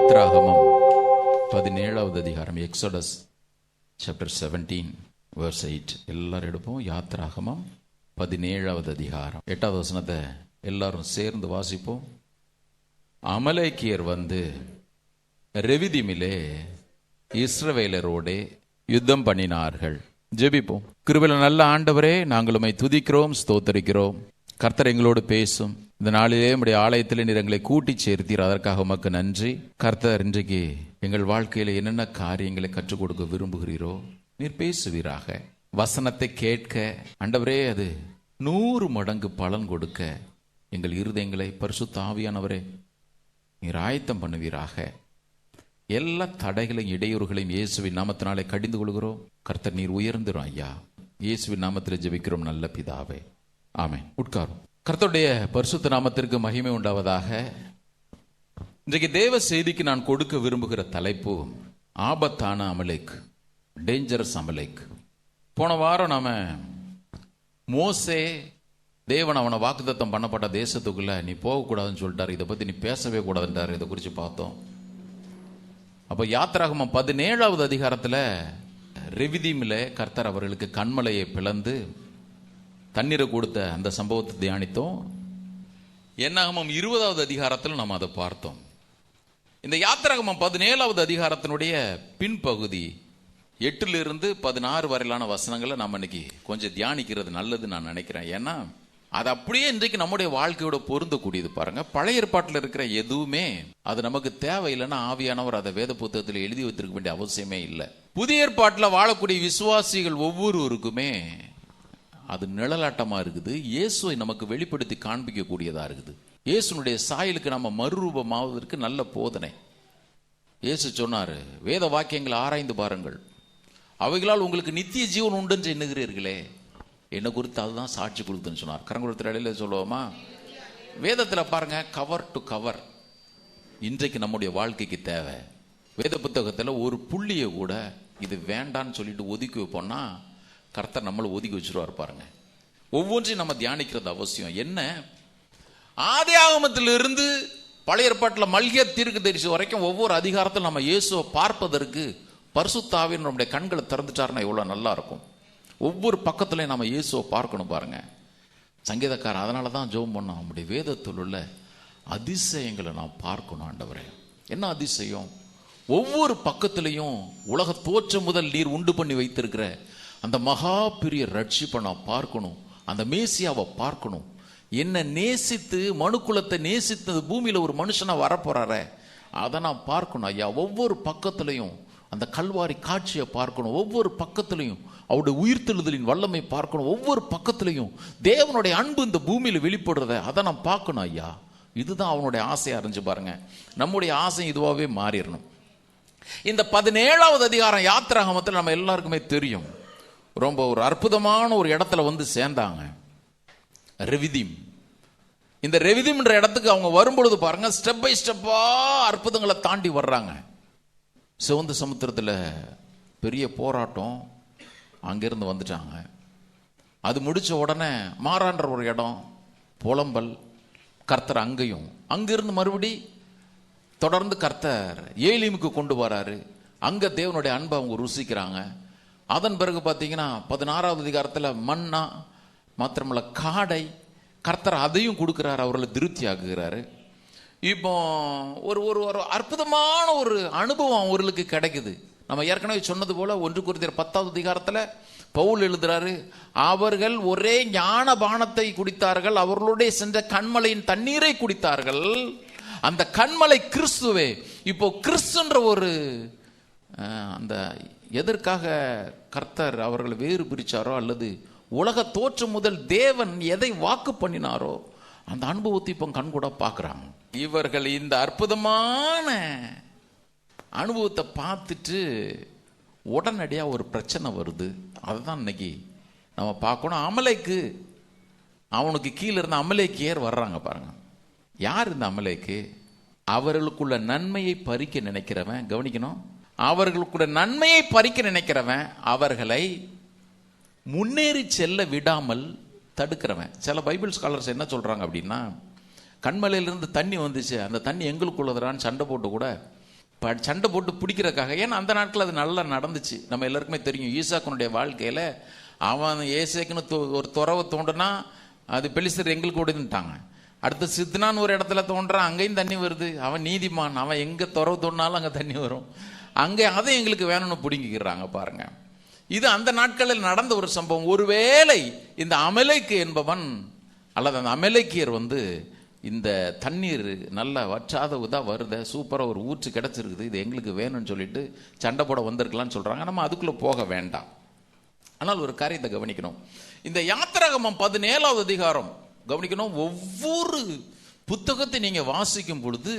யாத்ராகமம் 17வது அதிகாரம், exodus chapter 17 verse 8. எல்லாரும் எடுப்போம். யாத்ராகமம் 17வது அதிகாரம் 8வது வசனத்தை எல்லாரும் சேர்ந்து வாசிப்போம். அமலேக்கியர் வந்து ரெவிதீமிலே இஸ்ரவேலரோடே யுத்தம் பண்ணினார்கள். ஜெபிப்போம். கிருபையுள்ள நல்ல ஆண்டவரே, நாங்கள் உம்மை துதிக்கிறோம், ஸ்தோத்தரிக்கிறோம். கர்த்தர் எங்களோடு பேசும். இந்த நாளிலே நம்முடைய ஆலயத்தில் நீர் எங்களை கூட்டி சேர்த்தீர், அதற்காக உமக்கு நன்றி. கர்த்தர் இன்றைக்கு எங்கள் வாழ்க்கையில என்னென்ன காரியங்களை கற்றுக் கொடுக்க விரும்புகிறீரோ நீர் பேசுவீராக. வசனத்தை கேட்க ஆண்டவரே அது 100 மடங்கு பலன் கொடுக்க எங்கள் இருதயங்களை பரிசுத்த ஆவியானவரே நீர் ஆயத்தம் பண்ணுவீராக. எல்லா தடைகளையும் இடையூறுகளையும் இயேசுவின் நாமத்தினாலே கடிந்து கொள்கிறோம். கர்த்தர் நீர் உயர்ந்துரும் ஐயா. இயேசுவின் நாமத்தில் ஜெபிக்கிறோம் நல்ல பிதாவே, ஆமென். உட்காரும். கர்த்தருடைய பரிசுத்த நாமத்திற்கு மகிமை உண்டாவதாக. இன்றைக்கு தேவ செய்திக்கு நான் கொடுக்க விரும்புகிற தலைப்பு ஆபத்தான அமலேக், டேஞ்சரஸ் அமலேக். போன வாரம் நாம மோசே தேவன் அவனை வாக்குத்தத்தம் பண்ணப்பட்ட தேசத்துக்குள்ள நீ போகக்கூடாதுன்னு சொல்லிட்டாரு, இதை பத்தி நீ பேசவே கூடாதுன்றாரு. இதை குறித்து பார்த்தோம். அப்போ யாத்ராகமம் 17வது அதிகாரத்துல ரெவிதீமில் கர்த்தர் அவர்களுக்கு கண்மலையை பிளந்து தண்ணீரை கொடுத்த அந்த சம்பவத்தை தியானித்தோம். என்னாகமம் 20வது அதிகாரத்தில் நாம் அதை பார்த்தோம். இந்த யாத்ராகமம் 17வது அதிகாரத்தினுடைய பின்பகுதி 8லிருந்து 16 வரையிலான வசனங்களை நாம் இன்னைக்கு கொஞ்சம் தியானிக்கிறது நல்லது நான் நினைக்கிறேன். ஏன்னா அது அப்படியே இன்றைக்கு நம்முடைய வாழ்க்கையோட பொருந்தக்கூடியது. பாருங்க, பழைய ஏற்பாட்டில் இருக்கிற எதுவுமே அது நமக்கு தேவையில்லைன்னா ஆவியானவர் அதை வேத புத்தகத்தில் எழுதி வைத்திருக்க வேண்டிய அவசியமே இல்லை. புதிய ஏற்பாட்டில் வாழக்கூடிய விசுவாசிகள் ஒவ்வொருவருக்குமே அது நிழலாட்டமா இருக்குது. இயேசுவை நமக்கு வெளிப்படுத்தி காண்பிக்க கூடியதா இருக்குது. இயேசுனுடைய சாயலுக்கு நம்ம மறுரூபமாவதற்கு நல்ல போதனை. இயேசு சொன்னாரு, வேத வாக்கியங்களை ஆராய்ந்து பாருங்கள், அவைகளால் உங்களுக்கு நித்திய ஜீவன் உண்டு என்று எண்ணுகிறீர்களே, என்ன குறித்து அதுதான் சாட்சி கொடுத்துன்னு சொன்னார். கரங்குளத்தில் இடையில சொல்லுவோமா? வேதத்தில் பாருங்க, கவர் டு கவர் இன்றைக்கு நம்முடைய வாழ்க்கைக்கு தேவை. வேத புத்தகத்தில் ஒரு புள்ளியை கூட இது வேண்டான்னு சொல்லிட்டு ஒதுக்கி வைப்போம்னா கர்த்தர் நம்மளை ஒதுக்கி வச்சுருவார். பாருங்க, ஒவ்வொன்றையும் நம்ம தியானிக்கிறது அவசியம். என்ன, ஆதியாகமத்திலிருந்து பழைய ஏற்பாட்டில் மல்கியா தீர்க்கதரிசி வரைக்கும் ஒவ்வொரு அதிகாரத்தில் நம்ம இயேசுவை பார்ப்பதற்கு பரிசுத்த ஆவியானவர் நம்முடைய கண்களை திறந்துட்டாருன்னா எவ்வளோ நல்லா இருக்கும். ஒவ்வொரு பக்கத்துலையும் நம்ம இயேசுவை பார்க்கணும். பாருங்க, சங்கீதக்காரன் அதனால தான் ஜெபம் பண்ணோம், நம்முடைய வேதத்தில் உள்ள அதிசயங்களை நாம் பார்க்கணும். ஆண்டவரே, என்ன அதிசயம்! ஒவ்வொரு பக்கத்திலையும் உலக தோற்றம் முதல் நீர் உண்டு பண்ணி வைத்திருக்கிற அந்த மகா பெரிய ரட்சிப்பை நான் பார்க்கணும், அந்த மேசியாவை பார்க்கணும். என்ன நேசித்து மனுக்குலத்தை நேசித்தது பூமியில ஒரு மனுஷனா வரப்போறார, அதை நான் பார்க்கணும் ஐயா. ஒவ்வொரு பக்கத்திலையும் அந்த கல்வாரி காட்சியை பார்க்கணும். ஒவ்வொரு பக்கத்திலையும் அவருடைய உயிர்த்தெழுதலின் வல்லமை பார்க்கணும். ஒவ்வொரு பக்கத்திலையும் தேவனுடைய அன்பு இந்த பூமியில வெளிப்படுறத அதை நான் பார்க்கணும் ஐயா. இதுதான் அவனுடைய ஆசையை. அறிஞ்சு பாருங்க, நம்முடைய ஆசை இதுவாகவே மாறிடணும். இந்த 17வது அதிகாரம் யாத்ராகமத்தில் நம்ம எல்லாருக்குமே தெரியும், ரொம்ப ஒரு அற்புதமான ஒரு இடத்துல வந்து சேர்ந்தாங்க, ரெவிதீம். இந்த ரெவிதீம்ன்ற இடத்துக்கு அவங்க வரும்பொழுது பாருங்க, ஸ்டெப் பை ஸ்டெப்பா அற்புதங்களை தாண்டி வர்றாங்க. சிவந்த சமுத்திரத்தில் பெரிய போராட்டம், அங்கிருந்து வந்துட்டாங்க. அது முடிச்ச உடனே மாறான்ற ஒரு இடம், புலம்பல். கர்த்தர் அங்கேயும் அங்கிருந்து மறுபடி தொடர்ந்து கர்த்தர் ஏலிமுக்கு கொண்டு வராரு. அங்க தேவனுடைய அன்பை அவங்க ருசிக்கிறாங்க. அதன் பிறகு பார்த்தீங்கன்னா 16வது அதிகாரத்தில் மன்னா மாத்திரமல்ல காடை, கர்த்தர் அதையும் கொடுக்கிறாரு, அவர்களை திருப்தி ஆக்குகிறாரு. இப்போ ஒரு ஒரு அற்புதமான ஒரு அனுபவம் அவர்களுக்கு கிடைக்குது. நம்ம ஏற்கனவே சொன்னது போல 1 கொரிந்தியர் 10வது அதிகாரத்தில் பவுல் எழுதுறாரு, அவர்கள் ஒரே ஞான பானத்தை குடித்தார்கள், அவர்களுடைய சென்ற கண்மலையின் தண்ணீரை குடித்தார்கள். அந்த கண்மலை கிறிஸ்துவே. இப்போ கிறிஸ்துன்ற ஒரு அந்த எதற்காக கர்த்தர் அவர்களை வேறு பிரிச்சாரோ, அல்லது உலக தோற்றம் முதல் தேவன் எதை வாக்கு பண்ணினாரோ அந்த அனுபவத்தை இப்போ கண்கூட பார்க்குறாங்க. இவர்கள் இந்த அற்புதமான அனுபவத்தை பார்த்துட்டு உடனடியாக ஒரு பிரச்சனை வருது. அதுதான் இன்னைக்கு நம்ம பார்க்கணும். அமலேக்கு, அவனுக்கு கீழே இருந்த அமலேக்கியர் வர்றாங்க. பாருங்க, யார் இந்த அமலேக்கு? அவர்களுக்குள்ள நன்மையை பறிக்க நினைக்கிறவன். கவனிக்கணும், அவர்களுக்குள்ள நன்மையை பறிக்க நினைக்கிறவன், அவர்களை முன்னேறி செல்ல விடாமல் தடுக்கிறவன். சில பைபிள் ஸ்காலர்ஸ் என்ன சொல்றாங்க அப்படின்னா, கண்மலையிலிருந்து தண்ணி வந்துச்சு, அந்த தண்ணி எங்களுக்குள்ளதுறான்னு சண்டை போட்டு கூட சண்டை போட்டு பிடிக்கிறதுக்காக. ஏன்னா அந்த நாட்கள் அது நல்லா நடந்துச்சு. நம்ம எல்லாருக்குமே தெரியும் ஈசாக்கனுடைய வாழ்க்கையில் அவன் ஏசேக்குன்னு ஒரு துறவை தோண்டுனா அது பெலிஸ்தர் எங்களுக்கு ஓடுதுன்ட்டாங்க. அடுத்து சித்னான்னு ஒரு இடத்துல தோன்றான், அங்கேயும் தண்ணி வருது. அவன் நீதிமான், அவன் எங்கே துறவு தோண்டினாலும் அங்கே தண்ணி வரும். அங்கே அதை எங்களுக்கு வேணும்னு பிடிங்கிக்கிறாங்க பாருங்க. இது அந்த நாட்களில் நடந்த ஒரு சம்பவம். ஒருவேளை இந்த அமலேக்கு என்பவன் அல்லது அந்த அமலேக்கியர் இந்த தண்ணீர் நல்ல வற்றாத இதாக வருது, சூப்பராக ஒரு ஊற்று கிடச்சிருக்குது, இது எங்களுக்கு வேணும்னு சொல்லிட்டு சண்டை போட வந்திருக்கலாம்னு சொல்கிறாங்க. நம்ம அதுக்குள்ளே போக வேண்டாம். ஆனால் ஒரு காரியத்தை கவனிக்கணும். இந்த யாத்திராகமம் 17வது அதிகாரம் கவனிக்கணும். ஒவ்வொரு புத்தகத்தை நீங்கள் வாசிக்கும் பொழுது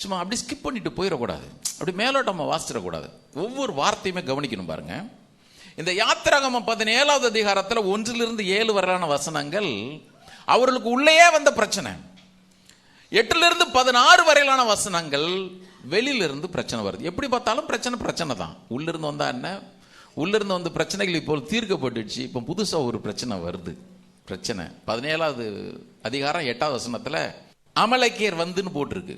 சும்மா அப்படி ஸ்கிப் பண்ணிட்டு போயிடக்கூடாது, அப்படி மேலோட்டமாக வாசிச்சிடக்கூடாது. ஒவ்வொரு வார்த்தையுமே கவனிக்கணும் பாருங்க. இந்த யாத்திராகமம் 17வது அதிகாரத்தில் 1 to 7 வரையான வசனங்கள் அவர்களுக்கு உள்ளேயே வந்த பிரச்சனை. 8 to 16 வரையிலான வசனங்கள் வெளியிலிருந்து பிரச்சனை வருது. எப்படி பார்த்தாலும் பிரச்சனை தான். உள்ளிருந்து வந்தா என்ன, உள்ளிருந்து வந்த பிரச்சனைகள் இப்போ தீர்க்கப்பட்டுச்சு. இப்போ புதுசாக ஒரு பிரச்சனை வருது. பிரச்சனை 17வது அதிகாரம் 8வது வசனத்தில் அமலேக்கியர் வந்துன்னு போட்டிருக்கு.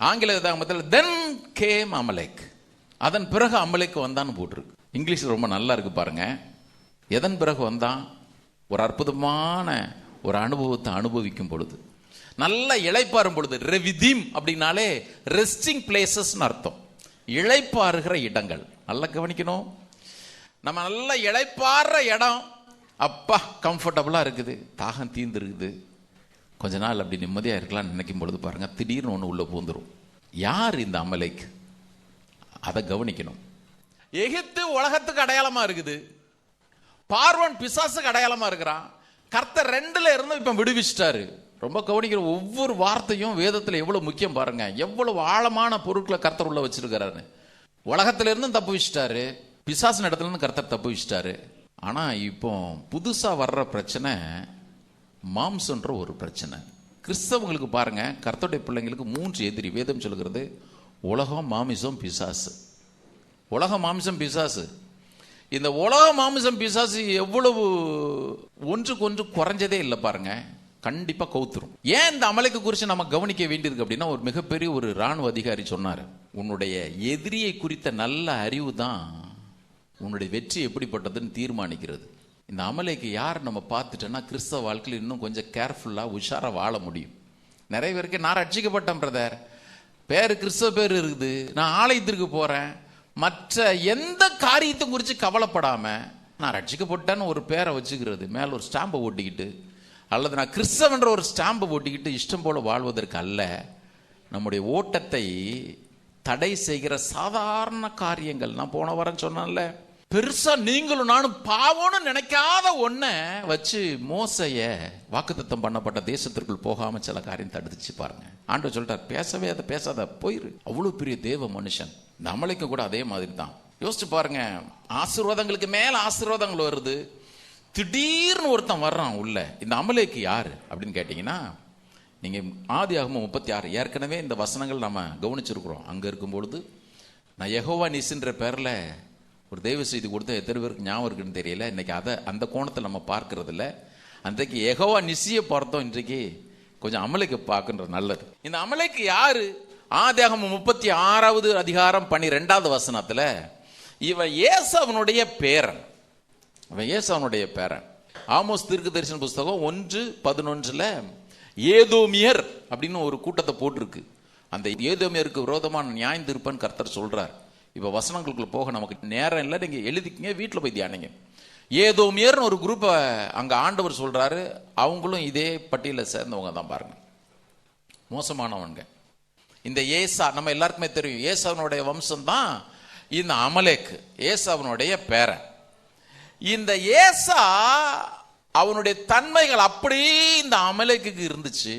ஆங்கில தாகமத்தில் தென் கேம் அமலேக், அதன் பிறகு அமலேக்கு வந்தான்னு போட்டிருக்கு. இங்கிலீஷில் ரொம்ப நல்லா இருக்கு பாருங்க. எதன் பிறகு வந்தான்? ஒரு அற்புதமான ஒரு அனுபவத்தை அனுபவிக்கும் பொழுது, நல்ல இளைப்பாறும் பொழுது. ரெவிதீம் அப்படின்னாலே ரெஸ்டிங் பிளேசஸ்ன்னு அர்த்தம், இளைப்பாறுகிற இடங்கள். நல்லா கவனிக்கணும். நம்ம நல்ல இளைப்பாறுற இடம், அப்பா கம்ஃபர்டபுளாக இருக்குது, தாகம் தீர்ந்து இருக்குது, கொஞ்ச நாள் அப்படி நிம்மதியாக இருக்கலாம்னு நினைக்கும் பொழுது பாருங்க, திடீர்னு ஒன்று உள்ள பூந்துரும். யார் இந்த அமலேக்? அதை கவனிக்கணும். எகிப்து உலகத்துக்கு அடையாளமா இருக்குது, பார்வோன் பிசாசுக்கு அடையாளமா இருக்கிறான். கர்த்தர் 2ல இருந்து இப்ப விடுவிச்சிட்டாரு. ரொம்ப கவனிக்கணும். ஒவ்வொரு வார்த்தையும் வேதத்தில் எவ்வளவு முக்கியம் பாருங்க. எவ்வளவு ஆழமான பொருட்களை கர்த்தர் உள்ள வச்சிருக்கிறாரு. உலகத்துல இருந்தும் தப்பு வச்சுட்டாரு, பிசாசு இடத்துல இருந்து கர்த்தர் தப்பு வச்சுட்டாரு. ஆனா இப்போ புதுசா வர்ற பிரச்சனை மாம்சன்ற ஒரு பிரச்சனை. கிறிஸ்தவங்களுக்கு பாருங்க, கர்த்தருடைய பிள்ளைங்களுக்கு 3 எதிரி. வேதம் சொல்கிறது உலகம், மாமிசம், பிசாசு. உலக மாமிசம், பிசாசு. இந்த உலக மாமிசம், பிசாசு எவ்வளவு ஒன்றுக்கு ஒன்று குறைஞ்சதே இல்லை பாருங்க. கண்டிப்பா கவுத்துரும். ஏன் இந்த அமலேக்கு குறித்து நம்ம கவனிக்க வேண்டியிருக்கு அப்படின்னா, ஒரு மிகப்பெரிய ஒரு ராணுவ அதிகாரி சொன்னார், உன்னுடைய எதிரியை குறித்த நல்ல அறிவு தான் உன்னுடைய வெற்றி எப்படிப்பட்டதுன்னு தீர்மானிக்கிறது. இந்த அமலேக்கு யார் நம்ம பார்த்துட்டோன்னா, கிறிஸ்தவ வாழ்க்கையில் இன்னும் கொஞ்சம் கேர்ஃபுல்லாக உஷாராக வாழ முடியும். நிறைய பேருக்கு நான் ரட்சிக்கப்பட்டேன் பிரதர், பேர் கிறிஸ்தவ பேர் இருக்குது, நான் ஆலயத்திற்கு போகிறேன், மற்ற எந்த காரியத்தை குறித்து கவலைப்படாம நான் ரட்சிக்கப்பட்டேன்னு ஒரு பேரை வச்சுக்கிறது, மேல ஒரு ஸ்டாம்பை ஓட்டிக்கிட்டு, அல்லது நான் கிறிஸ்தவன்ற ஒரு ஸ்டாம்பை ஓட்டிக்கிட்டு இஷ்டம் போல வாழ்வதற்கு அல்ல. நம்முடைய ஓட்டத்தை தடை செய்கிற சாதாரண காரியங்கள். நான் போன வாரம் சொன்னேன்ல, பெருசா நீங்களும் நானும் பாவம்னு நினைக்காத ஒன்ன வச்சு மோசைய வாக்குத்தத்தம் பண்ணப்பட்ட தேசத்திற்குள் போகாம சில காரியம் தடுத்துச்சு பாருங்க. ஆண்டவர் சொல்லிட்டார், பேசவே அதை பேசாத, போயிரு. அவ்வளவு பெரிய தேவ மனுஷன். இந்த அமலேக்கு கூட அதே மாதிரி தான். யோசிச்சு பாருங்க, ஆசீர்வாதங்களுக்கு மேல ஆசீர்வாதங்கள் வருது, திடீர்னு ஒருத்தன் வர்றான் உள்ள. இந்த அமலேக்கு யாரு அப்படின்னு கேட்டீங்கன்னா, நீங்க ஆதியாகமம் 36 ஏற்கனவே இந்த வசனங்கள் நம்ம கவனிச்சிருக்கிறோம். அங்க இருக்கும் பொழுது நான் யெகோவா நிசின்ற பேர்ல ஒரு தெய்வ செய்தி கொடுத்த எத்தனை பேருக்கு ஞாபகம் இருக்குன்னு தெரியல. இன்னைக்கு அதை அந்த கோணத்தில் நம்ம பார்க்கறது இல்லை. அன்றைக்கு யெகோவா நிசியை பார்த்தோம், இன்றைக்கு கொஞ்சம் அமலேக்கு பார்க்கின்றது நல்லது. இந்த அமலேக்கு யாரு? ஆதியாகமம் 36வது அதிகாரம் 12வது வசனத்துல இவன் ஏசாவனுடைய பேரன். இவன் ஏசாவனுடைய பேரன். ஆமோஸ் தீர்க்கதரிசன புஸ்தகம் 1:11 ஏதோமியர் அப்படின்னு ஒரு கூட்டத்தை போட்டிருக்கு. அந்த ஏதோமியருக்கு விரோதமான நியாயம் தீர்ப்பன் கர்த்தர் சொல்றார். இப்ப வசனங்களுக்குள்ள போக நமக்கு நேரம் இல்லை, நீங்க எழுதிக்கங்க, வீட்டில் போய் தியானிங்க. ஏதோமியர்னு ஒரு குரூப்பை அங்க ஆண்டவர் சொல்றாரு. அவங்களும் இதே பட்டியலை சேர்ந்தவங்க தான் பாருங்க, மோசமானவங்க. இந்த ஏசா நம்ம எல்லாருக்குமே தெரியும், ஏசாவனுடைய வம்சம் தான் இந்த அமலேக், ஏசாவனுடைய பேரன். இந்த ஏசா அவனுடைய தன்மைகள் அப்படியே இந்த அமலேக்கு இருந்துச்சு.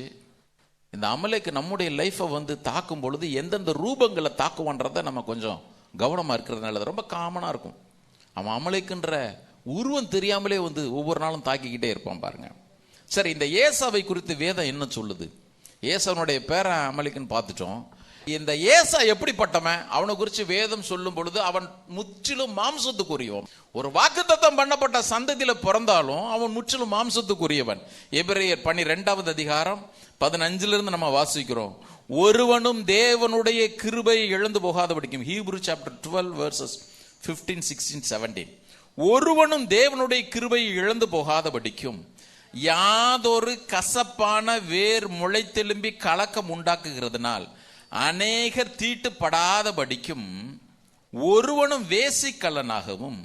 இந்த அமலேக்கு நம்முடைய லைஃபை தாக்கும் பொழுது எந்தெந்த ரூபங்களை தாக்குவான்றதை நம்ம கொஞ்சம் கவனமா இருக்கிறதுனால ரொம்ப காமனா இருக்கும். அவன் அமலேக்குன்ற உருவம் தெரியாமலே ஒவ்வொரு நாளும் தாக்கிக்கிட்டே இருப்பான் பாருங்க. சரி, இந்த ஏசாவை குறித்து வேதம் என்ன சொல்லுது? ஏசாவனுடைய பேரன் அமலேக்குன்னு பார்த்துட்டோம். இந்த ஏசா எப்படிப்பட்டவன்? அவனை குறித்து வேதம் சொல்லும் பொழுது அவன் முற்றிலும் மாம்சத்துக்குரியவன். ஒரு வாக்குத்தத்தம் பண்ணப்பட்ட சந்ததியில பிறந்தாலும் அவன் முற்றிலும் மாம்சத்துக்குரியவன். எபிரேயர் 12வது அதிகாரம் 15 நம்ம வாசிக்கிறோம், ஒருவனும் தேவனுடைய கிருபையை இழந்து போகாதபடிக்கும். Hebrew chapter 12 verses 15, 16, 17. ஒருவனும் தேவனுடைய கிருபையை இழந்து போகாதபடிக்கும் யாதொரு கசப்பான வேர் முளைத்தெலும்பி கலக்கம் உண்டாக்குகிறதுனால் அநேகர் தீட்டுப்படாதபடிக்கும் ஒருவனும் வேசிக்கல்லனாகவும்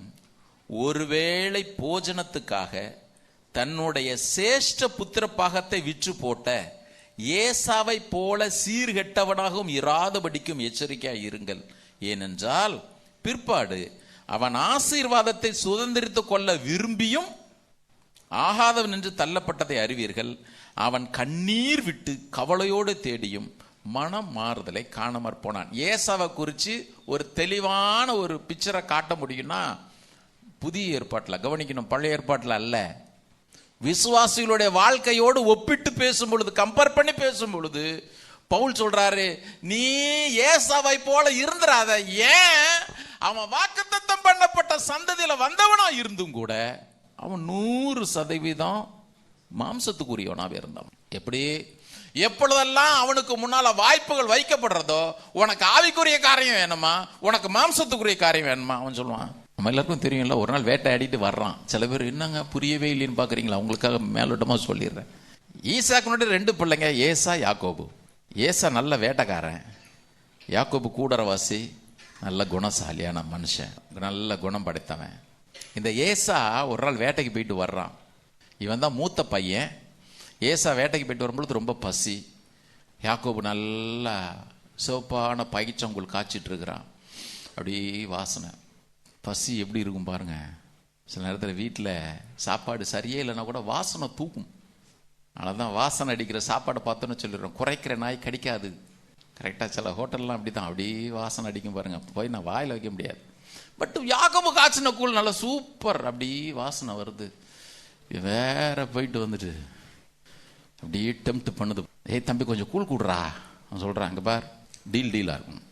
ஒருவேளை போஜனத்துக்காக தன்னுடைய சேஷ்ட புத்திர பாகத்தை விற்று போட்ட ஏசாவை போல சீர்கெட்டவனாகவும் இராதபடிக்கும் எச்சரிக்கையாய் இருங்கள். ஏனென்றால் பிற்பாடு அவன் ஆசீர்வாதத்தை சுதந்திரித்துக் கொள்ள விரும்பியும் ஆகாதவன் என்று தள்ளப்பட்டதை அறிவீர்கள். அவன் கண்ணீர் விட்டு கவலையோடு தேடியும் மனம் மாறுதலை காணாமற் போனான். ஏசாவை குறித்து ஒரு தெளிவான ஒரு பிக்சரை காட்ட முடியும்னா புதிய ஏற்பாட்டில் கவனிக்கணும், பழைய ஏற்பாட்டில் அல்ல. விசுவாசிகளுடைய வாழ்க்கையோடு ஒப்பிட்டு பேசும் பொழுது, கம்பேர் பண்ணி பேசும் பொழுது பவுல் சொல்றாரு, நீ ஏசாவை போல இருந்துராத. ஏன்? அவன் வாக்குத்தத்தம் பண்ணப்பட்ட சந்ததியில வந்தவனா இருந்தும் கூட அவன் 100% மாம்சத்துக்குரியவனாக இருந்தான். எப்படி? எப்பொழுதெல்லாம் அவனுக்கு முன்னால வாய்ப்புகள் வைக்கப்படுறதோ, உனக்கு ஆவிக்குரிய காரியம் வேணுமா, உனக்கு மாம்சத்துக்குரிய காரியம் வேணுமா, அவன் சொல்லுவான். நம்ம எல்லாருக்கும் தெரியும்ல, ஒரு நாள் வேட்டையாடிட்டு வர்றான். சில பேர் என்னங்க புரியவே இல்லைன்னு பாக்குறீங்களா? உங்களுக்காக மேலோட்டமா சொல்லிடுறேன். ஈசாக்கு முன்னாடி 2 பிள்ளைங்க, ஏசா யாக்கோபு. ஏசா நல்ல வேட்டைக்காரன், யாக்கோபு கூடரவாசி, நல்ல குணசாலியான மனுஷன், நல்ல குணம் படைத்தவன். இந்த ஏசா ஒரு நாள் வேட்டைக்கு போயிட்டு வர்றான். இவன் தான் மூத்த பையன். ஏசா வேட்டைக்கு போயிட்டு வரும்பொழுது ரொம்ப பசி. யாக்கோபு நல்லா சிவப்பான பைச்சங்குள் காய்ச்சிட்டு இருக்கிறான். அப்படி வாசனை, பசி எப்படி இருக்கும் பாருங்க. சில நேரத்தில் வீட்டில் சாப்பாடு சரியே இல்லைன்னா கூட வாசனை தூக்கும். அதனால தான் வாசனை அடிக்கிற சாப்பாடை பார்த்தோன்னு சொல்லிடுறோம், குறைக்கிற நாய் கடிக்காது. கரெக்டாக சில ஹோட்டல்லாம் அப்படி தான், அப்படி வாசனை அடிக்கும் பாருங்க, போய் நான் வாயில் வைக்க முடியாது. பட் யாக்கோபு காய்ச்சின கூழ் நல்லா சூப்பர், அப்படி வாசனை வருது. வேற போயிட்டு வந்துட்டு அப்படியே டெம்ப்ட் பண்ணுது. ஏய் தம்பி கொஞ்சம் கூழ் கூடுறா, அவன் சொல்றான், அங்கே பார் டீலா இருக்கும்.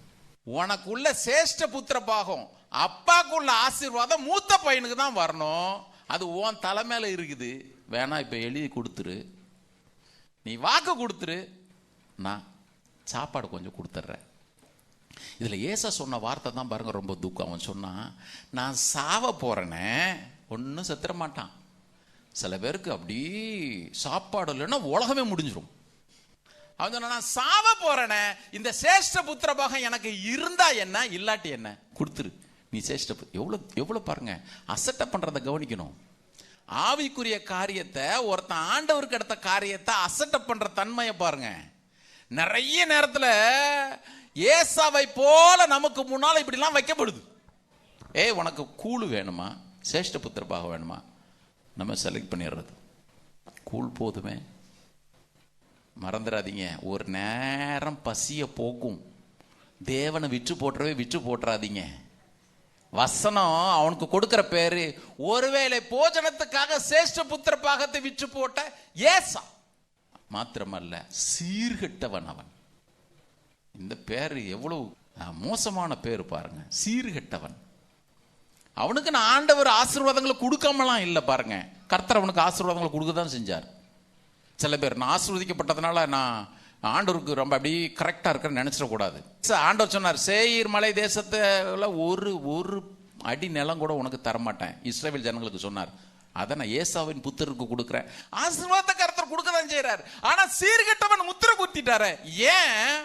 உனக்குள்ள சேஷ்ட புத்திர பாகம், அப்பாக்குள்ள ஆசீர்வாதம் மூத்த பையனுக்கு தான் வரணும். அது உன் தலை மேல இருக்குது. வேணா இப்ப எழுதி கொடுத்துரு, நீ வாக்கு கொடுத்துரு, நான் சாப்பாடு கொஞ்சம் கொடுத்துட்றேன். இதுல ஏசா சொன்ன வார்த்தை தான் பாருங்க ரொம்ப துக்கம். அவன் சொன்னான், நான் சாவ போறேனே, ஒன்னும் செத்துற மாட்டான். சில பேருக்கு அப்படி சாப்பாடு இல்லைன்னா உலகமே முடிஞ்சிடும். அவன் சொன்னா, நான் சாவ போறேனே, இந்த சேஷ்ட புத்திர பாகம் எனக்கு இருந்தா என்ன, இல்லாட்டி என்ன, கொடுத்துரு நீ சேஷ்ட. எவ்வளவு பாருங்க, அசட்டை பண்றதை கவனிக்கணும். ஆவிக்குரிய காரியத்தை, ஒருத்தன் ஆண்டவருக்கு எடுத்த காரியத்தை அசட்டை பண்ற தன்மையை பாருங்க. நிறைய நேரத்துல ஏசாவை போல நமக்கு முன்னால இப்படிலாம் வைக்கப்படுது. உனக்கு கூழ் வேணுமா, சேஷ்ட புத்திர பாகம் வேணுமா, நம்ம செலக்ட் பண்ணிடுறது. கூழ் போதுமே. மறந்துடாதீங்க, ஒரு நேரம் பசிய போக்கும். தேவனை விற்று போட்டுறாதீங்க. வசனம் அவனுக்கு கொடுக்கிற பேரு, ஒருவேளை போஜனத்துக்காக சேஷ்ட புத்திர பாகத்தை விற்று போட்ட ஏசா மாத்திரமல்ல, சீர்கெட்டவன் அவன். இந்த பேரு எவ்வளவு மோசமான பேரு பாருங்க, சீர்கெட்டவன். அவனுக்கு நான் ஆண்டவர் ஆசீர்வாதங்களை கொடுக்காமலாம் இல்லை பாருங்க. கர்த்தர் அவனுக்கு ஆசீர்வாதங்களை கொடுக்க தான் செஞ்சார். சில பேர் நான் ஆசீர்வதிக்கப்பட்டதுனால நான் ஆண்டவருக்கு ரொம்ப அப்படி கரெக்டா இருக்கிறேன்னு நினைச்சிடக்கூடாது. ஆண்டவர் சொன்னார், சேயீர் மலை தேசத்துல ஒரு அடி நிலம் கூட உனக்கு தரமாட்டேன், இஸ்ரவேல் ஜனங்களுக்கு சொன்னார். அதை நான் ஏசாவின் புத்தருக்கு கொடுக்குறேன். ஆசீர்வாதத்தை கர்த்தர் கொடுக்க தான் செய்யறாரு. ஆனா சீர்கெட்டவன் முத்திரை குத்திட்டாரு. ஏன்?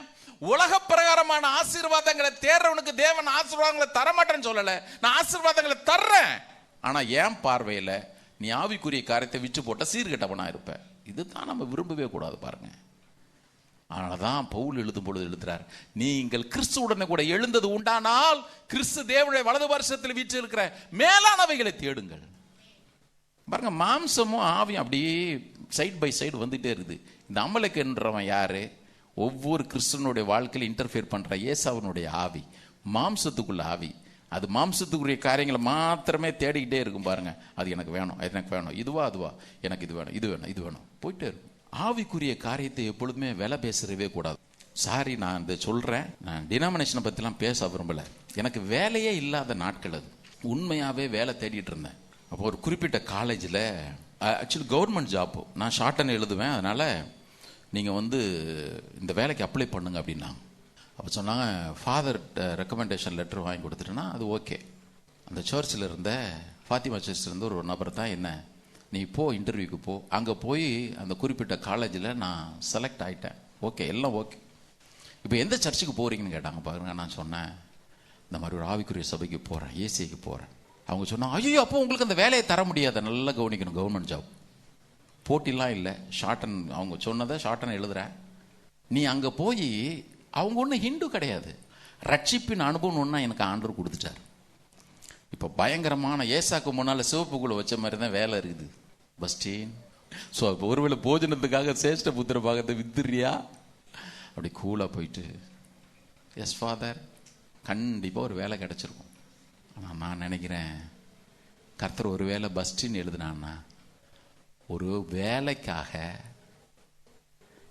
உலக பிரகாரமான ஆசீர்வாதங்களை தேர்றவனுக்கு தேவன் ஆசீர்வாதங்களை தரமாட்டேன்னு சொல்லல, நான் ஆசீர்வாதங்களை தர்றேன். ஆனா ஏன் பார்வையில நீ ஆவிக்குரிய காரியத்தை விற்று போட்ட சீர்கெட்டவனா இருப்ப. இதுதான் நம்ம விரும்பவே கூடாது பாருங்க. அதனாலதான் பவுல் எழுதும் பொழுது எழுதுறார், நீங்கள் கிறிஸ்துவுடனே கூட எழுந்தது உண்டானால் கிறிஸ்து தேவனுடைய வலது வருஷத்தில் வீற்று இருக்கிற மேலானவைகளை தேடுங்கள். பாருங்க, மாம்சமும் ஆவியும் அப்படியே சைட் பை சைடு வந்துட்டே இருக்குது. இந்த அமலேக்குன்றவன் யாரு? ஒவ்வொரு கிறிஸ்தனுடைய வாழ்க்கையில் இன்டர்ஃபியர் பண்ற ஏசாவினுடைய ஆவி, மாம்சத்துக்குள்ள ஆவி. அது மாம்சத்துக்குரிய காரியங்களை மாத்திரமே தேடிக்கிட்டே இருக்கும் பாருங்க. அது எனக்கு வேணும், எனக்கு வேணும், இதுவா அதுவா, எனக்கு இது வேணும், இது வேணும், இது வேணும், போயிட்டே இருக்கும். ஆவிக்குரிய காரியத்தை எப்பொழுதுமே விலை பேசுறவே கூடாது. சாரி, நான் இதை சொல்கிறேன், நான் டினாமினேஷனை பற்றிலாம் பேச விரும்பலை. எனக்கு வேலையே இல்லாத நாட்கள் அது. உண்மையாகவே வேலை தேடிட்டு இருந்தேன். அப்போ ஒரு குறிப்பிட்ட காலேஜில், ஆக்சுவலி கவர்மெண்ட் ஜாப்பு, நான் ஷார்ட் அண்ட் எழுதுவேன், அதனால் நீங்கள் இந்த வேலைக்கு அப்ளை பண்ணுங்க அப்படின்னாங்க. அப்போ சொன்னாங்க, ஃபாதர் ரெக்கமெண்டேஷன் லெட்டர் வாங்கி கொடுத்துட்டேன்னா அது ஓகே. அந்த சர்ச்சில் இருந்த ஃபாத்திமா சர்ச்சில் இருந்த ஒரு நபர் தான், என்ன நீ போ, இன்டர்வியூக்கு போ, அங்கே போய் அந்த குறிப்பிட்ட காலேஜில் நான் செலக்ட் ஆகிட்டேன், ஓகே, எல்லாம் ஓகே. இப்போ எந்த சர்ச்சுக்கு போகிறீங்கன்னு கேட்டாங்க. பாருங்க, நான் சொன்னேன், இந்த மாதிரி ஒரு ஆவிக்குரிய சபைக்கு போகிறேன், ஏசிக்கு போகிறேன். அவங்க சொன்னாங்க, ஐயோ அப்போ உங்களுக்கு அந்த வேலையை தர முடியாத, நல்லா கவனிக்கணும், கவர்மெண்ட் ஜாப், போட்டிலாம் இல்லை, ஷார்ட் அண்ட், அவங்க சொன்னதை ஷார்ட் அண்ட் எழுதுகிறேன், நீ அங்கே போய், அவங்க ஒன்றும் ஹிந்து கிடையாது, ரட்சிப்பின் அனுபவம் ஒன்றா எனக்கு ஆண்டவர் கொடுத்துட்டார். இப்போ பயங்கரமான ஏசாக்கு முன்னால் சிவப்புக்குள்ள வச்ச மாதிரி தான் வேலை இருக்குது, பஸ்டீன். ஸோ இப்போ ஒருவேளை போஜனத்துக்காக சேஷ்ட புத்திர பாகத்தை வித்துறியா? அப்படி கூலாக போயிட்டு, எஸ் ஃபாதர், கண்டிப்பாக ஒரு வேலை கிடச்சிருக்கும். ஆனால் நான் நினைக்கிறேன், கர்த்தர் ஒரு வேலை பஸ்டின்னு எழுதுனான்னா ஒரு வேலைக்காக,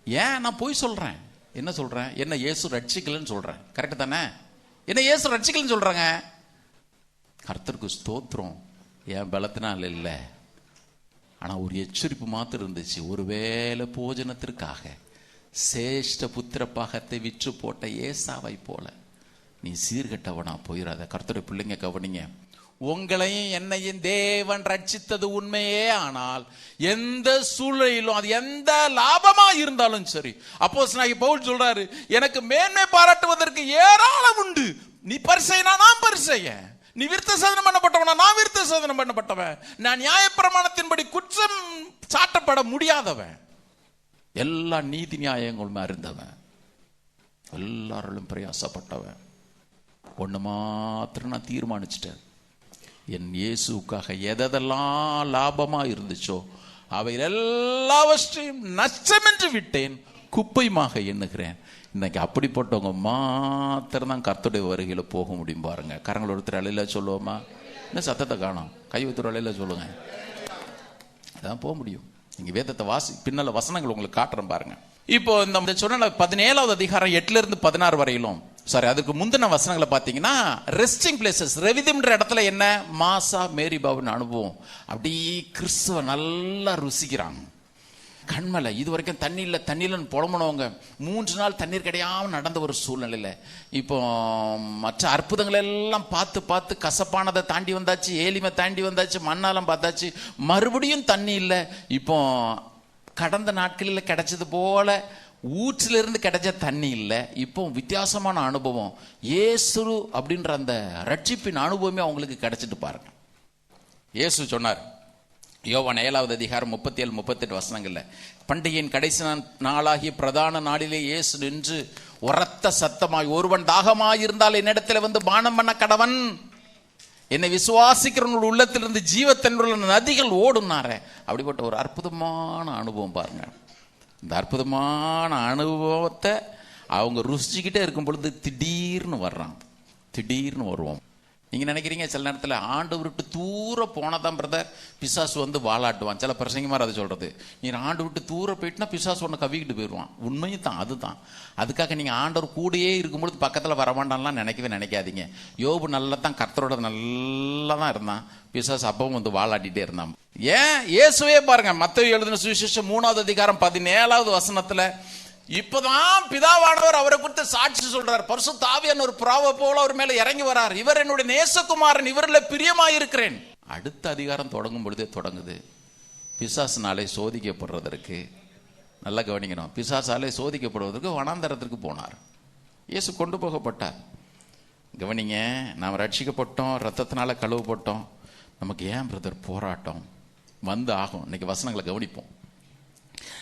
ஏன் நான் போய் சொல்கிறேன், என்ன சொல்கிறேன், என்ன இயேசு ரட்சிக்கலன்னு சொல்கிறேன், கரெக்டு தானே? என்ன இயேசு ரட்சிக்கலன்னு சொல்கிறாங்க. கர்த்தருக்கு ஸ்தோத்திரம், என் பலத்தினால் இல்லை, ஆனால் ஒரு எச்சரிப்பு மாத்திரம் இருந்துச்சு, ஒருவேளை போஜனத்திற்காக சேஷ்ட புத்திர பாகத்தை விற்று போட்ட ஏசாவை போல நீ சீர்கட்டவனா போயிடாத. கர்த்தருடைய பிள்ளைங்க கவனிங்க, உங்களையும் என்னையும் தேவன் ரட்சித்தது உண்மையே, ஆனால் எந்த சூழ்நிலையிலும் அது எந்த லாபமா இருந்தாலும் சரி, அப்போஸ்தலனாகிய பவுல் சொல்றாரு, எனக்கு மேன்மை பாராட்டுவதற்கு ஏராளம் உண்டு, நீ பரிசைனா நான் பரிசையன், நீ விருத்த சேதனம் பண்ணப்பட்டவனா நான் விருத்த சேதனம் பண்ணப்பட்டவன், நான் நியாயப்பிரமாணத்தின்படி குற்றம் சாட்டப்பட முடியாதவன், எல்லா நீதி நியாயங்களும் அறிந்தவன், எல்லாரும் பிரயாசப்பட்டவன். ஒன்று மாத்திரம் நான் தீர்மானிச்சிட்டேன், என் இயேசுக்காக எதெல்லாம் லாபமா இருந்துச்சோ அவை எல்லாவற்றையும் நஷ்டமென்று விட்டேன், குப்பைமாக எண்ணுகிறேன். இன்னைக்கு அப்படிப்பட்டவங்க மாத்திரம் தான் கர்த்தருடைய வருகையில் போக முடியும். பாருங்க, கரங்கள் ஒருத்தர் அலையில சொல்லுவோமா? என்ன சத்தத்தை காணும்? கை ஒருத்தர் அலையில சொல்லுங்க, அதான் போக முடியும். நீங்க வேதத்தை பின்னால வசனங்கள் உங்களுக்கு காட்டுறேன் பாருங்க. இப்போ இந்த சொன்ன 17வது அதிகாரம் 8-16 வரையிலும், சாரி அதுக்கு முந்தின வசனங்களை பார்த்தீங்கன்னா, ரெஸ்டிங் பிளேசஸ், ரெவிதம்ன்ற இடத்துல என்ன, மாசா மேரி பாபுன்னு அனுபவம், அப்படி கிறிஸ்துவ நல்லா ருசிக்கிறாங்க. கண்மலை இது வரைக்கும் தண்ணியில் புலம்புனவங்க 3 நாள் தண்ணீர் கிடையாமல் நடந்த ஒரு சூழ்நிலையில், இப்போ மற்ற அற்புதங்கள் எல்லாம் பார்த்து பார்த்து கசப்பானதை தாண்டி வந்தாச்சு, ஏலிமை தாண்டி வந்தாச்சு, மண்ணாலம் பார்த்தாச்சு, மறுபடியும் தண்ணி இல்லை. இப்போ கடந்த நாட்களில் கிடைச்சது போல ஊற்றிலிருந்து கிடைச்ச தண்ணி இல்லை, இப்போ வித்தியாசமான அனுபவம், இயேசு அப்படின்ற அந்த ரட்சிப்பின் அனுபவமே அவங்களுக்கு கிடைச்சிட்டு பாருங்க. இயேசு சொன்னார், யோவான் 7வது அதிகாரம் 37-38 வசனங்கள்ல, பண்டிகையின் கடைசி நாளாகிய பிரதான நாளிலே இயேசு நின்று உரத்த சத்தமாய், ஒருவன் தாகமாயிருந்தால் என்னிடத்துல வந்து பானம் பண்ண கடவன், என்னை விசுவாசிக்கிறவங்க உள்ளத்திலிருந்து ஜீவத்தன்னுள்ள நதிகள் ஓடுனார. அப்படிப்பட்ட ஒரு அற்புதமான அனுபவம் பாருங்க. இந்த அற்புதமான அனுபவத்தை அவங்க ருசிச்சுக்கிட்டே இருக்கும் பொழுது திடீர்னு வருவோம். நீங்க நினைக்கிறீங்க சில நேரத்தில் ஆண்டவர் விட்டு தூர போனதான் பிரதர் பிசாசு வந்து வாலாட்டுவான். சில பிரசங்கமார் அதை சொல்றது, நீ ஆண்டு விட்டு தூர போயிட்டுனா பிசாசு ஒன்று கவிக்கிட்டு போயிடுவான். உண்மையும் தான், அதுதான். அதுக்காக நீங்க ஆண்டவர் கூடயே இருக்கும்பொழுது பக்கத்தில் வரமாட்டான்லாம் நினைக்காதீங்க. யோபு நல்லா தான், கர்த்தரோட நல்லா தான் இருந்தான், பிசாசு அப்பவும் வந்து வாலாட்டிகிட்டே இருந்தான். ஏன் இயேசுவே பாருங்க, மத்தேயு எழுதின சுவிசேஷம் 3வது அதிகாரம் 17வது வசனத்துல, இப்பதான் பிதாவானவர் அவரை குறித்து சாட்சி சொல்றார், பரிசுத்த ஆவியான ஒரு புறாவை போல அவர் மேல இறங்கி வரார், இவர் என்னுடைய நேசகுமாரன், இவரில் பிரியமாயிருக்கிறேன். அடுத்த அதிகாரம் தொடங்கும் பொழுதே தொடங்குது, பிசாசினாலே சோதிக்கப்படுறதற்கு, நல்லா கவனிக்கணும், பிசாசாலே சோதிக்கப்படுவதற்கு வனாந்தரத்திற்கு போனார். இயேசு கொண்டு போகப்பட்டார். கவனிங்க, நாம் ரட்சிக்கப்பட்டோம், ரத்தத்தினால கழுவப்பட்டோம், நமக்கு ஏன் பிரதர் போராட்டம் வந்து ஆகும்? இன்னைக்கு வசனங்களை கவனிப்போம்.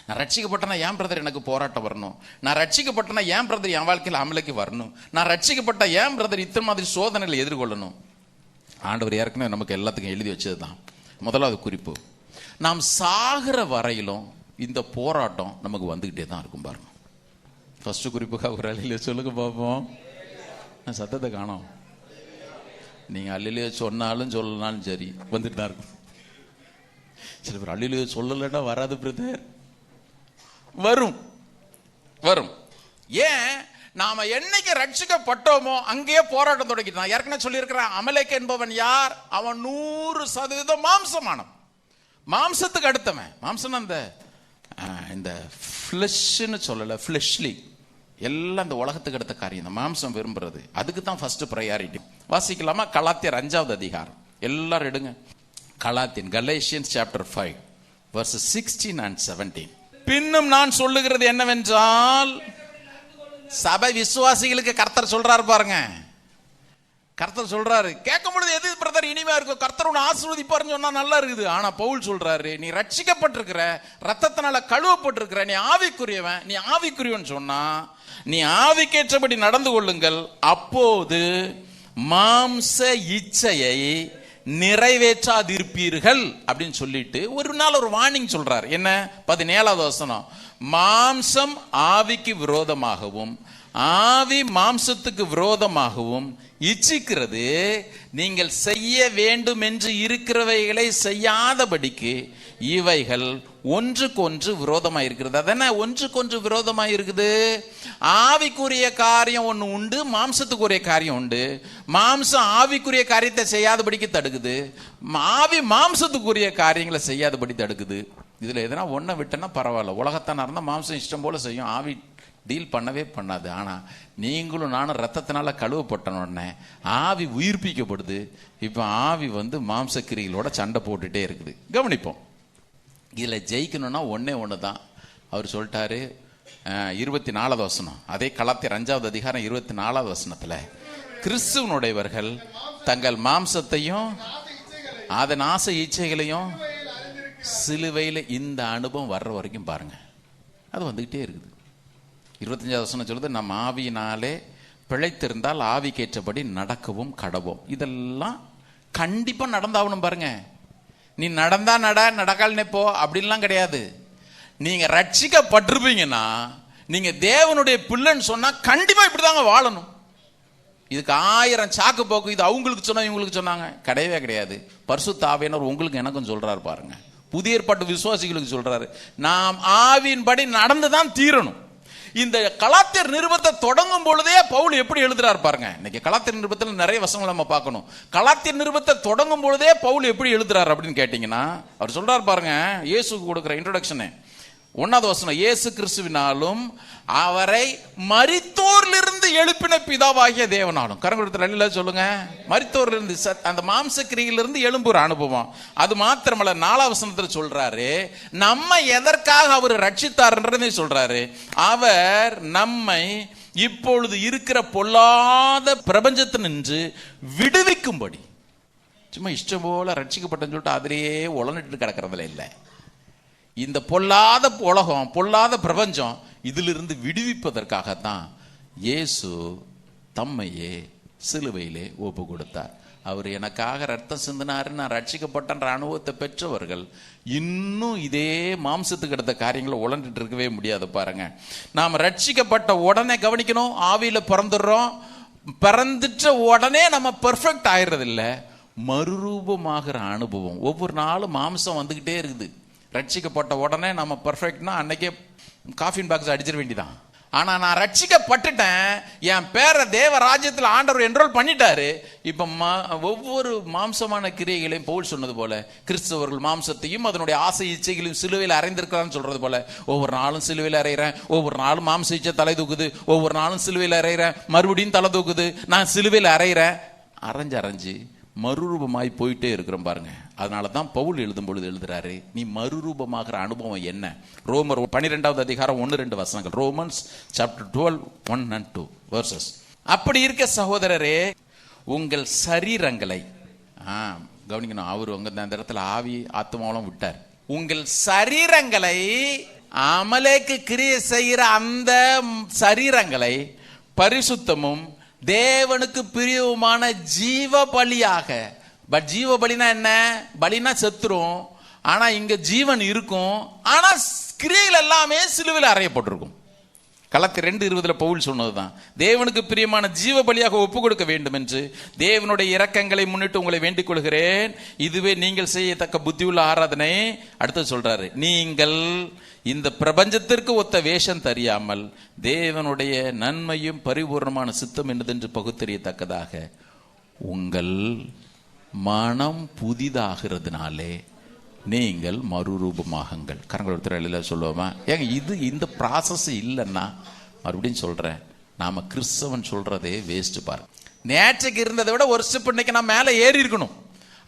நான் ரட்சிக்கப்பட்டனா ஏன் பிரதர் எனக்கு போராட்டம் வரணும்? நான் ரட்சிக்கப்பட்டனா ஏன் பிரதர் என் வாழ்க்கையில் அமலுக்கு வரணும்? நான் ரட்சிக்கப்பட்ட ஏன் பிரதர் இத்தனை மாதிரி சோதனைகளை எதிர்கொள்ளணும்? ஆண்டவர் ஏற்கனவே நமக்கு எல்லாத்துக்கும் எழுதி வச்சது தான். முதலாவது குறிப்பு, நாம் சாகிற வரையிலும் இந்த போராட்டம் நமக்கு வந்துகிட்டே தான் இருக்கும் பாருங்க. ஃபர்ஸ்ட் குறிப்புக்காக ஒரு அழில சொல்லுங்க பார்ப்போம். நான் சத்தத்தை காணோம். நீங்க அழிலே சொன்னாலும் சொல்லனாலும் சரி வந்துட்டு தான் இருக்கும். சில பேர் அழிலே சொல்லலைன்னா வராது பிரதர், வரும். ஏன்? நாம என்னைக்கு ரட்சிக்கப்பட்டோமோ அங்கேயே போராட்டம் தொடங்கிட்டான். ஏற்கனவே சொல்லியிருக்கிறேன், அமலேக் என்பவன் யார்? அவன் 100% மாம்சமானவன், மாம்சத்துக்கு அடுத்தவன். மாம்சம் அந்த இந்த ஃப்ளஷ்னு சொல்லல, ஃப்ளஷ்லி எல்லாம் இந்த உலகத்துக்கு அடுத்த காரியம். இந்த மாம்சம் விரும்புறது, அதுக்கு தான் ஃபர்ஸ்ட் ப்ரையாரிட்டி. வாசிக்கலாமா? கலாத்தியர் 5வது அதிகாரம், எல்லாரும் எடுங்க. கலாத்தியன், கலேஷியன்ஸ் சாப்டர் 5 verses 16 and 17. பின்னும் நான் சொல்லுகிறது என்னவென்றால், சபை விசுவாசிகளுக்கு கர்த்தர் சொல்றாரு பாருங்க. கர்த்தர் சொல்றாரு, கேட்கும் பொழுது எது பிரதர் இனிமையா இருக்கும், கர்த்தர் உன்னை ஆசீர்வதிப்பாருன்னு சொன்னா நல்லா இருக்குது. ஆனா பவுல் சொல்றாரு, நீ ரட்சிக்கப்பட்டிருக்கிற, ரத்தத்தினால கழுவப்பட்டிருக்கிற, நீ ஆவிக்குரியவன், நீ ஆவிக்குரியவன் சொன்னா நீ ஆவிக்கேற்றபடி நடந்து கொள்ளுங்கள், அப்போது மாம்ச இச்சையை நிறைவேற்றாதிருப்பீர்கள் அப்படின்னு சொல்லிட்டு ஒரு நாள் ஒரு வார்னிங் சொல்றார். என்ன? 17வது வசனம், மாம்சம் ஆவிக்கு விரோதமாகவும் ஆவி மாம்சத்துக்கு விரோதமாகவும் இச்சிக்கிறது, நீங்கள் செய்ய வேண்டும் என்று இருக்கிறவைகளை செய்யாதபடிக்கு இவைகள் ஒன்றுக்கொன்று விரோதமாக இருக்கிறது. அதென்ன ஒன்றுக்கொன்று விரோதமாக இருக்குது? ஆவிக்குரிய காரியம் ஒன்று உண்டு, மாம்சத்துக்குரிய காரியம் உண்டு. மாம்சம் ஆவிக்குரிய காரியத்தை செய்யாதபடிக்கு தடுக்குது, ஆவி மாம்சத்துக்குரிய காரியங்களை செய்யாதபடி தடுக்குது. இதில் எதனா ஒன்றை விட்டேன்னா பரவாயில்ல, உலகத்தான இருந்தால் மாம்சம் இஷ்டம் போல செய்யும், ஆவி டீல் பண்ணவே பண்ணாது. ஆனால் நீங்களும் நானும் ரத்தத்தினால கழுவப்பட்டனோடனே ஆவி உயிர்ப்பிக்கப்படுது. இப்போ ஆவி மாம்சக்கிரிகளோட சண்டை போட்டுட்டே இருக்குது. கவனிப்போம். இதில் ஜெயிக்கணும்னா ஒன்று தான். அவர் சொல்லிட்டாரு 24வது வசனம், அதே கலாத்தியர் 5வது அதிகாரம் 24வது வசனத்தில், கிறிஸ்துவனுடையவர்கள் தங்கள் மாம்சத்தையும் அதன் ஆசை இச்சைகளையும் சிலுவையில், இந்த அனுபவம் வர்ற வரைக்கும் பாருங்க, அது வந்துகிட்டே இருக்குது. 25வது வசனம் சொல்லுது, நம் ஆவியினாலே பிழைத்திருந்தால் ஆவிக்கேற்றபடி நடக்கவும் கடவோம். இதெல்லாம் கண்டிப்பா நடந்தாகணும் பாருங்க. நீ நடந்தா நடக்கால்னே போ அப்படின்லாம் கிடையாது. நீங்க ரட்சிக்கப்பட்டிருப்பீங்கன்னா, நீங்க தேவனுடைய பிள்ளைன்னு சொன்னா கண்டிப்பா இப்படிதாங்க வாழணும். இதுக்கு 1000 சாக்கு போக்கு, இது அவங்களுக்கு சொன்னா இவங்களுக்கு சொன்னாங்க, கிடையவே கிடையாது. பரிசுத்த ஆவியானவர் உங்களுக்கு எனக்கும் சொல்றாரு பாருங்க. புதிய ஏற்பாட்டு விசுவாசிகளுக்கு சொல்றாரு, நாம் ஆவியின்படி நடந்துதான் தீரணும். இந்த கலாத்தியர் நிருபத்தை தொடங்கும் பொழுதே பவுல் எப்படி எழுதுறாரு பாருங்க. இன்னைக்கு கலாத்தியர் நிருபத்தில் நிறைய வசனங்கள் நம்ம பார்க்கணும். கலாத்தியர் நிருபத்தை தொடங்கும் பொழுதே பவுல் எப்படி எழுதுறாரு அப்படின்னு கேட்டீங்கன்னா, அவர் சொல்றாரு பாருங்க, இயேசுக்கு கொடுக்கிற இன்ட்ரோடக்ஷனு 1வது வசனம், இயேசு கிறிஸ்துவினாலும் அவரை மரித்தோரிலிருந்து எழுப்பின பிதாவாகிய தேவனாலும். கரங்குடத்துல சொல்லுங்க, மரித்தோரிலிருந்து, அந்த மாம்சக்கிரியிலிருந்து எழும்புற அனுபவம். அது மாத்திரமல்ல, 4வது வசனத்தில் சொல்றாரு, நம்ம எதற்காக அவர் ரட்சித்தார்ன்றதை சொல்றாரு. அவர் நம்மை இப்பொழுது இருக்கிற பொல்லாத பிரபஞ்சத்தை நின்று விடுவிக்கும்படி. சும்மா இஷ்டம் போல ரட்சிக்கப்பட்டன்னு சொல்லிட்டு அதிலேயே உழந்துட்டு கிடக்கிறதுல இல்லை. இந்த பொல்லாத உலகம், பொல்லாத பிரபஞ்சம், இதிலிருந்து விடுவிப்பதற்காகத்தான் இயேசு தம்மையே சிலுவையிலே ஒப்பு கொடுத்தார். அவர் எனக்காக ரத்தம் சிந்தினாரு, நான் ரட்சிக்கப்பட்டன்ற அனுபவத்தை பெற்றவர்கள் இன்னும் இதே மாம்சத்துக்கு எடுத்த காரியங்களை உழந்துட்டு இருக்கவே முடியாது பாருங்க. நாம் ரட்சிக்கப்பட்ட உடனே கவனிக்கணும், ஆவியில பிறந்துடுறோம். பிறந்துட்ட உடனே நம்ம பெர்ஃபெக்ட் ஆயிடுறது இல்லை, மறுரூபமாகிற அனுபவம். ஒவ்வொரு நாளும் மாம்சம் வந்துகிட்டே இருக்குது. ரட்சிக்கப்பட்ட உடனே நம்ம பர்ஃபெக்ட்னா அன்னைக்கே காஃபின் பாக்ஸ் அடிச்சிட வேண்டிதான். ஆனா நான் ரட்சிக்கப்பட்டுட்டேன், என் பேரை தேவ ராஜ்யத்தில் ஆண்டவர் என்ரோல் பண்ணிட்டாரு. இப்ப ஒவ்வொரு மாம்சமான கிரியைகளையும் பவுல் சொன்னது போல, கிறிஸ்தவர்கள் மாம்சத்தையும் அதனுடைய ஆசை இச்சைகளையும் சிலுவையில் அறைந்திருக்கிறான்னு சொல்றது போல, ஒவ்வொரு நாளும் சிலுவையில் அறைகிறேன், ஒவ்வொரு நாளும் மாம்ச இச்சை தலை தூக்குது, ஒவ்வொரு நாளும் சிலுவையில் அறைகிறேன், மறுபடியும் தலை தூக்குது, நான் சிலுவையில் அறைகிறேன், அரைஞ்சு மறுரூபமாய் போயிட்டே இருக்கிறோம் பாருங்க. அதனால தான் பவுல் எழுதும் பொழுது எழுதுறாரு, நீ மறுரூபமாகிற அனுபவம் என்ன? ரோமர் 12வது அதிகாரம் 1-2 வசனங்கள். Romans chapter 12 1 and 2 verses. அப்படி இருக்க சகோதரரே, உங்கள் சரீரங்களை கவனிக்கணும். அவர் அந்த இடத்துல ஆவி ஆத்மாவெல்லாம் விட்டார். உங்கள் சரீரங்களை, அமலேக்கு கிரியை செய்கிற அந்த சரீரங்களை பரிசுத்தமும் தேவனுக்கு பிரியவுமான ஜீவ பலியாக. பட் ஜீவ பலினா என்ன? பலினா செத்துரும், ஆனா இங்க ஜீவன் இருக்கும். ஆனா கிரியைகள் எல்லாமே சிலுவையில் அறையப்பட்டிருக்கும். கலத்தியர் 2:20 பவுல் சொன்னதுதான். தேவனுக்கு பிரியமான ஜீவ பலியாக ஒப்பு கொடுக்க வேண்டும் என்று தேவனுடைய இரக்கங்களை முன்னிட்டு உங்களை வேண்டிக் கொள்கிறேன். இதுவே நீங்கள் செய்யத்தக்க புத்தியுள்ள ஆராதனை. அடுத்து சொல்றாரு, நீங்கள் இந்த பிரபஞ்சத்திற்கு ஒத்த வேஷம் தெரியாமல் தேவனுடைய நன்மையும் பரிபூர்ணமான சித்தம் என்னதென்று பகுத்தறியத்தக்கதாக உங்கள் மனம் புதிதாகிறதுனாலே நீங்கள் மறுரூபமாகுங்கள். கரங்கள சொல்லுவோமா? ஏங்க இந்த ப்ராசஸ் இல்லைன்னா மறுபடியும் சொல்றேன், நாம கிறிஸ்தவன் சொல்றதே வேஸ்ட் பாருங்க. நேற்றுக்கு இருந்ததை விட ஒரு ஸ்டெப் இன்னைக்கு நான் மேலே ஏறி இருக்கணும்.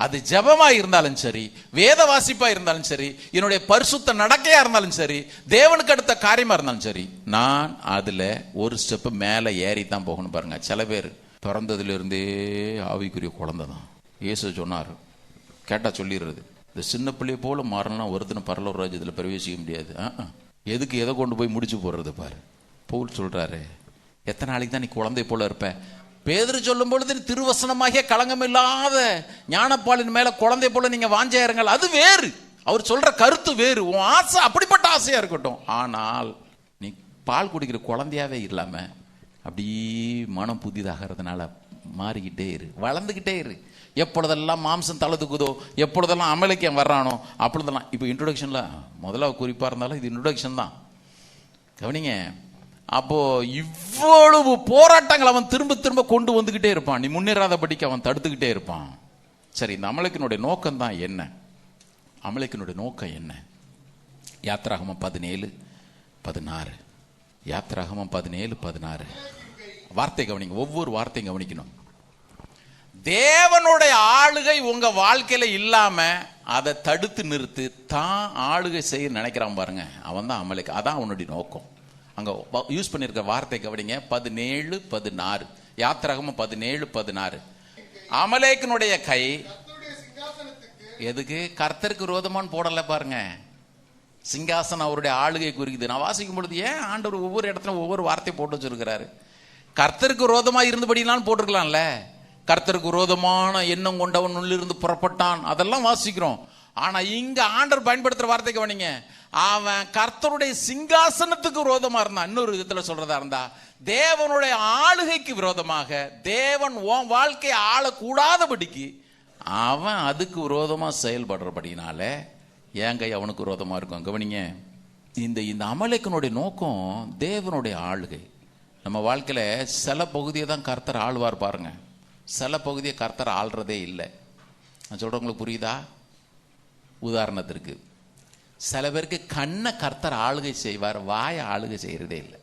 அது ஜபமா இருந்தாலும் சரி, வேத வாசிப்பா இருந்தாலும் சரி, என்னுடைய பரிசுத்த நடக்கையா இருந்தாலும் சரி, தேவனுக்கு அடுத்த காரியமா இருந்தாலும் சரி, நான் அதுல ஒரு ஸ்டெப் மேலே ஏறி தான் போகணும் பாருங்க. சில பேர் பிறந்ததுல இருந்தே ஆவிக்குரிய குழந்தை தான். இயேசு சொன்னார், கேட்டா சொல்லிடுறது, இந்த சின்ன பிள்ளைய போல மாறலாம் ஒருத்தனை பரலோக ராஜ்யத்தில் பிரவேசிக்க முடியாது. எதுக்கு எதை கொண்டு போய் முடிச்சு போடுறது பாரு. பவுல் சொல்றாரு, எத்தனை நாளைக்கு தான் நீ குழந்தை போல இருப்ப? பேதுரு சொல்லும் பொழுது திருவசனமாகிய களங்கம் இல்லாத ஞானப்பாலின் மேல குழந்தை போல நீங்க வாஞ்சையாருங்கள், அது வேறு. அவர் சொல்ற கருத்து வேறு. உன் ஆசை அப்படிப்பட்ட ஆசையா இருக்கட்டும், ஆனால் நீ பால் குடிக்கிற குழந்தையாவே இல்லாம அப்படி மனம் புதிதாகிறதுனால மாறிக்கிட்டே இரு, வளர்ந்துக்கிட்டே இரு. எப்பொழுதெல்லாம் மாம்சம் தலை தூக்குதோ, எப்பொழுதெல்லாம் அமலைக்கம் வர்றானோ அப்பொழுதெல்லாம். இப்போ இன்ட்ரோடக்ஷன்ல முதல்ல குறிப்பா இருந்தாலும் இது இன்ட்ரோடக்ஷன் தான், கவனிங்க. அப்போ இவ்வளவு போராட்டங்கள் அவன் திரும்ப திரும்ப கொண்டு வந்துகிட்டே இருப்பான். நீ முன்னேறாதபடிக்கு அவன் தடுத்துக்கிட்டே இருப்பான். சரி, இந்த அமலேக்கினுடைய நோக்கம் தான் என்ன? அமலேக்கினுடைய நோக்கம் என்ன? யாத்திராகமம் 17:16. யாத்திராகமம் 17:16 வார்த்தை கவனிங்க. ஒவ்வொரு வார்த்தையும் கவனிக்கணும். தேவனுடைய ஆளுகை உங்க வாழ்க்கையில இல்லாம அதை தடுத்து நிறுத்து தான் ஆளுகை செய்ய நினைக்கிறான் பாருங்க, அவன் தான் அமலேக். அதான் அவனுடைய நோக்கம். அங்க யூஸ் பண்ணிருக்க வார்த்தை கவனிங்க. 17:16 யாத்திராகமம் 17:16. அமலேக்கினுடைய கை எதுக்கு? கர்த்தருக்கு விரோதமான்னு போடல பாருங்க. சிங்காசனம் அவருடைய ஆளுகை குறிக்குது. நான் வாசிக்கும் பொழுது ஏன் ஆண்டவர் ஒவ்வொரு இடத்துல ஒவ்வொரு வார்த்தை போட்டு வச்சிருக்கிறாரு? கர்த்தருக்கு விரோதமா இருந்தபடினாலும் போட்டிருக்கலாம்ல. கர்த்தருக்கு விரோதமான எண்ணம் கொண்டவன் உள்ளிருந்து புறப்பட்டான், அதெல்லாம் வாசிக்கிறோம். ஆனா இங்க ஆண்டவர் பயன்படுத்துற வார்த்தை கவனிங்க, அவன் கர்த்தருடைய சிங்காசனத்துக்கு விரோதமா இருந்தான். இன்னொரு விதத்துல சொல்றதா இருந்தா, தேவனுடைய ஆளுகைக்கு விரோதமாக, தேவன் உன் வாழ்க்கையை ஆளக்கூடாதபடிக்கு அவன் அதுக்கு விரோதமா செயல்படுறபடினால என் கை அவனுக்கு விரோதமா இருக்கும். கவனிங்க, இந்த அமலேக்கினுடைய நோக்கம் தேவனுடைய ஆளுகை. நம்ம வாழ்க்கையில சில பகுதியை தான் கர்த்தர் ஆழ்வார் பாருங்க, சில பகுதியை கர்த்தர் ஆள்றதே இல்லை. நான் சொல்றவங்களுக்கு புரியுதா? உதாரணத்திற்கு, சில பேருக்கு கண்ணை கர்த்தர் ஆளுகை செய்வார், வாயை ஆளுகை செய்யறதே இல்லை.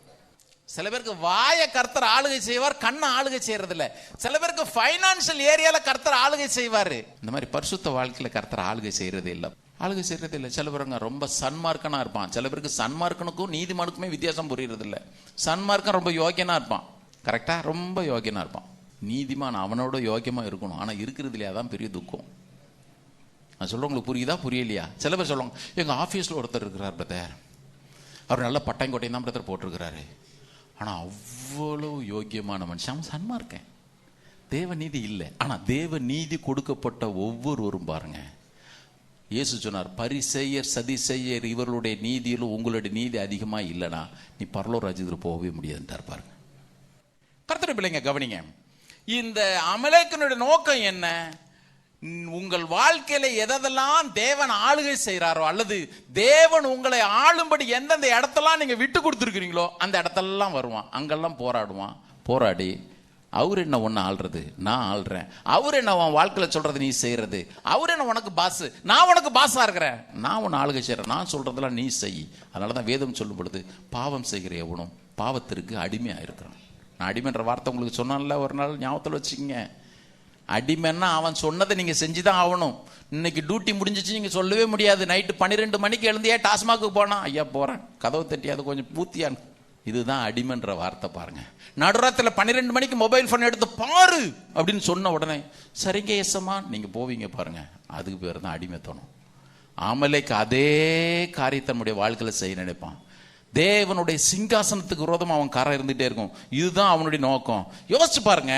சில பேருக்கு வாயை கர்த்தர் ஆளுகை செய்வார், கண்ணை ஆளுகை செய்யறது இல்லை. சில பேருக்கு பைனான்சியல் ஏரியால கர்த்தர் ஆளுகை செய்வாரு. இந்த மாதிரி பரிசுத்த வாழ்க்கையில கர்த்தர் ஆளுகை செய்யறதே இல்லை, ஆளுகை செய்யறது இல்லை. சில பேருங்க ரொம்ப சன்மார்க்கனா இருப்பான். சில பேருக்கு சன்மார்க்கனுக்கும் நீதிமானுக்குமே வித்தியாசம் புரியுறது இல்லை. சன்மார்க்கன் ரொம்ப யோகியனா இருப்பான், கரெக்டா, ரொம்ப யோகியனா இருப்பான். நீதிமான் அவனோட யோகியமா இருக்கணும், ஆனா இருக்கிறது இல்லையா, தான் பெரிய துக்கம். நான் சொல்றவங்களுக்கு புரியுதா புரியலையா? சில பேர் சொல்லுவாங்க, எங்க ஆபீஸ்ல ஒருத்தர் இருக்கிறார் பிரதர், அவர் நல்ல பட்டாங்கோட்டையும் தான் பிரதர் போட்டிருக்கிறாரு, ஆனா அவ்வளவு யோக்கியமான மனுஷன், அவன் சன்மார்க்கன். தேவ நீதி இல்லை. ஆனா தேவ நீதி கொடுக்கப்பட்ட ஒவ்வொருவரும் பாருங்க, இயேசு சொன்னார், பரிசேயர் சதிசேயர் இவர்களுடைய நீதியிலும் உங்களுடைய நீதி அதிகமா இல்லைனா நீ பரலோக ராஜ்யத்துக்கு போகவே முடியாதுன்றார் பாருங்க. கர்த்தருடைய பிள்ளைங்க கவனிங்க, இந்த அமலேக்கினுடைய நோக்கம் என்ன? உங்கள் வாழ்க்கையில எதெல்லாம் தேவன் ஆளுகை செய்யறாரோ, அல்லது தேவன் உங்களை ஆளும்படி எந்தெந்த இடத்தெல்லாம் நீங்க விட்டு கொடுத்துருக்கிறீங்களோ அந்த இடத்தெல்லாம் வருவான், அங்கெல்லாம் போராடுவான். போராடி அவர் என்ன ஒன்னு ஆள்றது, நான் ஆள்றேன். அவர் என்ன உன் வாழ்க்கையில சொல்றது நீ செய்யறது. அவர் என்ன உனக்கு பாஸ், நான் உனக்கு பாஸா இருக்கிறேன். நான் உன்னை ஆளுகை செய்யறேன், நான் சொல்றதெல்லாம் நீ செய். அதனாலதான் வேதம் சொல்லும் பொழுது பாவம் செய்கிற எவனும் பாவத்திற்கு அடிமையா இருக்கிறான். நான் அடிமைன்ற வார்த்தை உங்களுக்கு சொன்னான்ல ஒரு நாள், ஞாபகத்தில் வச்சுக்கங்க. அடிமைன்னா அவன் சொன்னதை நீங்க செஞ்சுதான் ஆகணும். இன்னைக்கு டியூட்டி முடிஞ்சிச்சு நீங்க சொல்லவே முடியாது. நைட்டு 12 மணிக்கு எழுந்தியா டாஸ்மாக்கு போனா, ஐயா போறேன், கதவு தட்டி அது கொஞ்சம் பூத்தியான். இதுதான் அடிமைன்ற வார்த்தை பாருங்க. நடுராத்திரில 12 மணிக்கு மொபைல் போன் எடுத்து பாரு அப்படின்னு சொன்ன உடனே சரிங்க ஏசமா நீங்க போவீங்க பாருங்க, அதுக்கு பேர் தான் அடிமைத்தனம். அமலேக்கு அதே காரியத்தை நம்முடைய வாழ்க்கையில செய்ய நினைப்பான். தேவனுடைய சிங்காசனத்துக்கு விரோதமா அவன் கரை இருந்துட்டே இருக்கும். இதுதான் அவனுடைய நோக்கம். யோசிச்சு பாருங்க,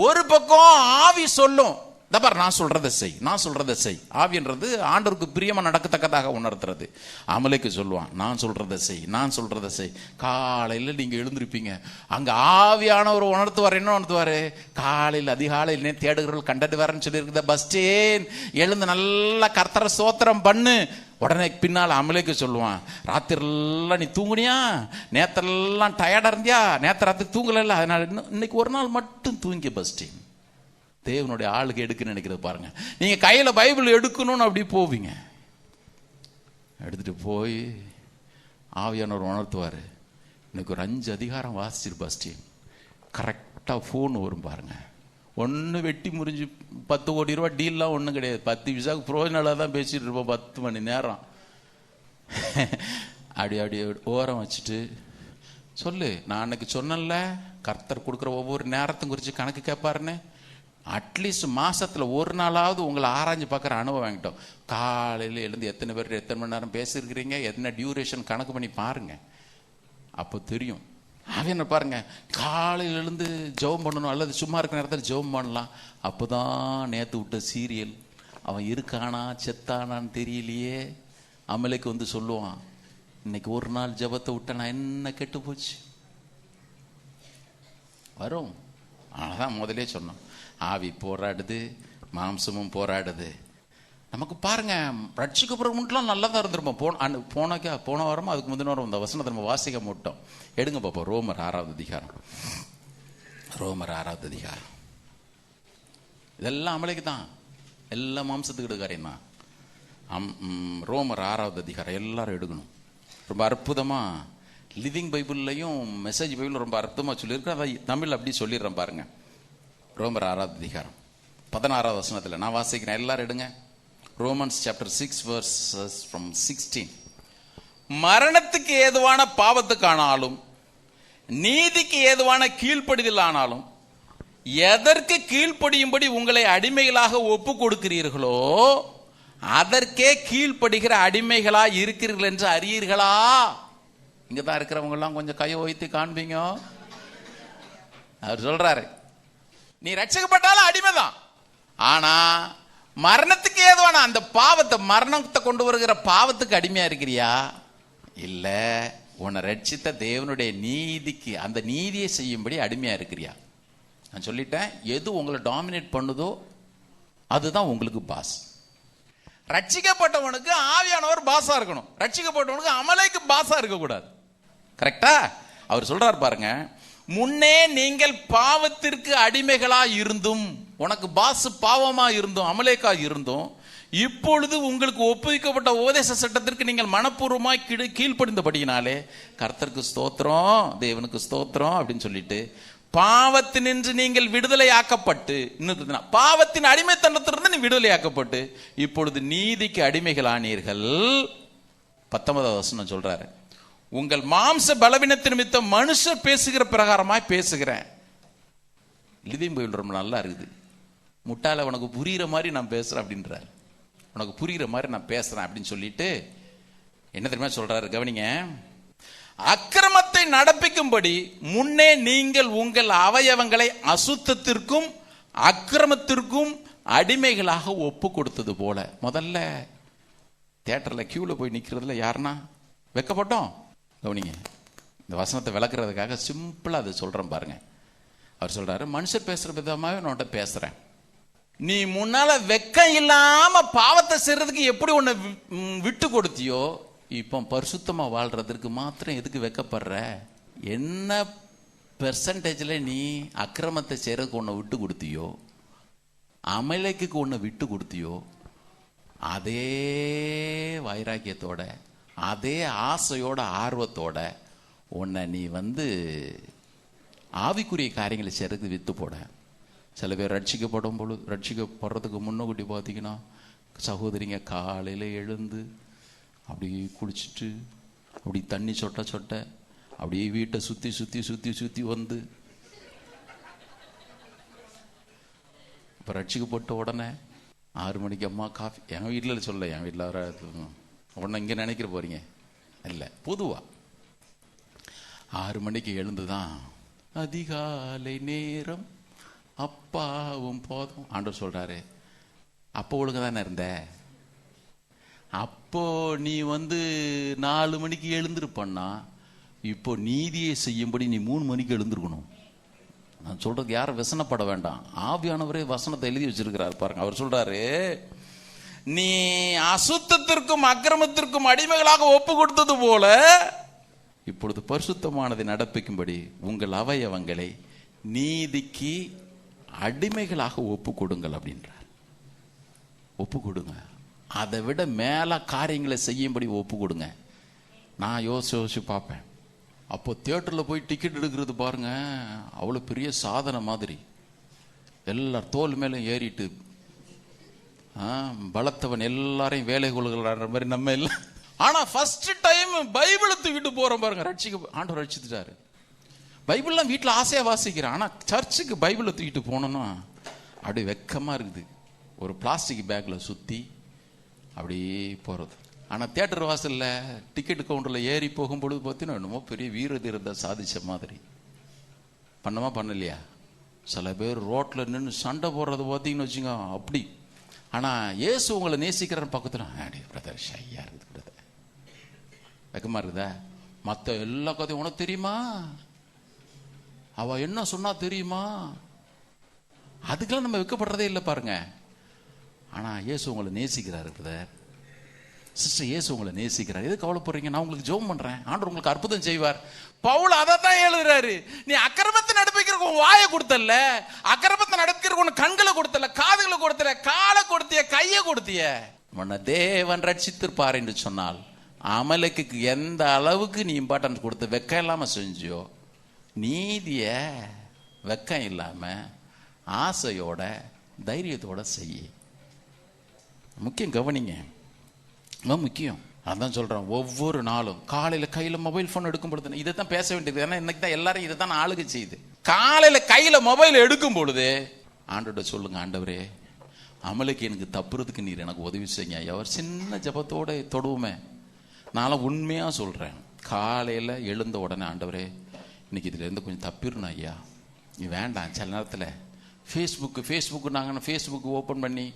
ஒரு பக்கம் ஆவி சொல்லும் தபார் நான் சொல்றதை செய், நான் சொல்றதை செய். ஆவின்றது ஆண்டவருக்கு பிரியமா நடக்கத்தக்கதாக உணர்த்துறது. அமலேக்கு சொல்லுவான், நான் சொல்றதை செய், நான் சொல்றதை செய். காலையில் நீங்க எழுந்திருப்பீங்க, அங்க ஆவியானவர் உணர்த்துவார். என்ன உணர்த்துவாரு? காலையில் அதிகாலையில் தேடுகிறவர்கள் கண்டது வரேன்னு சொல்லி இருக்குத பஸ்டேன், எழுந்து நல்லா கர்த்தரை ஸ்தோத்திரம் பண்ணு. உடனே பின்னால் அமலேக்கு சொல்லுவான், ராத்திரெல்லாம் நீ தூங்குனியா, நேத்தெல்லாம் டயர்டா இருந்தியா, நேற்று ராத்திரி தூங்கல, அதனால இன்னைக்கு ஒரு நாள் மட்டும் தூங்கி பஸ்டேன். தேவனுடைய ஆளுக்கு எடுக்குன்னு நினைக்கிறது பாருங்க. நீங்க கையில பைபிள் எடுக்கணும்னு அப்படி போவீங்க, எடுத்துட்டு போய் ஆவியானவர் உணர்த்துவாரு, இன்னைக்கு ஒரு 5 அதிகாரம் வாசிச்சிருப்பாஸ்டி. கரெக்டா ஃபோன் வரும் பாருங்க. ஒன்று வெட்டி முறிஞ்சு 10 கோடி ரூபா டீல்லாம் ஒன்றும் கிடையாது. 10 விசாவுக்கு புரோஜனால தான் பேசிட்டு இருப்போம் 10 மணி நேரம். அப்படி ஓரம் வச்சுட்டு சொல்லு, நான் அன்னைக்கு சொன்னேன்ல கர்த்தர் கொடுக்குற ஒவ்வொரு நேரத்தும் குறித்து கணக்கு கேட்பாருன்னு. அட்லீஸ்ட் மாசத்துல ஒரு நாளாவது உங்களை ஆராய்ஞ்சு பார்க்குற அனுபவம் வாங்கிட்டோம். காலையில் எழுந்து எத்தனை பேர் எத்தனை மணி நேரம் பேசியிருக்கிறீங்க, என்ன டியூரேஷன் கணக்கு பண்ணி பாருங்க, அப்போ தெரியும். அவன் பாருங்க, காலையில் எழுந்து ஜெபம் பண்ணணும், அல்லது சும்மா இருக்கிற நேரத்தில் ஜெபம் பண்ணலாம். அப்போதான் நேற்று விட்ட சீரியல் அவன் இருக்கானா செத்தானான்னு தெரியலையே. அமலைக்கு வந்து சொல்லுவான், இன்னைக்கு ஒரு நாள் ஜெபத்தை விட்ட நான் என்ன கெட்டு போச்சு வரும். ஆனால் முதலே சொன்னோம், ஆவி போராடுது, மாம்சமும் போராடுது. நமக்கு பாருங்க, ரட்சிக்கப்படுறவங்களுக்குலாம் நல்லா தான் இருந்திருப்போம். போன வாரமும் அதுக்கு முந்தின வாரம் இந்த வசனத்தை நம்ம வாசிக்க மாட்டோம். எடுங்க பார்ப்போம். ரோமர் 6வது அதிகாரம். ரோமர் 6வது அதிகாரம். இதெல்லாம் அமலைக்கு தான், எல்லாம் மாம்சத்துக்கு காரியம் தான். ரோமர் 6வது அதிகாரம் எல்லாரும் எடுக்கணும். ரொம்ப அற்புதமா லிவிங் பைபிள்லையும் மெசேஜ் பைபிள் ரொம்ப அற்புதமா சொல்லியிருக்கேன். அதை தமிழ் அப்படி சொல்லிடுறேன் பாருங்க. ரோமர் 6வது அதிகாரம் 16வது வசனத்தில் நான் வாசிக்கிறேன், எல்லாரும் எடுங்க. Romans chapter 6 verses from 16. மரணத்துக்கு ஏதுவான பாவத்துக்கானாலும் நீதிக்கு ஏதுவான கீழ்ப்படிதல் ஆனாலும் எதற்கு கீழ்ப்படியும்படி உங்களை அடிமைகளாக ஒப்பு கொடுக்கிறீர்களோ அதற்கே கீழ்ப்படுகிற அடிமைகளா இருக்கிறீர்கள் என்று அறியீர்களா? இங்கதான் இருக்கிறவங்க எல்லாம் கொஞ்சம் கையை வைத்து காண்பீங்க. அவர் சொல்றாரு, நீ ரட்சிக்கப்பட்டாலும் அடிமைதான், ஆனா மரணத்துக்கு ஏதுவான அந்த பாவத்தை, மரணத்தை கொண்டு வருகிற பாவத்துக்கு அடிமையா இருக்கிறியா? இல்ல, உன்னை ரட்சித்த தேவனுடைய நீதிக்கு, அந்த நீதியை செய்யும்படி அடிமையா இருக்கிறியா? நான் சொல்லிட்டேன், எது உங்களை டாமினேட் பண்ணுதோ அதுதான் உங்களுக்கு பாஸ். ரட்சிக்கப்பட்டவனுக்கு ஆவியானவர் பாஸா இருக்கணும், ரட்சிக்கப்பட்டவனுக்கு அமலைக்கு பாஸா இருக்கக்கூடாது. கரெக்டா? அவர் சொல்றாரு பாருங்க, முன்னே நீங்கள் பாவத்திற்கு அடிமைகளா இருந்தும், உனக்கு பாஸ் பாவமா இருந்தும் அமலேக்கா இருந்தும், இப்பொழுது உங்களுக்கு ஒப்புவிக்கப்பட்ட உபதேச சட்டத்திற்கு நீங்கள் மனப்பூர்வமாய் கீழ்ப்படிந்தபடியினாலே கர்த்தருக்கு ஸ்தோத்திரம், தேவனுக்கு ஸ்தோத்திரம் அப்படின்னு சொல்லிட்டு பாவத்தினின்று நீங்கள் விடுதலை ஆக்கப்பட்டு, பாவத்தின் அடிமைத்தனத்திலிருந்து நீ விடுதலை ஆக்கப்பட்டு இப்பொழுது நீதிக்கு அடிமைகள் ஆனீர்கள். 19வது வசனம் சொல்றாரு, உங்கள் மாம்ச பலவீனத்தின் நிமித்தம் மனுஷர் பேசுகிற பிரகாரமாய் பேசுகிறேன். லிவிங் பைபிள் ரொம்ப நல்லா இருக்குது. முட்டாள உனக்கு புரியுற மாதிரி நான் பேசுறேன் அப்படின்றார். உனக்கு புரியுற மாதிரி நான் பேசுறேன் அப்படின்னு சொல்லிட்டு என்ன தெரியுமா சொல்றாரு, கவனிங்க. அக்கிரமத்தை நடப்பிக்கும்படி முன்னே நீங்கள் உங்கள் அவயவங்களை அசுத்தத்திற்கும் அக்கிரமத்திற்கும் அடிமைகளாக ஒப்பு கொடுத்தது போல. முதல்ல தியேட்டர்ல கியூல போய் நிக்கிறதுல யாருன்னா வெக்கப்பட்டோம். கவனிங்க, இந்த வசனத்தை விளக்குறதுக்காக சிம்பிளா அதை சொல்றேன் பாருங்க. அவர் சொல்றாரு, மனுஷர் பேசுற விதமாவே நான் பேசுறேன். நீ முன்னால வெக்கம் இல்லாம பாவத்தை செய்யறதுக்கு எப்படி உன்னை விட்டு கொடுத்தியோ, இப்போ பரிசுத்தமா வாழ்றதுக்கு மாத்திரம் எதுக்கு வெக்கப்படுற? என்ன பெர்சன்டேஜ்ல நீ அக்கிரமத்தை செய்யறதுக்கு உன்னை விட்டு கொடுத்தியோ, அமலைக்கு உன்னை விட்டு கொடுத்தியோ, அதே வைராக்கியத்தோட, அதே ஆசையோட, ஆர்வத்தோட உன்னை நீ ஆவிக்குரிய காரியங்களை செய்யறதுக்கு வித்து போட. சில பேர் ரட்சிக்கப்படுறதுக்கு முன்னக்கூட்டி பார்த்தீங்கன்னா, சகோதரிங்க காலையில் எழுந்து அப்படியே குளிச்சுட்டு அப்படி தண்ணி சொட்ட சொட்ட அப்படியே வீட்டை சுற்றி சுற்றி சுற்றி சுற்றி வந்து இப்போ ரட்சிக்கப்பட்ட உடனே 6 மணிக்கு அம்மா காஃபி. என் வீட்டில் சொல்ல, என் வீட்டில் வர உடனே இங்கே நினைக்கிற போறீங்க இல்லை, பொதுவாக 6 மணிக்கு எழுந்துதான் அதிகாலை நேரம் அப்பாவும் போதும் ஆண்டவர் சொல்றாரு, அப்போ ஒழுங்கு தானே இருந்த. அப்போ நீ 4 மணிக்கு எழுந்திருப்பண்ணா, இப்போ நீதியை செய்யும்படி நீ 3 மணிக்கு எழுந்திருக்கணும். நான் சொல்றதுக்கு யாரும் வசனப்பட வேண்டாம். ஆவியானவரே வசனத்தை எழுதி வச்சிருக்கிறார் பாருங்க. அவர் சொல்றாரு, நீ அசுத்தத்திற்கும் அக்கிரமத்திற்கும் அடிமைகளாக ஒப்பு கொடுத்தது போல இப்பொழுது பரிசுத்தமானதை நடப்பிக்கும்படி உங்கள் அவயவங்களை நீதிக்கு அடிமைகளாக ஒப்பு கொடுங்கள் அப்படின்றார். ஒப்பு கொடுங்க. அதை விட மேல காரியங்களை செய்யும்படி ஒப்பு கொடுங்க. நான் யோசிச்சு பார்ப்பேன். அப்போ தியேட்டரில் போய் டிக்கெட் எடுக்கிறது பாருங்க, அவ்வளோ பெரிய சாதனை மாதிரி. எல்லார் தோல் மேலும் ஏறிட்டு பலத்தவன் எல்லாரையும் வேலை கொள்கிற மாதிரி நம்ம இல்லை. ஆனா ஃபர்ஸ்ட் டைம் பைபிளை தூக்கிட்டு போறோம் பாருங்க. ஆண்டவர் ரட்சித்துட்டாரு. பைபிள்லாம் வீட்டில் ஆசையா வாசிக்கிறேன். ஆனா சர்ச்சுக்கு பைபிளை தூக்கிட்டு போனோம்னா அப்படி வெக்கமா இருக்குது. ஒரு பிளாஸ்டிக் பேக்ல சுத்தி அப்படியே போறது. ஆனா தியேட்டர் வாசல்ல டிக்கெட் கவுண்டர்ல ஏறி போகும்பொழுது பார்த்தீங்கன்னா என்னமோ பெரிய வீர தீரத்தை சாதிச்ச மாதிரி. பண்ணலையா? சில பேர் ரோட்ல நின்று சண்டை போடுறது பார்த்தீங்கன்னு வச்சுங்க அப்படி. ஆனா இயேசு உங்களை நேசிக்கிற பக்கத்துல பிரதர் ஷையா இருக்குது பிரதர், வெக்கமா இருக்குதா? மற்ற எல்லா கதையும் உனக்கு தெரியுமா? அவ என்ன சொன்னா தெரியுமா? அதுக்கெல்லாம் நம்ம வெக்கப்படுறதே இல்லை பாருங்க. ஆனா இயேசு உங்களை நேசிக்கிறாரு பிரதர், சிஸ்டர். இயேசு உங்களை நேசிக்கிறார். எது கவலைப்படுறீங்க? நான் உங்களுக்கு ஜெபம் பண்றேன், ஆண்டவர் உங்களுக்கு அற்புதம் செய்வார். பவுல் அதை தான் எழுதுறாரு. நீ அக்கிரமத்தை நடப்பிக்கிறக்கு உன் வாயை கொடுத்தல, அக்கிரமத்தை நடப்பிக்கிறக்கு உன் கண்களை கொடுத்தல, காதுகளை கொடுத்தல, காலை கொடுத்திய, கையை கொடுத்திய. உன்னை தேவன் ரட்சித்திருப்பார் என்று சொன்னால் அமலேக்கு எந்த அளவுக்கு நீ இம்பார்ட்டன்ஸ் கொடுத்து வெக்கம் இல்லாம செஞ்சியோ, நீதிய வெக்கம் இல்லாம ஆசையோட தைரியத்தோட செய்ய. முக்கியம் கவனிங்க, முக்கியம். அதான் சொல்றேன், ஒவ்வொரு நாளும் காலையில கையில மொபைல் போன் எடுக்கும் பொழுது இதை தான் பேச வேண்டியது. ஏன்னா இன்னைக்கு தான் எல்லாரும் இதை தான் ஆளுகை செய்யுது. காலையில கையில மொபைல் எடுக்கும் பொழுது ஆண்டவர்கிட்ட சொல்லுங்க, ஆண்டவரே அமலுக்கு எனக்கு தப்புறதுக்கு நீர் எனக்கு உதவி செய்யுங்க. அவர் சின்ன ஜபத்தோட தொடுவோமே. நான் உண்மையா சொல்றேன், காலையில எழுந்த உடனே ஆண்டவரே இன்னைக்கு இதுல இருந்து கொஞ்சம் தப்பிடணும் ஐயா, நீ வேண்டாம். சில நேரத்தில் ஃபேஸ்புக்கு நாங்கள் ஃபேஸ்புக் ஓப்பன் பண்ணி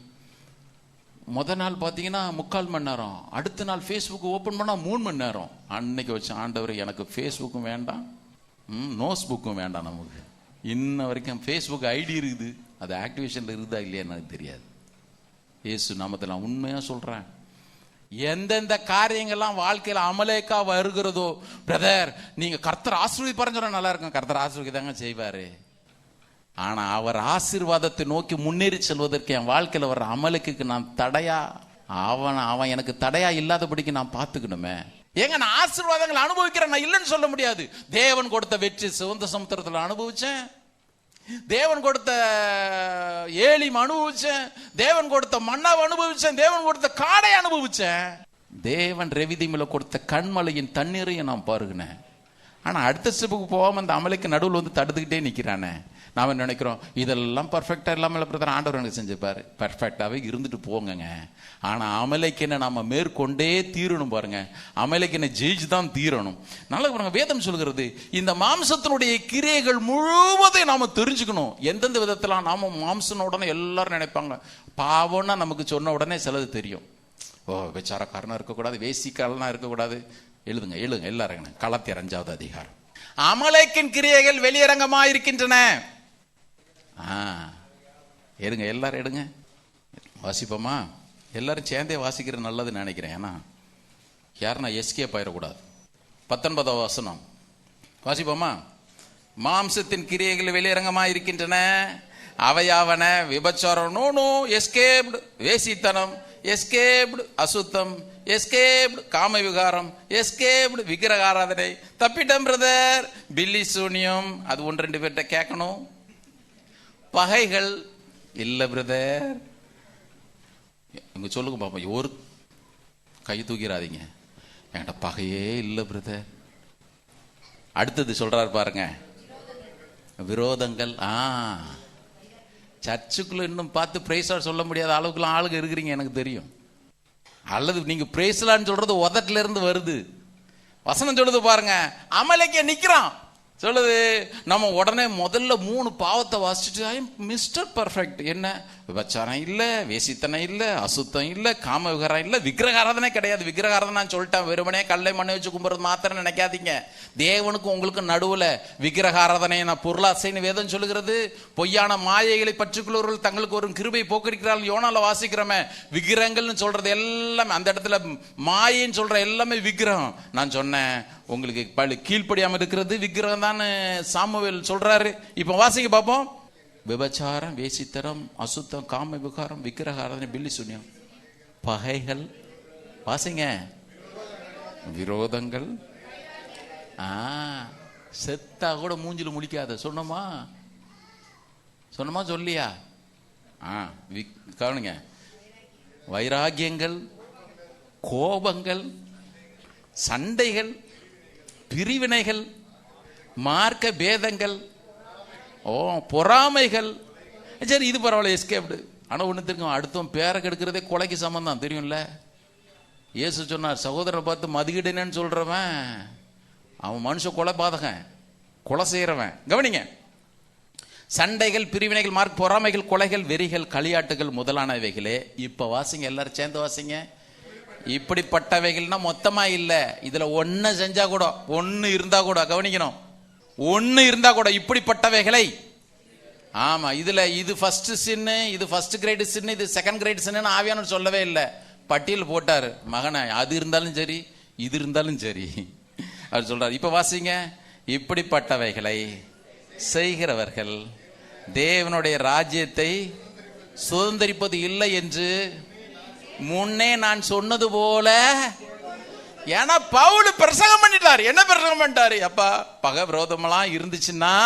முதல் நாள் பார்த்தீங்கன்னா 3/4 மணி நேரம், அடுத்த நாள் ஃபேஸ்புக் ஓப்பன் பண்ணால் 3 மணி நேரம். அன்னைக்கு வச்சு ஆண்டவர் எனக்கு ஃபேஸ்புக்கும் வேண்டாம், நோட்புக்கும் வேண்டாம். நமக்கு இன்ன வரைக்கும் ஃபேஸ்புக் ஐடி இருக்குது, அது ஆக்டிவேஷனில் இருக்குதா இல்லையா எனக்கு தெரியாது. இயேசு நாமத்தில் நான் உண்மையாக சொல்கிறேன், எந்தெந்த காரியங்கள்லாம் வாழ்க்கையில் அமலேக்கா வருகிறதோ பிரதர், நீங்கள் கர்த்தர் ஆசீர்வதிப்பாருன்னு சொன்னால் நல்லா இருக்கும். கர்த்தர் ஆசீர்வதிதாங்க செய்வார். ஆனா அவர் ஆசீர்வாதத்தை நோக்கி முன்னேறி செல்வதற்கு என் வாழ்க்கையில் வர்ற அமலுக்கு நான் தடையா, அவன் எனக்கு தடையா இல்லாதபடிக்கு நான் பார்த்துக்கணுமே. ஏங்க நான் ஆசீர்வாதங்களை அனுபவிக்கிறேன், நான் இல்லைன்னு சொல்ல முடியாது. தேவன் கொடுத்த வெற்றி சிவந்த சமுத்திரத்தில் அனுபவிச்சேன், தேவன் கொடுத்த ஏலிம் அனுபவிச்சேன், தேவன் கொடுத்த மன்னாவை அனுபவிச்சேன், தேவன் கொடுத்த காடை அனுபவிச்சேன், தேவன் ரெவிதிமில கொடுத்த கண்மலையின் தண்ணீரையும் நான் பாருகினேன். ஆனா அடுத்த ஸ்டெப்புக்கு போகாம அந்த அமலுக்கு நடுவில் தடுத்துக்கிட்டே நிக்கிறானே. நாம நினைக்கிறோம் இதெல்லாம் பர்ஃபெக்டா இல்லாமல் பிரதர் ஆண்டவர் எனக்கு செஞ்சுப்பாரு. பர்ஃபெக்டாவே இருந்துட்டு போங்க. ஆனா அமலேக்கினை நாம மேற்கொண்டே தீரணும் பாருங்க. அமலேக்கினை ஜெயிச்சு தான் தீரணும். நல்லா பாருங்க, வேதம் சொல்கிறது இந்த மாம்சத்தினுடைய கிரியைகள் முழுவதையும் நாம தெரிஞ்சுக்கணும். எந்தெந்த விதத்துல நாம மாம்சன உடனே எல்லாரும் நினைப்பாங்க பாவம்னா நமக்கு சொன்ன உடனே சிலது தெரியும். விசாரக்காரனா இருக்கக்கூடாது, வேசிக்காரனா இருக்கக்கூடாது. எழுதுங்க எல்லாரும் கலாத்தியர் 5வது அதிகாரம். அமலேக்கின் கிரியைகள் வெளியரங்கமா இருக்கின்றன. எடுங்க எல்லாரும் எடுங்க, வாசிப்போமா? எல்லாரும் சேர்ந்தே வாசிக்கிற நல்லதுன்னு நினைக்கிறேன். ஏன்னா யாருன்னா எஸ்கேப் ஆயிடக்கூடாது. 19வது வசனம் வாசிப்போமா? மாம்சத்தின் கிரியைகள் வெளியரங்கமா இருக்கின்றன, அவையாவன விபச்சாரம், நோ எஸ்கேப்டு, வேசித்தனம் எஸ்கேப்டு, அசுத்தம் எஸ்கேப்டு, காம விகாரம் எஸ்கேப்டு, விக்கிரக ஆராதனை தப்பிட்டம் பிரதர், பில்லி சூனியம் அது 1-2 பேர்கிட்ட கேட்கணும், பகைகள் இல்ல பிரதர். இங்க சொல்லுங்க பாப்பா, ஒரு கை தூக்கிறாதீங்க, என்கிட்ட பகையே இல்ல பிரதர். அடுத்தது சொல்றாரு பாருங்க, விரோதங்கள். சர்ச்சுக்குள்ள இன்னும் பார்த்து பிரைஸா சொல்ல முடியாத அளவுக்குலாம் ஆளுங்க இருக்கிறீங்க எனக்கு தெரியும். அல்லது நீங்க பிரைஸ்லான்னு சொல்றது உதட்டுல இருந்து வருது. வசனம் சொல்லுது பாருங்க, அமலேக்கிய நிக்கிறான். சொல்லுது. நம்ம உடனே முதல்ல 3 பாவத்தை வாசிச்சுட்டு ஐ எம் மிஸ்டர் பர்ஃபெக்ட். என்ன? விபச்சாரம் இல்ல, வேசித்தனம் இல்ல, அசுத்தம் இல்ல, காம விகாரம் இல்ல, விக்கிரகாராதனை கிடையாது. விக்கிரகாராதனை நான் சொல்லிட்டேன், வெறுமனே கல்லை மண்ணை வச்சு கும்புறது மாத்திரம் நினைக்காதீங்க. தேவனுக்கும் உங்களுக்கு நடுவுல விக்கிரகாராதனை நான் பொருளாசைன்னு வேதம் சொல்லுகிறது. பொய்யான மாயைகளை பற்றுக்குள்ளவர்கள் தங்களுக்கு ஒரு கிருபை போக்கிருக்கிறார்கள். யோனால வாசிக்கிறோமே, விக்கிரகங்கள்னு சொல்றது எல்லாமே அந்த இடத்துல மாயைன்னு சொல்ற எல்லாமே விக்கிரகம். நான் சொன்னேன் உங்களுக்கு கீழ்ப்படியாம இருக்கிறது விக்கிரகம் தான் சாமுவேல் சொல்றாரு. இப்ப வாசிங்க பார்ப்போம். விபச்சாரம், வேசித்தரம், அசுத்தம், காம விகாரம், விக்கிரகாராதனை, பில்லி சூன்யம், பகைகள், வாசிங்க, விரோதங்கள். செத்தா கூட மூஞ்சில முழிக்காத சொன்னோமா சொல்லியா? கவனிங்க. வைராகியங்கள், கோபங்கள், சண்டைகள், பிரிவினைகள், மார்க்க பேதங்கள், பொறாமைகள். சரி, இது பரவாயில்ல, எஸ்கேப்டு. ஆனால் ஒன்று தெரியும், அடுத்தவன் பேரை கெடுக்கிறதே கொலைக்கு சம்பந்தம் தெரியும்ல. இயேசு சொன்னார், சகோதரரை பார்த்து மதிகிடனேன்னு சொல்றவன் அவன் மனுஷ கொலை பாதகன், கொலை செய்யறவன். கவனிங்க. சண்டைகள், பிரிவினைகள், மார்க், பொறாமைகள், கொலைகள், வெறிகள், களியாட்டுகள் முதலானவைகளே. இப்ப வாசிங்க, எல்லாரும் சேர்ந்து வாசிங்க. இப்படிப்பட்டவைகள்னா மொத்தமா இல்ல, இதுல ஒன்னு செஞ்சா கூட, ஒன்னு இருந்தா கூட, கவனிக்கணும், ஒன்னு இருந்தா கூட இப்படிப்பட்டவைகளை. ஆமா, இதுல இது ஃபர்ஸ்ட் சின்னு, இது ஃபர்ஸ்ட் கிரேட் சின்னு, இது செகண்ட் கிரேட் சின்னு ஆவியானவர் சொல்லவே இல்லை. பட்டியல் போட்டாரு, மகனை அது இருந்தாலும் சரி இது இருந்தாலும் சரி அவர் சொல்றாரு. இப்ப வாசிங்க. இப்படிப்பட்டவைகளை செய்கிறவர்கள் தேவனுடைய ராஜ்யத்தை சுதந்திரிப்பது இல்லை என்று முன்னே நான் சொன்னது போல. ஏன்னா பவுல் பிரசங்கம் பண்ணிட்டார். என்ன பிரசங்கம் பண்ணிட்டாரு? அப்பா, பகை விரோதமெல்லாம் இருந்துச்சுன்னா,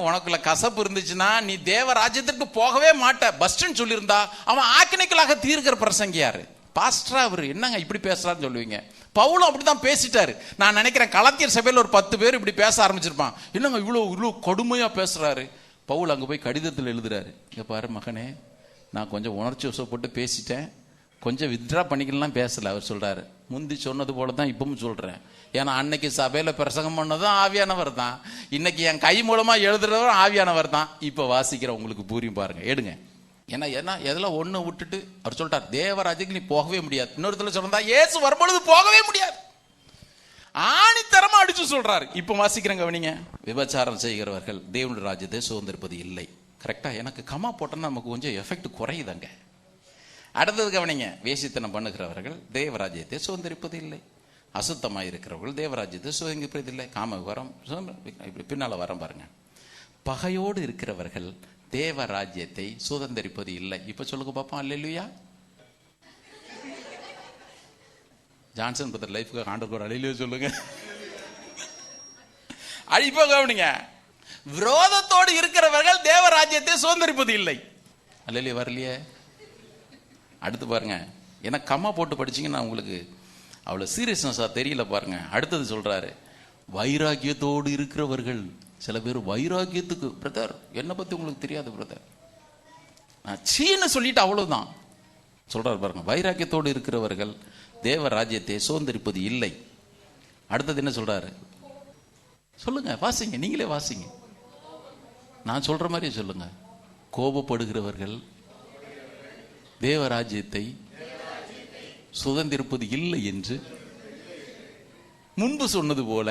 உனக்குள்ள கசப்பு இருந்துச்சுன்னா நீ தேவ ராஜ்யத்திற்கு போகவே மாட்ட. பஸ்ட்னு சொல்லியிருந்தா அவன் ஆக்கினைக்கலாக தீர்க்கிற பிரசங்கியாரு, பாஸ்டரா அவரு என்னங்க இப்படி பேசுறான்னு சொல்லுவீங்க. பவுலும் அப்படிதான் பேசிட்டாரு. நான் நினைக்கிறேன் கலாத்தியர் சபையில் ஒரு 10 பேர் இப்படி பேச ஆரம்பிச்சிருப்பான். என்னங்க இவ்வளவு கடுமையா பேசுறாரு. பவுல் அங்க போய் கடிதத்தில் எழுதுறாரு, இங்க பாரு மகனே, நான் கொஞ்சம் உணர்ச்சி வசப்பட்டு பேசிட்டேன், கொஞ்சம் வித்ரா பண்ணிக்கலாம் பேசல. அவர் சொல்றாரு, முந்தி சொன்னது போல தான் இப்பவும் சொல்றேன். ஏன்னா அன்னைக்கு சபையில பிரசங்கம் பண்ணதும் ஆவியானவர் தான், இன்னைக்கு என் கை மூலமா எழுதுறவர் ஆவியானவர் தான். இப்ப வாசிக்கிற உங்களுக்கு பூரியும் பாருங்க, எடுங்க. ஏன்னா எதெல்லாம் ஒண்ணு விட்டுட்டு அவர் சொல்லிட்டார், தேவராஜ்யத்துக்கு நீ போகவே முடியாது. இன்னொருத்தர சொல்றா, இயேசு வரும்பொழுது போகவே முடியாது, ஆணித்தரமா அடிச்சு சொல்றாரு. இப்ப வாசிக்கிறேங்க, கவனிங்க. விபச்சாரம் செய்கிறவர்கள் தேவனுடைய ராஜ்யத்தை சுதந்திரிப்பது இல்லை. கரெக்டா? எனக்கு கமா போட்டோன்னா நமக்கு கொஞ்சம் எஃபெக்ட் குறையுதாங்க. அடுத்தது கவனிங்க. வேசித்தனம் பண்ணுகிறவர்கள் தேவராஜ்யத்தை சுதந்திரிப்பது இல்லை. அசுத்தமாக இருக்கிறவர்கள் தேவராஜ்யத்தை சுதந்திரிப்பது இல்லை. காம விகாரம், இப்படி பின்னால வரம் பாருங்க. பகையோடு இருக்கிறவர்கள் தேவராஜ்யத்தை சுதந்திரிப்பது இல்லை. இப்ப சொல்லுங்க பாப்போம். அல்லேலூயா. ஜான்சன் பத்திர லைஃப்க்கு ஆண்டவர் அல்லேலூயா சொல்லுங்க. இப்போ கவனிங்க. விரோதத்தோடு இருக்கிறவர்கள் தேவராஜ்யத்தை சுதந்திரிப்பது இல்லை. அல்லேலூயா வரலையே. அடுத்து பாருங்க. ஏன்னா கம்மா போட்டு படிச்சீங்கன்னா உங்களுக்கு அவ்வளவு சீரியஸ்னஸா தெரியல பாருங்க. அடுத்தது சொல்றாரு, வைராக்கியத்தோடு இருக்கிறவர்கள். சில பேர் வைராக்கியத்துக்கு, பிரதர் என்ன பத்தி உங்களுக்கு தெரியாது பிரதர், நான் சீன்னு சொல்லிட்டு அவ்வளவுதான் சொல்றாரு பாருங்க. வைராக்கியத்தோடு இருக்கிறவர்கள் தேவ ராஜ்யத்தை சுதந்திரிப்பது இல்லை. அடுத்தது என்ன சொல்றாரு சொல்லுங்க, வாசிங்க, நீங்களே வாசிங்க, நான் சொல்ற மாதிரி சொல்லுங்க. கோபப்படுகிறவர்கள் தேவராஜ்யத்தை சுதந்திரிப்பது இல்லை என்று முன்பு சொன்னது போல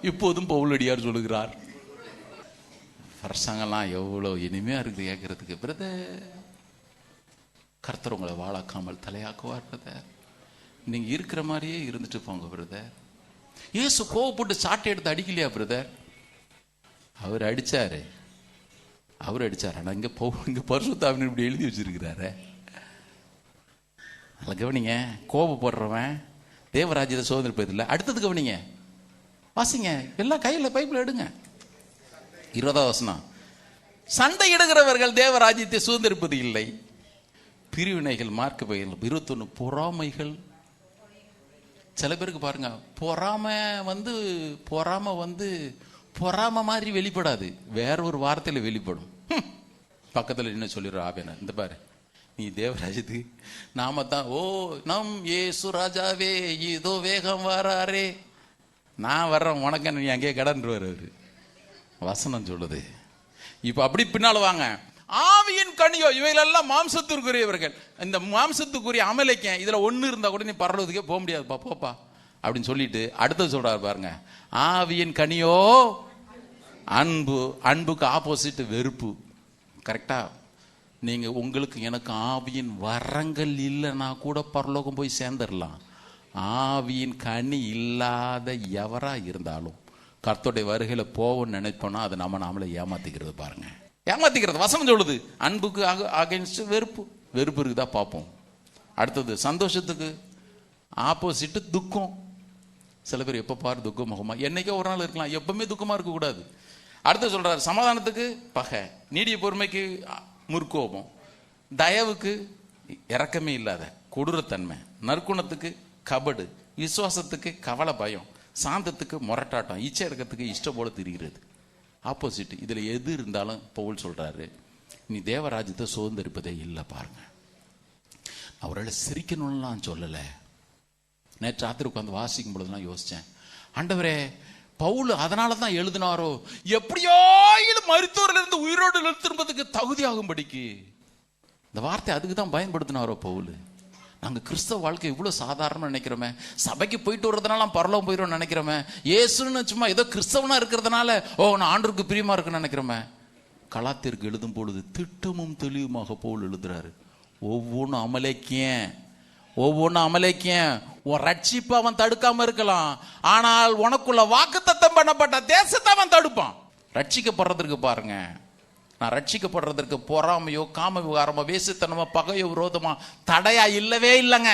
இப்போதும் பவுலடியார் சொல்லுகிறார். பிரசங்கெல்லாம் எவ்வளவு இனிமையா இருக்குது கேட்கறதுக்கு. பிரதர், கர்த்தர் உங்களை வாழாக்காமல் தலையாக்குவார் பிரதர். நீங்க இருக்கிற மாதிரியே இருந்துட்டு போங்க பிரதர். இயேசு கோவப்பட்டு சாட்டை எடுத்து அடிக்கலையா பிரதர்? அவர் அடிச்சாரு. ஆனா இங்க பரிசுத்தாவின் இப்படி எழுதி வச்சிருக்கிறாரு. கவனிங்க. கோபப்படுறவன் தேவராஜ்யத்தை சுதந்திரிப்பது இல்லை. அடுத்தது கவனிங்க, வாசிங்க, எல்லாம் கையில் பைபிள் எடுங்க. 20வது வசனம். சண்டையிடுகிறவர்கள் தேவராஜ்யத்தை சுதந்திரிப்பது இல்லை. பிரிவினைகள், மார்க்க பகைகள். 21 பொறாமைகள். சில பேருக்கு பாருங்க, பொறாம பொறாம மாதிரி வெளிப்படாது, வேற ஒரு வார்த்தையில வெளிப்படும். பக்கத்துல என்ன சொல்லிடுற ஆவேன, இந்த பாரு நீ தேவராஜ்யத்துக்கு நாம தான், ஓ நம் ஏசு ராஜாவே இதோ வேகம் வாராரே, நான் வர்றேன் உனக்கு நீ அங்கேயே கடன்றுவார் அவரு. வசனம் சொல்லுது. இப்ப அப்படி பின்னால வாங்க. ஆவியின் கனியோ இவைகளெல்லாம் மாம்சத்திற்குரியவர்கள். இந்த மாம்சத்துக்குரிய அமலைக்கேன் இதுல ஒண்ணு இருந்தா கூட நீ பரலோகத்துக்கே போக முடியாதுப்பா, போப்பா அப்படின்னு சொல்லிட்டு அடுத்தது சொல்றாரு பாருங்க. ஆவியின் கனியோ அன்பு. அன்புக்கு ஆப்போசிட் வெறுப்பு. கரெக்டா? நீங்க உங்களுக்கு எனக்கு ஆவியின் வரங்கள் இல்லைன்னா கூட பரலோகம் போய் சேர்ந்துடலாம். ஆவியின் கனி இல்லாத எவரா இருந்தாலும் கர்த்தருடைய வருகையில போவோம்னு நினைப்போம்னா அது நாமளை ஏமாத்திக்கிறது. பாருங்க, ஏமாத்திக்கிறது. வசனம் சொல்லுது அன்புக்கு அகைன்ஸ்ட் வெறுப்பு. வெறுப்பு இருக்குதா பார்ப்போம். அடுத்தது சந்தோஷத்துக்கு ஆப்போசிட் துக்கம். சில பேர் எப்ப பாரு துக்க முகமா, என்னைக்கோ ஒரு நாள் இருக்கலாம், எப்பவுமே துக்கமா இருக்க கூடாது. அடுத்து சொல்றாரு சமாதானத்துக்கு பகை, நீடிய பொறுமைக்கு முற்கோபம், தயவுக்கு இரக்கமே இல்லாத கொடூரத்தன்மை, நற்குணத்துக்கு கபடு, விசுவாசத்துக்கு கவலை பயம், சாந்தத்துக்கு முரட்டாட்டம், இச்சை எடுக்கிறதுக்கு இஷ்டம் போல திரிகிறது. ஆப்போசிட். இதுல எது இருந்தாலும் பவுல் சொல்றாரு நீ தேவராஜ்யத்தை சுதந்திரிப்பதே இல்லை. பாருங்க, அவரால் சிரிக்கணும்னு நான் சொல்லலை. நேற்று ராத்திரி உட்காந்து வாசிக்கும் பொழுதுலாம் யோசிச்சேன், ஆண்டவரே பவுல் அதனால தான் எழுதினாரோ எப்படியோ மருத்துவரில் இருந்து உயிரோடு எழுத்திருப்பதுக்கு தகுதியாகும்படிக்கு இந்த வார்த்தை அதுக்கு தான் பயன்படுத்தினாரோ பவுல். நாங்கள் கிறிஸ்தவ வாழ்க்கை இவ்வளோ சாதாரணமாக நினைக்கிறோமே, சபைக்கு போயிட்டு வர்றதுனால பரலோகம் போயிடும் நினைக்கிறோமே, இயேசுன்னு சும்மா ஏதோ கிறிஸ்தவனா இருக்கிறதுனால நான் ஆண்டவருக்கு பிரியமா இருக்குன்னு நினைக்கிறோமே. கலாத்தியருக்கு எழுதும் பொழுது திட்டமும் தெளிவுமாக பவுல் எழுதுறாரு. ஒவ்வொன்றும் அமலேக்கியம் உன் ரட்சிப்பு அவன் தடுக்காம இருக்கலாம், ஆனால் உனக்குள்ள வாக்குத்தத்தம் பண்ணப்பட்ட தேசத்தை அவன் தடுப்பான். ரட்சிக்கப்படுறதுக்கு பாருங்க, நான் ரட்சிக்கப்படுறதற்கு பொறாமையோ காம விகாரமோ வேசித்தனமோ பகையோ விரோதமா தடையா இல்லவே இல்லைங்க.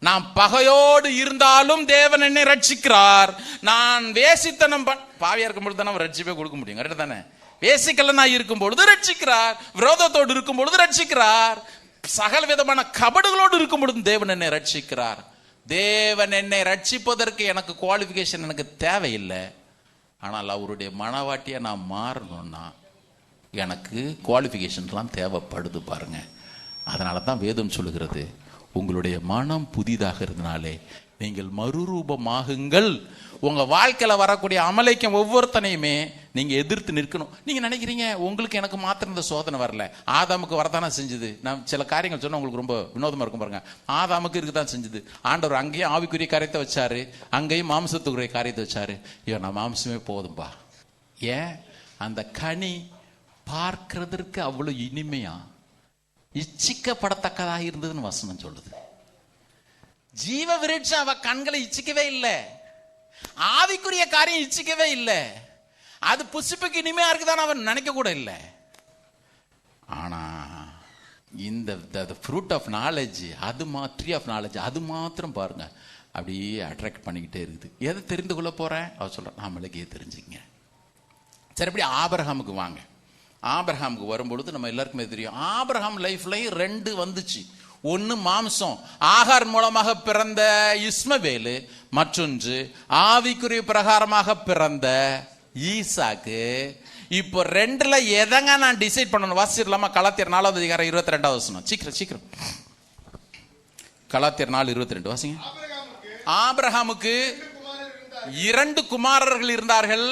நான் பகையோடு இருந்தாலும் தேவன் என்னை ரட்சிக்கிறார். நான் வேசித்தனம் பாவியா இருக்கும் பொழுது தானே ரட்சிப்பே கொடுக்க முடியும். கரெக்ட் தானே? வேசிக்கல நான் இருக்கும் பொழுது ரட்சிக்கிறார், விரோதத்தோடு இருக்கும் பொழுது ரட்சிக்கிறார், சகல விதமான கபடுகளோடு இருக்கும் பொழுது தேவன் என்னை ரட்சிக்கிறார். தேவன் என்னை ரட்சிப்பதற்கு எனக்கு குவாலிஃபிகேஷன் எனக்கு தேவையில்லை. ஆனால் அவருடைய மனவாட்டியை நான் மாறணும்னா எனக்கு குவாலிஃபிகேஷன்லாம் தேவைப்படுது. பாருங்க, அதனால தான் வேதம் சொல்லுகிறது உங்களுடைய மனம் புதிதாக இருந்தனாலே நீங்கள் மறுரூபமாகுங்கள். உங்க வாழ்க்கையில வரக்கூடிய அமலைக்கும் ஒவ்வொருத்தனையுமே நீங்க எதிர்த்து நிற்கணும். நீங்க நினைக்கிறீங்க உங்களுக்கு எனக்கு மாத்திரம் இந்த சோதனை வரல, ஆதாமுக்கு வரதானே செஞ்சது. நான் சில காரியங்கள் சொன்னா உங்களுக்கு ரொம்ப வினோதமா இருக்கும் பாருங்க. ஆதாமுக்கு இருக்குதான் செஞ்சது. ஆண்டவர் அங்கேயும் ஆவிக்குரிய காரியத்தை வச்சாரு, அங்கேயும் மாம்சத்துக்குரிய காரியத்தை வச்சாரு. ஐயோ நான் மாம்சமே போதும்பா. ஏன்? அந்த கனி பார்க்கிறதற்கு அவ்வளவு இனிமையா இச்சிக்கப்படத்தக்கதாக இருந்ததுன்னு வசனம் சொல்லுது. ஜீவ விருட்சம் அவ கண்களை இச்சிக்கவே இல்லை, ஆவிக்குரிய காரியம் இச்சிக்கவே இல்லை. அது புசிப்புக்கு இனிமையா இருக்குதான் அவன் நினைக்க கூட இல்லை. ஆனா இந்த ஃப்ரூட் ஆஃப் நாலேஜ், அது ட்ரீ ஆஃப் நாலேஜ், அது மாத்திரம் பாருங்க அப்படியே அட்ராக்ட் பண்ணிக்கிட்டே இருக்குது. எதை தெரிந்து கொள்ள போறேன் அவ சொல்ற நம்மளுக்கே தெரிஞ்சுங்க. சரி, அப்படி ஆபிரகாமுக்கு வாங்க. ஆபிரகாமுக்கு வரும்பொழுது நம்ம எல்லாருக்குமே தெரியும், ஆபிரகாம் லைஃப்லயும் 2 வந்துச்சு. ஒன்னு மாம்சம், ஆகார் மூலமாக பிறந்த இஸ்மவேலு, மற்றொன்று ஆவிக்குரிய பிரகாரமாக பிறந்த ஈசாக்கு. இப்போ 2ல எதங்க நான் டிசைட் பண்ணணும்? வாசிடலாமா? கலாத்தியர் 4வது அதிகாரம் 22வது வசனம். சீக்கிரம் கலாத்தியர் 4:22 வாசிங்க. ஆபிரகாமுக்கு 2 குமாரர்கள் இருந்தார்கள்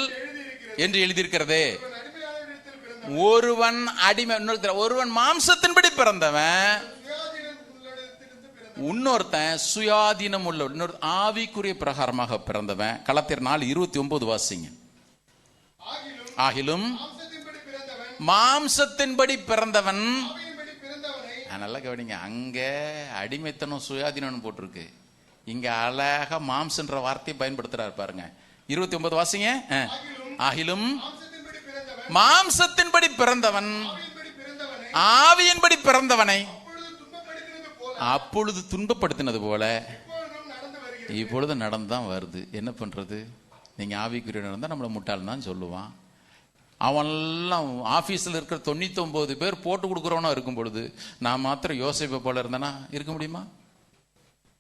என்று எழுதியிருக்கிறதே. ஒருவன் அடிமை, ஒருவன் மாம்சத்தின்படி பிறந்தவன், இன்னொருத்தன் சுயாதீனம் உள்ள, இன்னொரு ஆவிக்குரிய பிரகாரமாக பிறந்தவன். கலாத்தியர் 4:29 வாசிங்க. ஆகிலும் மாம்சத்தின்படி பிறந்தவன், நல்லா கவனிங்க, அங்க அடிமைத்தனம் சுயாதீனம் போட்டிருக்கு, இங்க அழகா மாம்சன்ற வார்த்தையை பயன்படுத்துறாரு பாருங்க. 29 வாசிங்க. ஆகிலும் மாம்சத்தின்படி பிறந்தவன் ஆவியின்படி பிறந்தவனை அப்பொழுது துன்பப்படுத்தினது போல இப்பொழுது நடந்துதான் வருது. என்ன பண்றது? நீங்க ஆவிக்குரிய நடந்தா நம்மளை முட்டாள் தான் சொல்லுவான். அவன்லாம் ஆபீஸ்ல இருக்கிற 99 பேர் போட்டு கொடுக்குறவனா இருக்கும் பொழுது நான் மாத்திரம் யோசிப்பை போல இருந்தேன்னா இருக்க முடியுமா?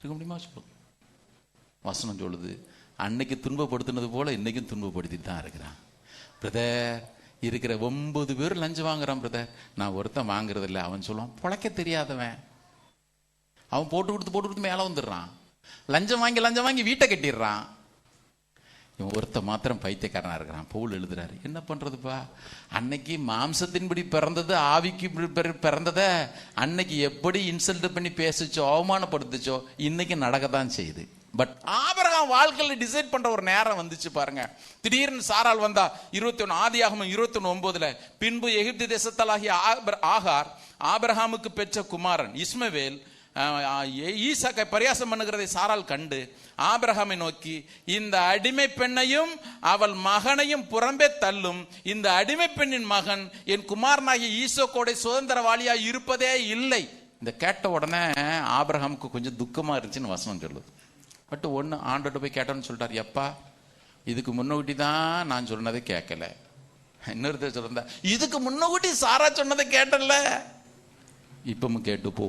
சொல்லுங்க. வசனம் சொல்லுது, அன்னைக்கு துன்பப்படுத்தினது போல இன்னைக்கும் துன்பப்படுத்திட்டு தான் இருக்கிறான். பிரதர், இருக்கிற 9 பேர் லஞ்சம் வாங்குறான் பிரதர், நான் ஒருத்தன் வாங்குறது இல்லை. அவன் சொல்லுவான் பொழைக்க தெரியாதவன், அவன் போட்டு கொடுத்து மேல வந்துடுறான். லஞ்சம் வாங்கி வீட்டை கட்டிடுறான். இவன் ஒருத்த மாத்திரம் பைத்தியக்காரனா இருக்கிறான். பவுல் எழுதுறாரு, என்ன பண்றதுப்பா, அன்னைக்கு மாம்சத்தின்படி பிறந்தது ஆவிக்கு பிறந்தத அன்னைக்கு எப்படி இன்சல்ட் பண்ணி பேசிச்சோ அவமானப்படுத்துச்சோ இன்னைக்கு நடக்கத்தான் செய்யுது. பட் ஆபிரகாம் வாழ்க்கையில டிசைட் பண்ற ஒரு நேரம் வந்துச்சு பாருங்க. திடீர்னு சாராள் வந்தா 21 ஆதியாகமம் 21:9, பின்பு எகிப்து தேசத்தாலாகிய ஆகார் ஆபிரகாமுக்கு பெற்ற குமாரன் இஸ்மவேல் ஈசாக்கை பரியாசம் பண்ணுகிறதை சாராள் கண்டு ஆபிரகாமை நோக்கி, இந்த அடிமை பெண்ணையும் அவள் மகனையும் புறம்பே தள்ளும், இந்த அடிமை பெண்ணின் மகன் என் குமாரனாகிய ஈசோக்கோட சுதந்திரவாளியா இருப்பதே இல்லை. இந்த கேட்ட உடனே ஆபிரகாமுக்கு கொஞ்சம் துக்கமா இருந்துச்சுன்னு வசனம் சொல்லுது. பட் ஒன்று ஆண்டோட்ட போய் கேட்டோன்னு சொல்லிட்டார், எப்பா இதுக்கு முன்னோட்டி தான் நான் சொன்னதை கேட்கல. இன்னொருத்தர் சொல்லிருந்தா, இதுக்கு முன்னோட்டி சாரா சொன்னதை கேட்டல, இப்பவும் கேட்டு போ.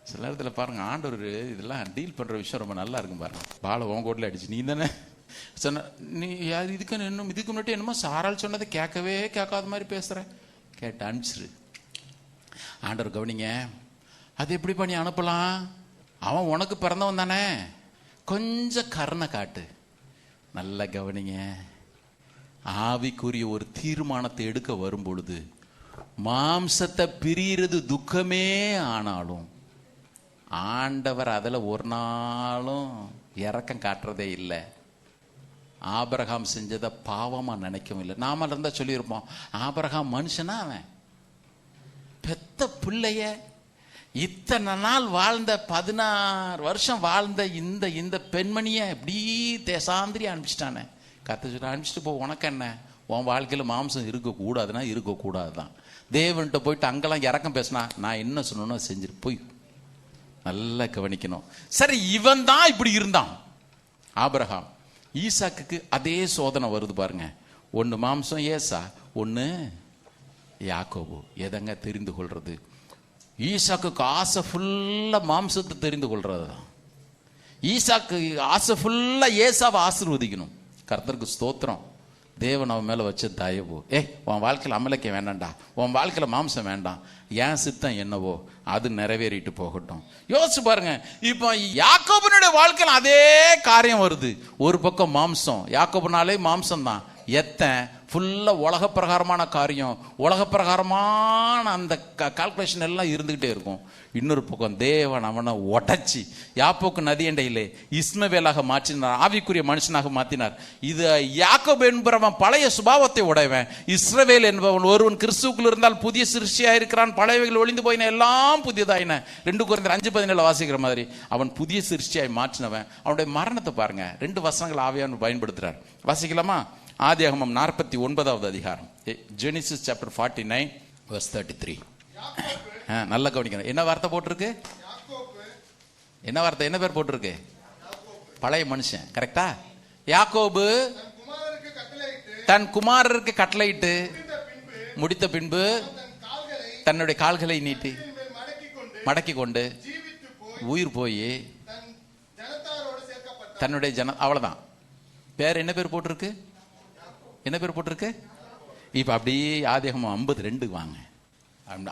சில நேரத்தில் பாருங்க, ஆண்டவர் இதெல்லாம் டீல் பண்ற விஷயம் ரொம்ப நல்லா இருக்கும் பாருங்க. பாலை உன் கோட்டில் அடிச்சு நீ தானே சொன்ன, நீ இதுக்கு இன்னும் இதுக்கு முன்னாடி என்னமோ சாரால் சொன்னதை கேட்கவே கேட்காத மாதிரி பேசுற, கேட்டு அனுப்பிச்சிரு. ஆண்டவர் கவனிங்க, அது எப்படி பண்ணி அனுப்பலாம், அவன் உனக்கு பிறந்தவன் தானே, கொஞ்சம் கருணை காட்டு. நல்ல கவனிங்க, ஆவிக்குரிய ஒரு தீர்மானத்தை எடுக்க வரும் பொழுது மாம்சத்தை பிரிகிறது துக்கமே ஆனாலும் ஆண்டவர் அதில் ஒரு நாளும் இரக்கம் காட்டுறதே இல்லை. ஆபிரகாம் செஞ்சதை பாவமா நினைக்கவும் இல்லை. நாம இருந்தா சொல்லியிருப்போம், ஆபிரகாம் மனுஷனா, அவன் பெத்த பிள்ளைய இத்தனை நாள் வாழ்ந்த 16 வருஷம் வாழ்ந்த இந்த பெண்மணியை எப்படி தேசாந்திரி அனுப்பிச்சிட்டானே. கத்த சொல்ல, அனுப்பிச்சிட்டு போ, உனக்கு என்ன, உன் வாழ்க்கையில் மாம்சம் இருக்கக்கூடாதுன்னா இருக்கக்கூடாது தான். தேவன்கிட்ட போயிட்டு அங்கெல்லாம் இறக்கம் பேசினா நான் என்ன சொன்னோன்னு செஞ்சிரு போய். நல்லா கவனிக்கணும். சரி, இவன் தான் இப்படி இருந்தான் ஆபிரகாம். ஈசாக்குக்கு அதே சோதனை வருது பாருங்க. ஒன்று மாம்சம் ஏசா, ஒன்று யாக்கோபு. எதங்க தெரிந்து கொள்றது? ஈசாக்குக்கு ஆசை ஃபுல்லா மாம்சத்தை தெரிந்து கொள்றது தான். ஈசாக்கு ஆசை ஃபுல்லா ஏசாவை ஆசீர்வதிக்கணும். கர்த்தருக்கு ஸ்தோத்திரம். தேவன் அவன் மேல வச்ச தயவு, உன் வாழ்க்கையில் அமலக்க வேண்டாம்டா, உன் வாழ்க்கையில மாம்சம் வேண்டாம், என் சித்தம் என்னவோ அது நிறைவேறிட்டு போகட்டும். யோசிச்சு பாருங்க, இப்போ யாக்கோபனுடைய வாழ்க்கையில் அதே காரியம் வருது. ஒரு பக்கம் மாம்சம், யாக்கோபனாலே மாம்சம் தான், எத்தன் ஃபுல்லா உலக பிரகாரமான காரியம், உலக பிரகாரமான அந்த கால்குலேஷன் எல்லாம் இருந்துகிட்டே இருக்கும். இன்னொரு பக்கம் தேவன் அவனை உடைச்சி யாப்போக்கு நதியண்டையிலே இஸ்மவேலாக மாற்றினார், ஆவிக்குரிய மனுஷனாக மாற்றினார். இது யாக்கோபு என்பவன் பழைய சுபாவத்தை உடையவன், இஸ்ரவேல் என்பவன் ஒருவன் கிறிஸ்துவுக்குள் இருந்தால் புதிய சிருஷ்டியா இருக்கிறான், பழையவைகள் ஒளிந்து போயின எல்லாம் புதியதாயின. 2 கொரிந்தியர் 5:17 வாசிக்கிற மாதிரி அவன் புதிய சிருஷ்டியாய் மாற்றினவன். அவனுடைய மரணத்தை பாருங்க, 2 வசனங்கள் ஆவியானவர் பயன்படுத்துறார். வாசிக்கலாமா? ஆதியாகமம் 49வது அதிகாரம், ஜெனிசிஸ் சாப்டர் 49 verse 33. நல்லா கவனிக்கணும். என்ன வார்த்தை போட்டிருக்கு? என்ன வார்த்தை, என்ன பேர் போட்டிருக்கு? பழைய மனுஷன். கரெக்டா? யாக்கோபு தன் குமாரருக்கு கட்டளையிட்டு முடித்த பின்பு தன்னுடைய கால்களை நீட்டி மடக்கி கொண்டு உயிர் போய் தன்னுடைய அவ்வளவுதான். பேர் என்ன பேர் போட்டிருக்கு? என்ன பேர் போட்டிருக்கு? இப்ப அப்படியே ஆதியாகமம் 52 வாங்க.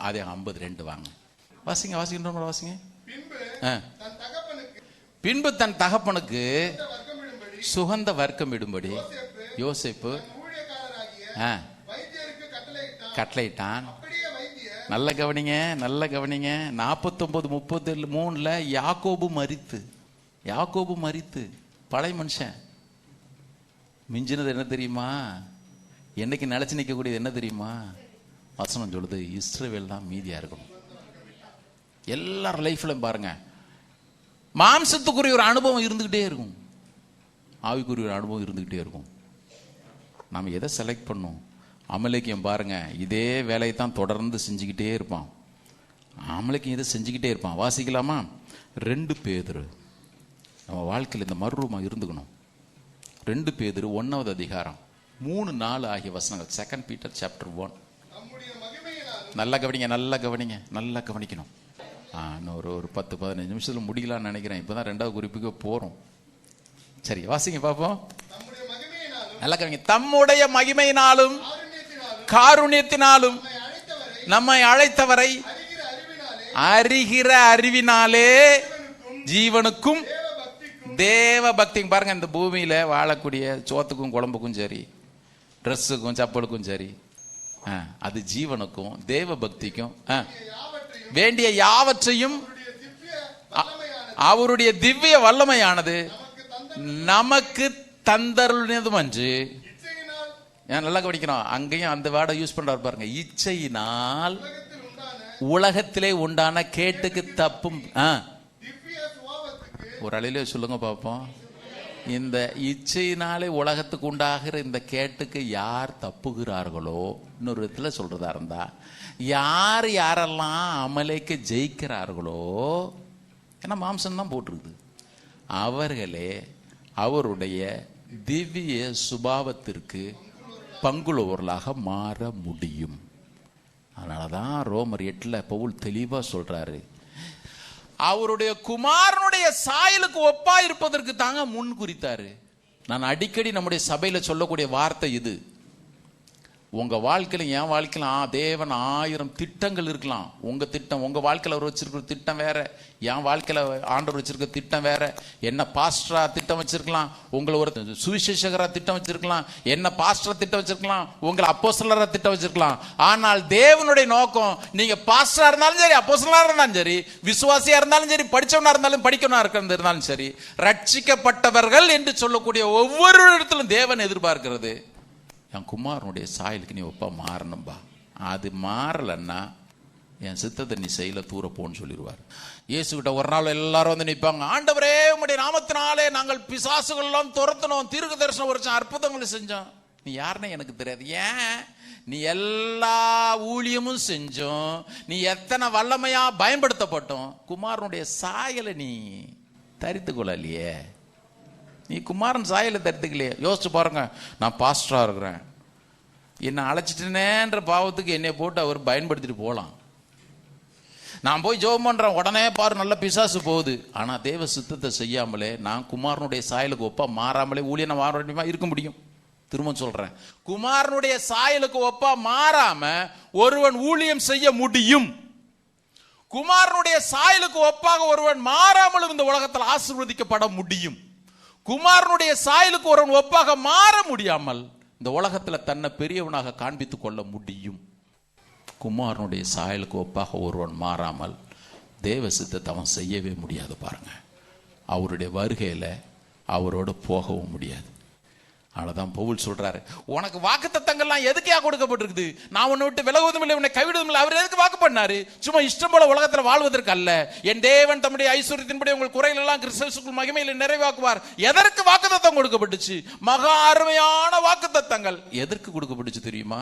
ஆதியாகமம் 52 வாங்க. வாசிங்க, வாசிக்கின்ற வாசிங்க. பின்பு தன் தகப்பனுக்கு சுகந்த வர்க்கம் இடும்படி யோசேப்பு கட்டளையிட்டான். நல்ல கவனிங்க, நல்ல கவனிங்க. 49:33 யாக்கோபு மரித்து பழைய மனுஷன். மிஞ்சினது என்ன தெரியுமா? என்னைக்கு நிலைச்சு நிற்கக்கூடியது என்ன தெரியுமா? வசனம் சொல்லுது, இஸ்ரவேல் தான் மீதியா இருக்கணும். எல்லார் லைஃப்ல பாருங்க, மாம்சத்துக்குரிய ஒரு அனுபவம் இருந்துகிட்டே இருக்கும், ஆவிக்குரிய ஒரு அனுபவம் இருந்துகிட்டே இருக்கும். நாம எதை செலக்ட் பண்ணோம்? அமலேக்கியம் பாருங்க, இதே வேலையை தான் தொடர்ந்து செஞ்சுக்கிட்டே இருப்பான். அமலேக்கியம் இதை செஞ்சுக்கிட்டே இருப்பான். வாசிக்கலாமா? 2 பேதுரு. நம்ம வாழ்க்கையில் இந்த மறுரூபமா இருந்துக்கணும். 2 பேதுரு 1வது அதிகாரம் 3-4 ஆகிய வசனங்கள். 2 Peter chapter 1. நல்லா கவனிங்க, நல்லா கவனிங்க, நல்லா கவனிக்கணும். இன்னொரு 10-15 நிமிஷத்துல முடிக்கலாம்னு நினைக்கிறேன். இப்பதான் 2வது குறிப்புக்கு போறோம். சரி, வாசிங்க பாப்போம். நல்லா கவனிங்க. தம்முடைய மகிமையினாலும் காருண்யத்தினாலும் நம்மை அழைத்தவரை அறிகிற அறிவினாலே ஜீவனுக்கும் தேவ பக்தி பாருங்க, இந்த பூமியில வாழக்கூடிய சோத்துக்கும் குழம்புக்கும் சரி, ட்ரெஸ்ஸுக்கும் சப்பலுக்கும் சரி, அது ஜீவனுக்கும் தேவ பக்திக்கும் வேண்டிய யாவற்றையும் அவருடைய திவ்ய வல்லமையானது நமக்கு தந்தருளினதும் அன்று. நல்லா கவனிக்கணும், அங்கேயும் அந்த வேர்டை யூஸ் பண்றாரு பாருங்க. இச்சையினால் உலகத்திலே உண்டான கேட்டுக்கு தப்பும். ஒரு அலையிலே சொல்லுங்க பாப்போம். இந்த இச்சையினாலே உலகத்துக்கு உண்டாகிற இந்த கேட்டுக்கு யார் தப்புகிறார்களோ, இன்னொரு விதத்துல சொல்றதா இருந்தா, யார் யாரெல்லாம் அமலேக்கு ஜெயிக்கிறார்களோ, ஏன்னா மாம்சம் தான் போட்டிருக்குது, அவர்களே அவருடைய திவ்ய சுபாவத்திற்கு பங்குள்ளவர்களாக மாற முடியும். அதனாலதான் ரோமர் 8 பவுல் தெளிவா சொல்றாரு, அவருடைய குமாரனுடைய சாயலுக்கு ஒப்பா இருப்பதற்கு தாங்க முன் குறித்தாரு. நான் அடிக்கடி நம்முடைய சபையில சொல்லக்கூடிய வார்த்தை இது. உங்க வாழ்க்கையில என் வாழ்க்கையில தேவன் 1000 திட்டங்கள் இருக்கலாம். உங்க திட்டம், உங்க வாழ்க்கையில அவர் வச்சிருக்கிற திட்டம் வேற, என் வாழ்க்கையில ஆண்டவர் வச்சிருக்க திட்டம் வேற. என்ன பாஸ்டரா திட்டம் வச்சிருக்கலாம், உங்களை ஒரு சுவிசேஷகரா திட்டம் வச்சிருக்கலாம், என்ன பாஸ்டரா திட்டம் வச்சிருக்கலாம், உங்களை அப்போஸ்தலரா திட்டம் வச்சிருக்கலாம். ஆனால் தேவனுடைய நோக்கம், நீங்க பாஸ்டரா இருந்தாலும் சரி, அப்போஸ்தலரா இருந்தாலும் சரி, விசுவாசியா இருந்தாலும் சரி, படிச்சவனா இருந்தாலும் படிக்கவனா இருந்தாலும் சரி, ரட்சிக்கப்பட்டவர்கள் என்று சொல்லக்கூடிய ஒவ்வொரு இடத்திலும் தேவன் எதிர்பார்க்கிறது, என் குமாரனுடைய சாயலுக்கு நீ ஒப்பா மாறணும்பா. அது மாறலன்னா என் சித்தத்தை நீ செய்யல, தூர போன்னு சொல்லிடுவார். இயேசுகிட்ட ஒரு நாள் எல்லாரும் வந்து நிற்பாங்க, ஆண்டவரே உம்முடைய நாமத்தினாலே நாங்கள் பிசாசுகள் எல்லாம் துரத்தணும், தீர்க்க தரிசனம் வரைச்சோம், அற்புதங்களை செஞ்சோம். நீ யாருன்னு எனக்கு தெரியாது. ஏன்? நீ எல்லா ஊழியமும் செஞ்சோம், நீ எத்தனை வல்லமையா பயன்படுத்தப்பட்டோம், குமாரனுடைய சாயலை நீ தரித்து கொள்ளலையே. நீ குமாரன் சாயலை தரித்துக்கலையே. யோசிச்சு பாருங்க, நான் பாஸ்டரா இருக்கிறேன், என்னை அழைச்சிட்டேனேன்ற பாவத்துக்கு என்னை போட்டு அவர் பயன்படுத்திட்டு போகலாம். நான் போய் ஜெபம் பண்றேன், உடனே பாரு நல்ல பிசாசு போகுது. ஆனா தேவ சித்தத்தை செய்யாமலே, நான் குமாரனுடைய சாயலுக்கு ஒப்பா மாறாமலே ஊழியனை மாற இருக்க முடியும். திரும்ப சொல்றேன், குமாரனுடைய சாயலுக்கு ஒப்பா மாறாம ஒருவன் ஊழியம் செய்ய முடியும். குமாரனுடைய சாயலுக்கு ஒப்பாக ஒருவன் மாறாமலும் இந்த உலகத்தில் ஆசீர்வதிக்கப்பட முடியும். குமாரனுடைய சாயலுக்கு ஒருவன் ஒப்பாக மாற முடியாமல் இந்த உலகத்துல தன்னை பெரியவனாக காண்பித்துக் கொள்ள முடியும். குமாரனுடைய சாயலுக்கு ஒப்பாக ஒருவன் மாறாமல் தேவ சித்தத்தை அவன் செய்யவே முடியாது. பாருங்க, அவருடைய வருகையில அவரோட போகவும் முடியாது. அதனாலதான் பவுல் சொல்றாரு, உனக்கு வாக்குத்தத்தங்கள்லாம் எதுக்கே கொடுக்கப்பட்டிருக்குது, நான் உன்னை விட்டு விலகுவதும் இல்லை, உன்னை கைவிடுவதும் இல்லை. அவர் எதுக்கு வாக்கு பண்ணாரு? சும்மா இஷ்டம் போல உலகத்துல வாழ்வதற்கு அல்ல. என் தேவன் தம்முடைய ஐஸ்வர்யத்தின்படி உங்கள் குறைகள் எல்லாம் கிறிஸ்துவுக்குள் மகிமையில நிறைவாக்குவார். எதற்கு வாக்குத்தத்தம் கொடுக்கப்பட்டுச்சு? மகா அருமையான வாக்குத்தத்தங்கள். எதற்கு கொடுக்கப்பட்டுச்சு தெரியுமா?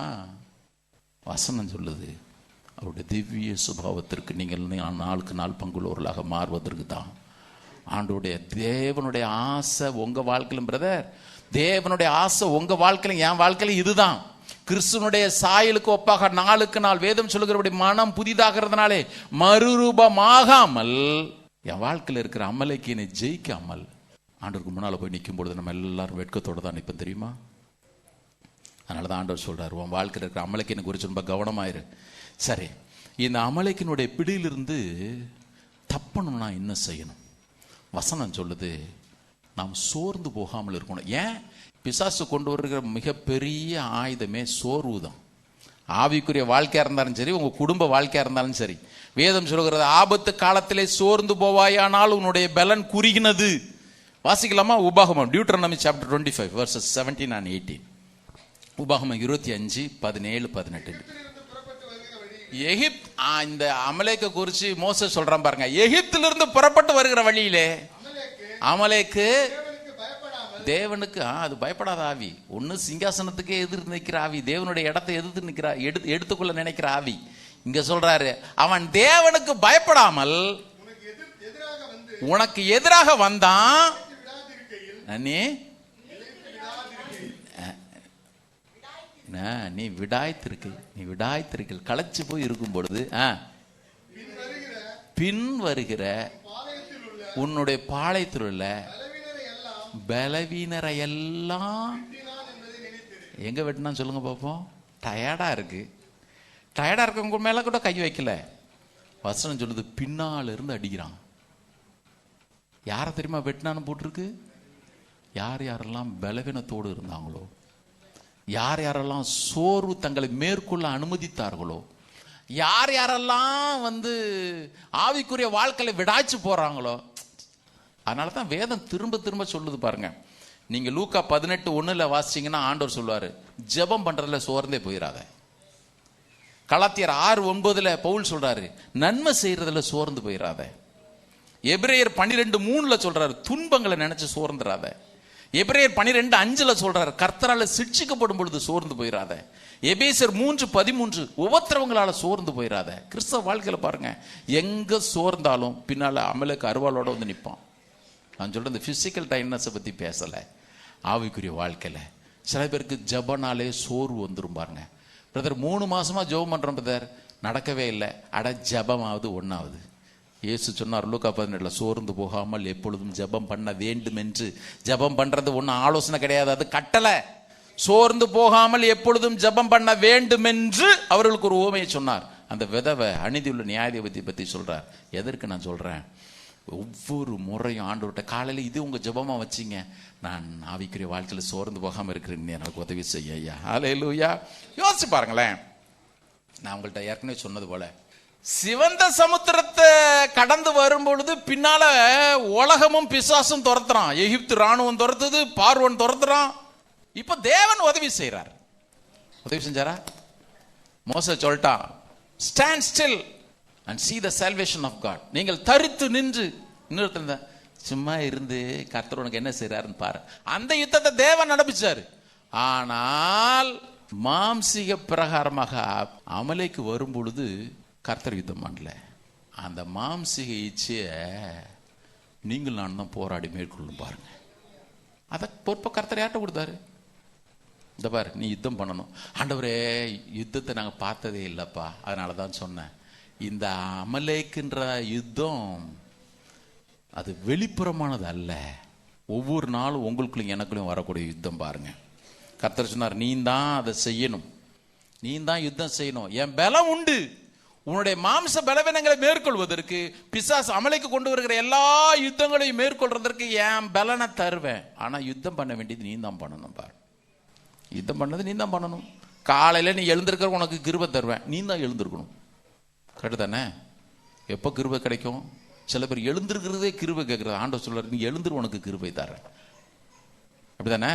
வசனம் சொல்லுது, அவருடைய திவ்ய சுபாவத்திற்கு நீங்கள் நாளுக்கு நாள் பங்குள்ளவர்களாக மாறுவதற்கு தான். ஆண்டோடைய தேவனுடைய ஆசை உங்க வாழ்க்கையிலும் பிரதர், தேவனுடைய ஆசை உங்க வாழ்க்கையில என் வாழ்க்கையில இதுதான். கிறிஸ்துவனுடைய சாயலுக்கு ஒப்பாக நாளுக்கு நாள் வேதம் சொல்லுகிறபடி மனம் புதிதாகிறதுனாலே மறுரூபமாகாமல் என் வாழ்க்கையில் இருக்கிற அமலேக்கினை ஜெயிக்காமல் ஆண்டவருக்கு முன்னால போய் நிற்கும் பொழுது நம்ம எல்லாரும் வெட்கத்தோடு தான் நிற்போம் தெரியுமா? அதனாலதான் ஆண்டவர் சொல்றாரு, உன் வாழ்க்கையில் இருக்கிற அமலேக்கினை குறித்து ரொம்ப கவனமாயிரு. சரி, இந்த அமலேக்கினுடைய பிடியிலிருந்து தப்பணும்னா என்ன செய்யணும்? வசனம் சொல்லுது, நாம் சோர்ந்து போகாமல் இருக்கணும். ஏன்? பிசாசு கொண்டு வருகிற மிகப்பெரிய ஆயுதமே சோர்வு தான். ஆவிக்குரிய வாழ்க்கையா இருந்தாலும் சரி, உங்க குடும்ப வாழ்க்கையா இருந்தாலும் சரி, வேதம் சொல்கிறது, ஆபத்து காலத்திலே சோர்ந்து போவாயானால் உன்னுடைய பலன் குறுகினது. வாசிக்கலாமா? உபாகமம், டியூட்டரோனமி சாப்டர் 25 verses 17 and 18. உபாகமம் 25, 17, 18. எகிப்த், இந்த அமலேக்க குறிச்சு மோசே சொல்றான் பாருங்க. எகிப்திலிருந்து புறப்பட்டு வருகிற வழியிலே அமலேக்கு தேவனுக்கு அது பயப்படாத ஆவி. ஒன்னு சிங்காசனத்துக்கே எதிர்த்து நிற்கிற ஆவி, தேவனுடைய இடத்தை எதிர்த்து நிற்கிற எடுத்துக்கொள்ள நினைக்கிற ஆவி. இங்க சொல்றாரு, அவன் தேவனுக்கு பயப்படாமல் உனக்கு எதிராக வந்தான், நீ விடாய்த்திருக்க களைச்சு போய் இருக்கும் பொழுது பின் வருகிற உன்னுடைய பாளையத்தில் உள்ள பலவீனரை எல்லாம் எங்க வெட்டினா சொல்லுங்க பாப்போம். டயர்டா இருக்கவங்க மேல கூட கை வைக்கல. வசனம் சொல்லுது, பின்னால இருந்து அடிக்கிறான். யாரை தெரியுமா வெட்டினான்னு போட்டிருக்கு? யார் யாரெல்லாம் பலவீனத்தோடு இருந்தாங்களோ, யார் யாரெல்லாம் சோர்வு தங்களை மேற்கொள்ள அனுமதித்தார்களோ, யார் யாரெல்லாம் ஆவிக்குரிய வாழ்க்கையில விடாச்சு போறாங்களோ. அதனால தான் வேதம் திரும்ப திரும்ப சொல்லுது பாருங்க. நீங்க லூக்கா 18:1 வாசிச்சீங்கன்னா ஆண்டவர் சொல்லுவாரு, ஜெபம் பண்றதுல சோர்ந்தே போயிடாத. கலாத்தியர் 6:9 பவுல் சொல்றாரு, நன்மை செய்யறதுல சோர்ந்து போயிடாத. எபிரேயர் 12:3 சொல்றாரு, துன்பங்களை நினைச்சு சோர்ந்துடாத. எபிரேயர் 12:5 சொல்றாரு, கர்த்தரால சிட்சிக்கப்படும் பொழுது சோர்ந்து போயிடாத. எபேசியர் 3:13 உபத்திரவங்களால சோர்ந்து போயிடாத. கிறிஸ்தவ வாழ்க்கையில பாருங்க, எங்க சோர்ந்தாலும் பின்னால அமலுக்கு அருவாளோட நிற்பான். நான் சொல்ற இந்த பிசிக்கல் டைட்னஸை பத்தி பேசல, ஆவிக்குரிய வாழ்க்கையில சில பேருக்கு ஜபனாலே சோர்வு வந்துரும் பாருங்க. பிரதர் 3 மாசமா ஜெபம் பண்றோம் பிரதர், நடக்கவே இல்லை. அட ஜபமாவது ஒன்னாவது. இயேசு சொன்னார் லூக்கா 18 சோர்ந்து போகாமல் எப்பொழுதும் ஜெபம் பண்ண வேண்டும் என்று. ஜெபம் பண்றது ஒன்னும் ஆலோசனை கிடையாது, அது கட்டளை. சோர்ந்து போகாமல் எப்பொழுதும் ஜெபம் பண்ண வேண்டும் என்று அவர்களுக்கு ஒரு உவமையை சொன்னார். அந்த விதவை அநீதியுள்ள நியாயாதிபதி பத்தி சொல்றார். எதற்கு நான் சொல்றேன்? ஒவ்வொரு முறையும் ஆண்டவர்கிட்ட காலையில் இது உங்க ஜெபமா வச்சிங்க, நான் ஆவிக்குரிய வாழ்க்கையில் சோர்ந்து போகாம இருக்கிறேன், எனக்கு உதவி செய்ய ஐயா. ஹல்லேலூயா. யோசிச்சு பாருங்களேன். நான் உங்கள்கிட்ட ஏற்கனவே சொன்னது போல, சிவந்த சமுத்திரத்தை கடந்து வரும் பொழுது பின்னால உலகமும் பிசாசும் துரத்துறான். எகிப்து ராணுவம் துரத்துது, பார்வோன் துரத்துறான். இப்ப தேவன் உதவி செய்யறார். உதவி செஞ்சாரா? மோசே சொல்லிட்டான், stand still and see the salvation of God. நீங்கள் தரித்து நின்று, இன்னொருத்தர் சும்மா இருந்து கர்த்தர் உனக்கு என்ன செய்யறாருன்னு பாரு. அந்த யுத்தத்தை தேவன் நடப்பிச்சாரு. ஆனால் மாம்சீக பிரகாரமாக அமலேக்கு வரும் பொழுது கர்த்தர் யுத்தம் பண்ணல. அந்த மாம்சீக இச்சைய நீங்கள் நான் தான் போராடி மேற்கொள்ளும் பாருங்க. அதை பொறுப்பை கர்த்தர் யார்கிட்ட கொடுத்தாரு? இந்த பாரு, நீ யுத்தம் பண்ணணும். ஆண்டவரே, யுத்தத்தை நாங்கள் பார்த்ததே இல்லைப்பா, அதனால தான் சொன்னேன். இந்த அமலேக்குன்ற யுத்தம் அது வெளிப்புறமானது அல்ல. ஒவ்வொரு நாளும் உங்களுக்குள்ளும் எனக்குள்ளும் வரக்கூடிய யுத்தம் பாருங்க. கர்த்தர் சொன்னார், நீ தான் அதை செய்யணும், நீ தான் யுத்தம் செய்யணும். என் பலம் உண்டு. உன்னுடைய மாம்ச பலவீனங்களை மேற்கொள்வதற்கு, பிசாசு அமலைக்கு கொண்டு வருகிற எல்லா யுத்தங்களையும் மேற்கொள்றதற்கு என் பலனை தருவேன். ஆனா யுத்தம் பண்ண வேண்டியது நீ தான் பண்ணணும் பாரு. யுத்தம் பண்ணது நீ தான் பண்ணணும். காலையில நீ எழுந்திருக்கிற உனக்கு கிருபை தருவேன், நீ தான் எழுந்திருக்கணும். கரெக்டு தானே? எப்போ கிருபை கிடைக்கும்? சில பேர் எழுந்திருக்கிறதே கிருபை கேட்கறது. ஆண்டவர் சொல்றாரு, நீ எழுந்திரு, உனக்கு கிருபை தர்றேன். அப்படிதானே?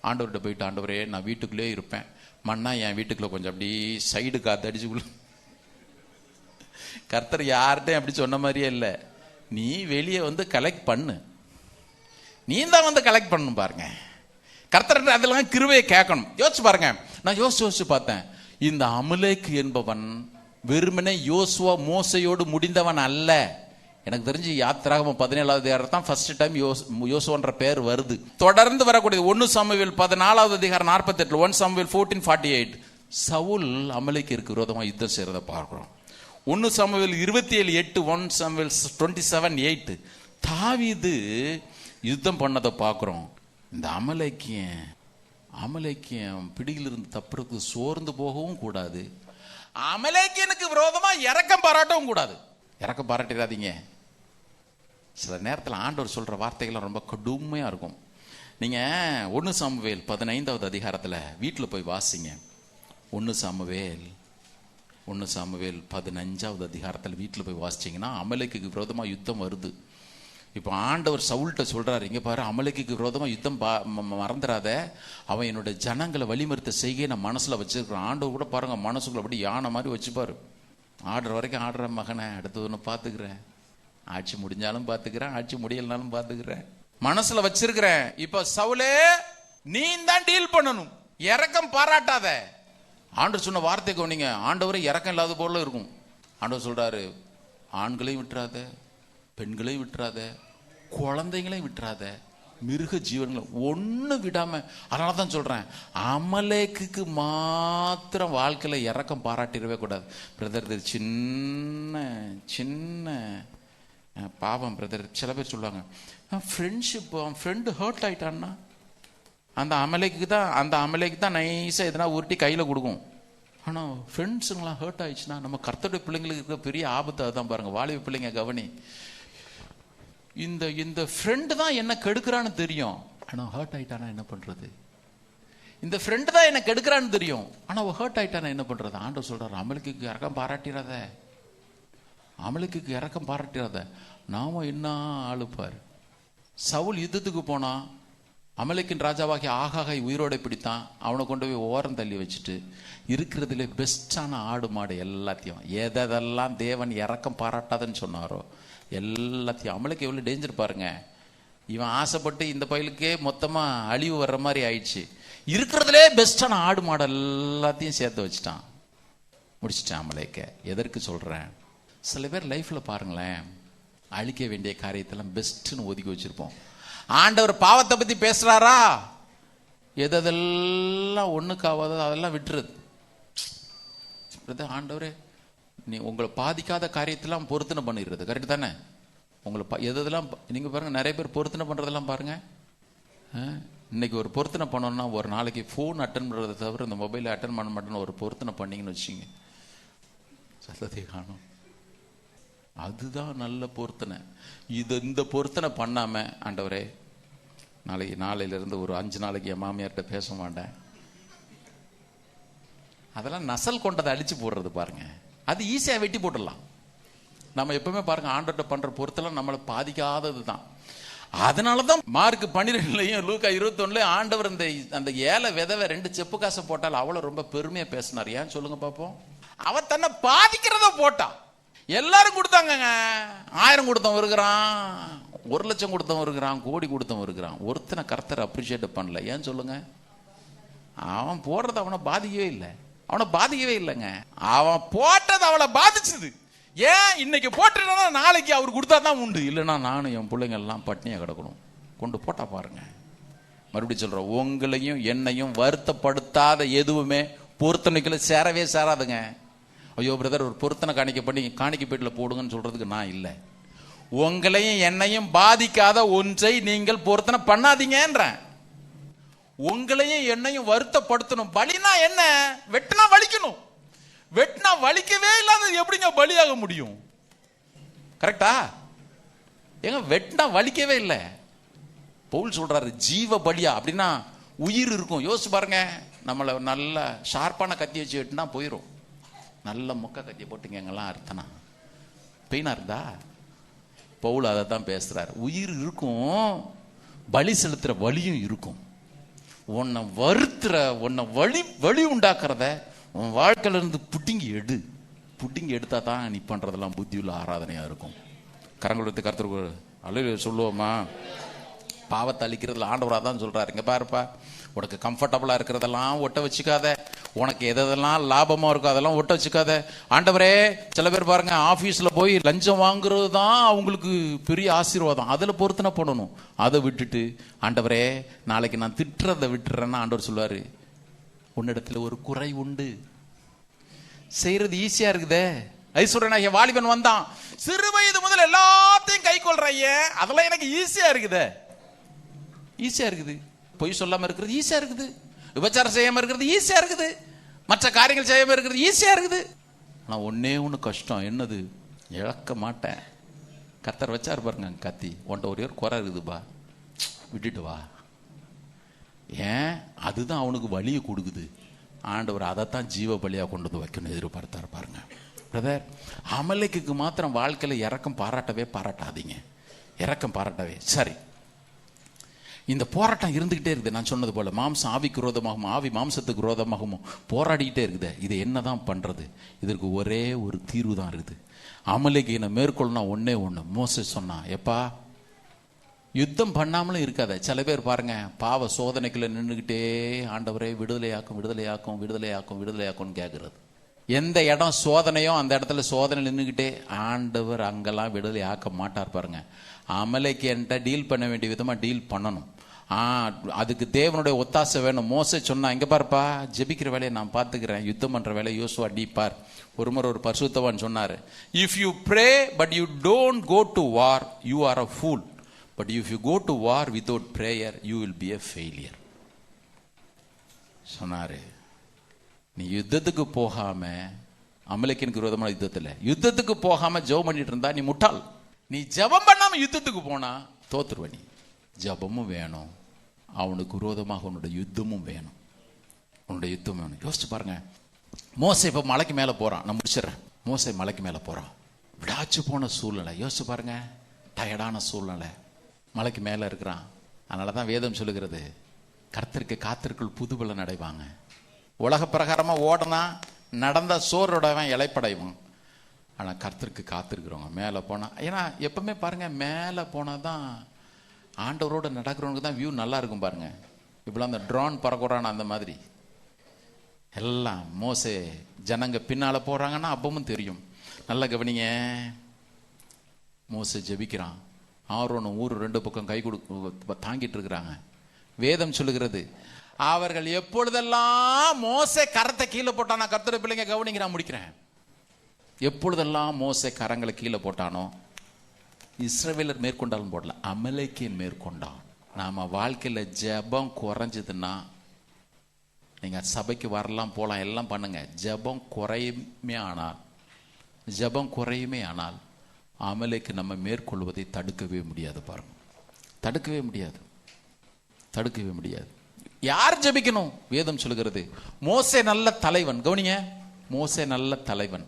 ஆண்டவர்கிட்ட போயிட்டு, ஆண்டவரே நான் வீட்டுக்குள்ளே இருப்பேன், மண்ணா என் வீட்டுக்குள்ள கொஞ்சம் அப்படி சைடு காத்து அடிச்சுக்குள்ள. கர்த்தர் யார்கிட்டையும் அப்படி சொன்ன மாதிரியே இல்லை. நீ வெளியே கலெக்ட் பண்ணு, நீ தான் கலெக்ட் பண்ணணும் பாருங்க. கர்த்தர் அதெல்லாம் கிருபையை கேட்கணும். யோசிச்சு பாருங்க. நான் யோசிச்சு பார்த்தேன். இந்த அமலேக்கு என்பவன் வெறுமனே யோசுவா மோசையோடு முடிந்தவன் அல்ல. எனக்கு தெரிஞ்சு யாத்திராகமம் 17வது அதிகாரம் தான் ஃபர்ஸ்ட் டைம் யோசுவன்ற பேர் வருது. தொடர்ந்து வரக்கூடிய 1 சாமுவேல் 14வது அதிகாரம் 48, 1 சாமுவேல் 14:48 சவுல் அமலேக்கிற்கு விரோதமாக யுத்தம் செய்யறதை பார்க்கிறோம். 1 சாமுவேல் 27:8, 1 சாமுவேல் 27:8 தாவீது யுத்தம் பண்ணதை பார்க்கிறோம். இந்த அமலேக்கியம் பிடியிலிருந்து தப்புறதுக்கு சோர்ந்து போகவும் கூடாது, அமலேக்கியனுக்கு விரோதமா இரக்கம் பாராட்டவும் கூடாது. இரக்கம் பாராட்டிடாதீங்க. சில நேரத்தில் ஆண்டவர் சொல்ற வார்த்தைகள் ரொம்ப கடுமையா இருக்கும். நீங்க 1 சாமுவேல் 15வது அதிகாரத்துல வீட்டில் போய் வாசிங்க. 1 சாமுவேல் 15வது அதிகாரத்தில் வீட்டில் போய் வாசிச்சிங்கன்னா அமலேக்கு விரோதமா யுத்தம் வருது. இப்போ ஆண்டவர் சவுல்கிட்ட சொல்றாரு, இங்க பாரு, அமலேக்கு விரோதமா யுத்தம் மறந்துடாத, அவன் என்னோட ஜனங்களை வழிமறுத்த செய்கையை நான் மனசுல வச்சிருக்கிறேன். ஆண்டவர் கூட பாருங்க, மனசுக்குள்ள அப்படி யானை மாதிரி வச்சுப்பாரு. ஆடுற வரைக்கும் ஆடுற மகனை, அடுத்தது ஒன்று பார்த்துக்கிறேன், ஆட்சி முடிஞ்சாலும் பார்த்துக்கிறேன், ஆட்சி முடியலனாலும் பார்த்துக்கிறேன், மனசுல வச்சிருக்கிறேன். இப்ப சவுலே, நீ தான் டீல் பண்ணணும், இரக்கம் பாராட்டாத. ஆண்டவர் சொன்ன வார்த்தை கவனிங்க. ஆண்டவரை இரக்கம் இல்லாத போல இருக்கும். ஆண்டவர் சொல்றாரு, ஆண்களையும் விட்டுறாத, பெண்களையும் விட்டுறாத, குழந்தைங்களையும் விட்டுறாத, மிருக ஜீவன்களை ஒண்ணு விடாம. அதனால தான் சொல்றேன், அமலேக்கு மாத்திரம் வாழ்க்கையில இரக்கம் பாராட்டிடவே கூடாது. பிரதர், சின்ன சின்ன பாவம் பிரதர். சில பேர் சொல்லுவாங்க, ஃப்ரெண்ட்ஷிப், அவன் ஃப்ரெண்டு ஹர்ட் ஆயிட்டான்னா அந்த அமலேக்கு தான் நைஸா எதனா உருட்டி கையில கொடுக்கும். ஆனா ஃப்ரெண்ட்ஸுங்களாம் ஹர்ட் ஆயிடுச்சுன்னா நம்ம கர்த்தருடைய பிள்ளைங்களுக்கு இருக்கிற பெரிய ஆபத்து அதுதான் பாருங்க. வாலிப பிள்ளைங்க கவனி, இந்த இந்த ஃப்ரெண்டு தான் என்ன கெடுக்கிறான்னு தெரியும், ஆனா ஹர்ட் ஆயிட்டானா என்ன பண்றது? இந்த ஃப்ரெண்டு தான் என்ன கெடுக்கிறான்னு தெரியும், ஆனா அவ ஹர்ட் ஆயிட்டானா என்ன பண்றது? ஆண்டவர் சொல்றாரு, அமலுக்கு இறக்கம் பாராட்டிடாத, அமலுக்கு இறக்கம் பாராட்டிடாத. நாம என்ன ஆளுப்பாரு. சவுல் யுத்தத்துக்கு போனா, அமலேக்கின் ராஜாவாகிய ஆகாகை உயிரோட பிடித்தான். அவனை கொண்டு போய் ஓரம் தள்ளி வச்சுட்டு இருக்கிறதுல பெஸ்டான ஆடு மாடு எல்லாத்தையும், எதெல்லாம் தேவன் இறக்கம் பாராட்டாதுன்னு சொன்னாரோ எல்லாத்தையும். அமலேக்கு எவ்வளவு டேஞ்சர் பாருங்க. இவன் ஆசைப்பட்டு இந்த பயிலுக்கே மொத்தமா அழிவு வர்ற மாதிரி ஆயிடுச்சு. இருக்கிறதுலே பெஸ்டான ஆடு மாடு எல்லாத்தையும் சேர்த்து வச்சுட்டான், முடிச்சிட்டான் அமலேக்க. எதற்கு சொல்றேன்? சில பேர் லைஃப்ல பாருங்களேன், அழிக்க வேண்டிய காரியத்தெல்லாம் பெஸ்ட்னு ஒதுக்கி வச்சிருப்போம். ஆண்டவர் பாவத்தை பத்தி பேசுறாரா, எதெல்லாம் ஒண்ணுக்காவது அதெல்லாம் விட்டுறது. ஆண்டவரே, நீ உங்களை பாதிக்காத காரியத்தெல்லாம் பொருத்தனை பண்ணிடுறது. கரெக்ட் தானே? உங்களை எதெல்லாம் நீங்க பாருங்க, நிறைய பேர் பொருத்தனை பண்றதெல்லாம் பாருங்க. இன்னைக்கு ஒரு பொருத்தனை பண்ணோம்னா ஒரு நாளைக்கு ஃபோன் அட்டன் பண்றதை தவிர இந்த மொபைலை அட்டன் பண்ண மாட்டேன்னு ஒரு பொருத்தனை பண்ணீங்கன்னு வச்சுங்க, சத்தத்தை காணும். அதுதான் நல்ல பொருத்தனை. இந்த பொருத்தனை பண்ணாம, ஆண்டவரே நாளையிலிருந்து ஒரு 5 நாளைக்கு என் மாமியார்கிட்ட பேச மாட்டேன், அதெல்லாம் நசல் கொண்டதை அழிச்சு போடுறது பாருங்க. அது ஈஸியா வெட்டி போட்டுடலாம். நம்ம எப்பவுமே பாருங்க, ஆண்டவர்கிட்ட பண்ற பொருத்தெல்லாம் நம்மளை பாதிக்காதது தான். அதனாலதான் மார்க் 12 லூக்கா 21 ஆண்டவர் அந்த ஏழை விதவை 2 செப்பு காசை போட்டால் அவளை ரொம்ப பெருமையா பேசினார். ஏன் சொல்லுங்க பாப்போம்? அவ தன்னை பாதிக்கிறத போட்டா. எல்லாரும் கொடுத்தாங்க, 1000 கொடுத்தவன் இருக்கிறான், 1,00,000 கொடுத்தவன் இருக்கிறான், கோடி கொடுத்தவன் இருக்கிறான். ஒருத்தனை கர்த்தர் அப்ரிஷியேட் பண்ணல. ஏன் சொல்லுங்க? அவன் போடுறது அவனை பாதிக்கவே இல்லை, அவனை பாதிக்கவே இல்லைங்க. அவன் போட்டது அவளை பாதிச்சுது. ஏன்? இன்னைக்கு போட்டுனா நாளைக்கு அவர் கொடுத்தா தான் உண்டு, இல்லைன்னா நானும் என் பிள்ளைங்க எல்லாம் பட்னியா கிடக்கணும். கொண்டு போட்டா பாருங்க. மறுபடியும் சொல்றேன், உங்களையும் என்னையும் வருத்தப்படுத்தாத எதுவுமே பொருத்தனைக்குள்ள சேரவே சேராதுங்க. ஐயோ பிரதர், ஒரு பொருத்தனை காணிக்க பேட்டில் போடுங்கன்னு சொல்றதுக்கு நான் இல்லை. உங்களையும் என்னையும் பாதிக்காத ஒன்றை நீங்கள் பொருத்தனை பண்ணாதீங்கன்றேன். உங்களையும் என்னையும் வருத்தப்படுத்தணும். பலினா என்ன? வெட்டினா வலிக்கணும். வெட்டினா வலிக்கவே இல்லாத எப்படிங்க பலியாக முடியும்? கரெக்டா? ஏங்க, வெட்டினா வலிக்கவே இல்லை. பவுல் சொல்றாரு ஜீவ பலியா. அப்படின்னா உயிர் இருக்கும். யோசிச்சு பாருங்க, நம்மளை நல்ல ஷார்ப்பான கத்தி வச்சு வெட்டினா போயிடும். நல்ல மொக்க கத்தியை போட்டுங்க எங்கெல்லாம் அர்த்தனா பெயினா இருந்தா. பவுல் அதை தான் பேசுறாரு. உயிர் இருக்கும், பலி செலுத்துற வலியும் இருக்கும். உன்னை வருத்துற, உன்னை வலி உண்டாக்குறத உன் வாழ்க்கையில இருந்து புட்டிங்கி எடுத்தா தான் நீ பண்றதெல்லாம் புத்தியுள்ள ஆராதனையா இருக்கும். கரங்களுக்கு கருத்து அல்ல சொல்லுவோமா? பாவத்தை அழிக்கிறதுல ஆண்டவராக தான் சொல்றாரு. இங்க பாருப்பா, உனக்கு கம்ஃபர்டபுளா இருக்கிறதெல்லாம் ஒட்ட வச்சுக்காத, உனக்கு எதெல்லாம் லாபமா இருக்கோ அதெல்லாம் ஒட்ட வச்சுக்காத. ஆண்டவரே, சில பேர் பாருங்க, ஆபீஸ்ல போய் லஞ்சம் வாங்குறது தான் அவங்களுக்கு பெரிய ஆசீர்வாதம், அதுல பொருத்தனை பண்ணணும். அதை விட்டுட்டு ஆண்டவரே நாளைக்கு நான் திட்டுறதை விட்டுறேன்னா ஆண்டவர் சொல்லுவாரு, உன்னிடத்துல ஒரு குறை உண்டு. செய்யறது ஈஸியா இருக்குதே. ஐஸ்வர்யனாகிய வாலிபன் வந்தான், சிறு வயது முதல் எல்லாத்தையும் கை கொள்றாங்க, அதெல்லாம் எனக்கு ஈஸியா இருக்குது. ஈஸியா இருக்குது. பொய் சொல்லாம இருக்கிறது ஈஸியா இருக்குது. விபச்சாரம் செய்யாம இருக்கிறது ஈஸியா இருக்குது. மற்ற காரியங்கள் செய்யாம இருக்கிறது ஈஸியா இருக்குது. ஆனா ஒன்னே ஒண்ணு கஷ்டம். என்னது? இழக்க மாட்டேன். கர்த்தர் வச்சாரு பாருங்க கத்தி, உன்ட்ட ஒரே ஒரு குறை இருக்குதுப்பா, விட்டுட்டு வா. ஏன்? அதுதான் அவனுக்கு வலியை கொடுக்குது. ஆண்டவர் அதைத்தான் ஜீவ பலியா கொண்டு வந்து வைக்கணும் எதிர்பார்த்தாரு பாருங்க. பிரதர், அமலேக்குக்கு மாத்திரம் வாழ்க்கையில இரக்கம் பாராட்டாதீங்க. இரக்கம் பாராட்டவே. சரி, இந்த போராட்டம் இருந்துகிட்டே இருக்குது. நான் சொன்னது போல மாம்சம் ஆவிக்கு விரோதமாகவும் ஆவி மாம்சத்துக்கு விரோதமாகவும் போராடிக்கிட்டே இருக்குது. இது என்னதான் பண்றது? இதற்கு ஒரே ஒரு தீர்வு தான் இருக்குது. அமலேக்கு என்ன மேற்கொள்ளனா ஒன்னே ஒண்ணு. மோசேஸ் சொன்னா, எப்பா யுத்தம் பண்ணாமலும் இருக்காத. சில பேர் பாருங்க, பாவ சோதனைக்குள்ள நின்றுகிட்டே ஆண்டவரே விடுதலையாக்கும் கேட்கறது. எந்த இடம் சோதனையோ அந்த இடத்துல சோதனை நின்றுகிட்டே, ஆண்டவர் அங்கெல்லாம் விடுதலை ஆக்க மாட்டார் பாருங்க. அமலேக்கு என்கிட்ட டீல் பண்ண வேண்டிய விதமா டீல் பண்ணணும். அதுக்கு தேவனுடைய ஒத்தாசை வேணும். மோசே சொன்னா, இங்க பாருப்பா, ஜெபிக்கிற வேலையை நான் பார்த்துக்கிறேன், யுத்தம் பண்ற வேலையை யோசுவா டீப்பார். ஒரு முறை ஒரு பரிசுத்தவான் சொன்னாரு, if you pray but you don't go to war you are a fool, but if you go to war without prayer you will be a failure சொன்னாரு. நீ யுத்தத்துக்கு போகாம, அமலேக்கினுக்கு விரோதமான யுத்தத்துல யுத்தத்துக்கு போகாம ஜெபம் பண்ணிட்டு இருந்தா நீ முட்டாள். நீ ஜெபம் பண்ணாம யுத்தத்துக்கு போனா தோத்துருவ. நீ ஜெபமும் வேணும், அவனுக்கு விரோதமாக உன்னுடைய யுத்தமும் வேணும். உன்னுடைய யுத்தம் வேணும். யோசிச்சு பாருங்க, மோசே இப்ப மலைக்கு மேல போறான். நான் முடிச்சிடறேன். மோசே மலைக்கு மேல போறான். விடாச்சு போன சூழ்நிலை. யோசிச்சு பாருங்க, டயர்டான சூழ்நிலை. மலைக்கு மேல இருக்கிறான். அதனாலதான் வேதம் சொல்லுகிறது, கர்த்தருக்கு காத்திருக்குள் புதுபலன் அடைவாங்க. உலக பிரகாரமா ஓடனா நடந்த சோறுடையவன் இலைப்படைவான். ஆனா கர்த்தருக்கு காத்திருக்கிறவங்க மேல போனா, ஏன்னா எப்பவுமே பாருங்க, மேல போனாதான் ஆண்டவரோட நடக்கிறவனுக்கு தான் வியூ நல்லா இருக்கும். பாருங்க, இப்பெல்லாம் அந்த ட்ரோன் பறக்குறான் அந்த மாதிரி எல்லாம். மோசே ஜனங்க பின்னால போறாங்கன்னா அப்பவும் தெரியும். நல்ல கவனிங்க, மோசே ஜெபிக்கிறான். ஆரோனும் ஊரு ரெண்டு பக்கம் கை தாங்கிட்டு இருக்கிறாங்க. வேதம் சொல்லுகிறது, அவர்கள் எப்பொழுதெல்லாம் மோசே கரத்தை கீழே போட்டானா, கர்த்தருடைய பிள்ளைங்க கவனிங்க, நான் முடிக்கிறேன். எப்பொழுதெல்லாம் மோசே கரங்களை கீழே போட்டானோ, இஸ்ரவேலர் மேற்கொண்டாலும் போடல, அமலேக்கியன் மேற்கொண்டான். நாம வாழ்க்கையில ஜெபம் குறைஞ்சதுன்னா, நீங்க சபைக்கு வரலாம், போலாம், எல்லாம் பண்ணுங்க, ஜெபம் குறையுமே ஆனால் அமலேக்கு நம்ம மேற்கொள்வதை தடுக்கவே முடியாது. பாருங்க, தடுக்கவே முடியாது. யார் ஜெபிக்கணும்? வேதம் சொல்லுகிறது, மோசே நல்ல தலைவன். கவனிங்க, மோசே நல்ல தலைவன்,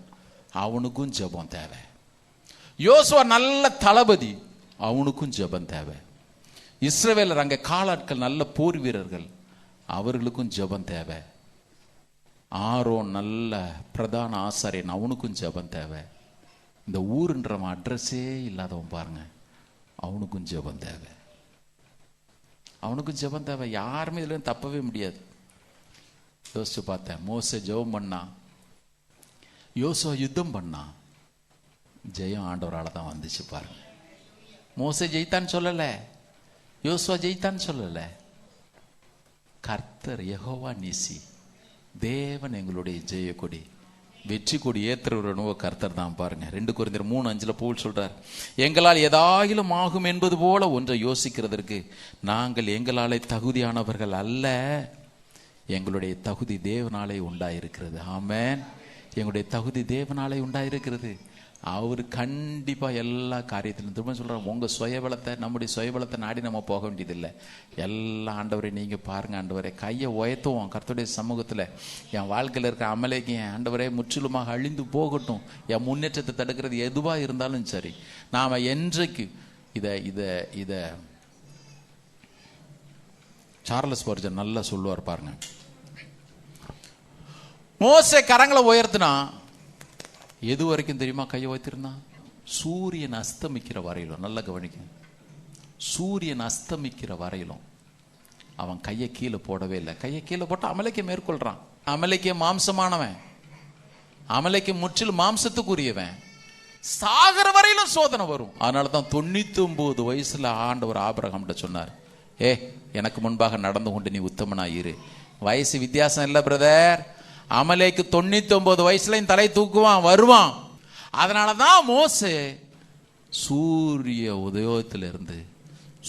அவனுக்கும் ஜெபம் தேவை. யோசுவா நல்ல தளபதி, அவனுக்கும் ஜெபம் தேவை. இஸ்ரவேலர் அங்கே காலாட்கள் நல்ல போர் வீரர்கள், அவர்களுக்கும் ஜெபம் தேவை. ஆரோன் நல்ல பிரதான ஆசாரியன், அவனுக்கும் ஜெபம் தேவை. இந்த ஊருன்றவன் அட்ரஸே இல்லாதவன் பாருங்க, அவனுக்கும் ஜெபம் தேவை. யாருமே இதுல தப்பவே முடியாது. யோசிச்சு பார்த்தேன், மோசே ஜெபம் பண்ணா, யோசுவா யுத்தம் பண்ணா, ஜெயம் ஆண்டவரால தான் வந்துச்சு. பாருங்க, மோசே ஜெயித்தான்னு சொல்லல, யோசுவா ஜெயித்தான்னு சொல்லல, கர்த்தர் யெகோவா நீசி, தேவன் எங்களுடைய ஜெய கொடி, வெற்றி கொடி ஏற்றுறவனுவோ கர்த்தர் தான். பாருங்க, 2 கொரிந்தியர் 3:5 பவுல் சொல்றார், எங்களால் ஏதாயிலும் ஆகும் என்பது போல ஒன்றை யோசிக்கிறதற்கு நாங்கள் எங்களாலே தகுதியானவர்கள் அல்ல, எங்களுடைய தகுதி தேவனாலே உண்டாயிருக்கிறது. ஆமென். எங்களுடைய தகுதி தேவனாலே உண்டாயிருக்கிறது. அவர் கண்டிப்பா எல்லா காரியத்திலும் திரும்ப சொல்றாரு, உங்க சுயபலத்தை, நம்முடைய சுயபலத்தை நாடி நம்ம போக வேண்டியதில்லை. எல்லா ஆண்டவரை நீங்க பாருங்க. ஆண்டவரை கையை உயர்த்துவோம் கர்த்தருடைய சமூகத்துல. என் வாழ்க்கையில் இருக்க அமலேக்கு என் ஆண்டவரே முற்றிலுமாக அழிந்து போகட்டும். என் முன்னேற்றத்தை தடுக்கிறது எதுவா இருந்தாலும் சரி, நாம என்றைக்கு இத சார்லஸ் ஸ்பர்ஜன் நல்லா சொல்லுவார். பாருங்க, மோசே கரங்களை உயர்த்தினா எது வரைக்கும் தெரியுமா? கையை வைத்திருந்தான், சூரியன் அஸ்தமிக்கிற வரையிலும். நல்லா கவனிக்க, சூரியன் அஸ்தமிக்கிற வரையிலும் அவன் கையை கீழே போடவே இல்லை. கையை கீழே போட்டு அமலேக்கை மேற்கொள்றான். அமலேக்கே மாம்சமானவன், அமலேக்கே முற்றிலும் மாம்சத்துக்குரியவன். சாகர வரையிலும் சோதனை வரும். அதனாலதான் 99 வயசுல ஆண்டவர் ஆபிரகாம்கிட்ட சொன்னார், எனக்கு முன்பாக நடந்து கொண்டு நீ உத்தமனாயிரு. வயசு வித்தியாசம் இல்லை பிரதர். அமலேக்கு 99 வயசுல தலை தூக்குவான், வருவான். அதனாலதான் மோசே சூரிய உதயத்திலிருந்து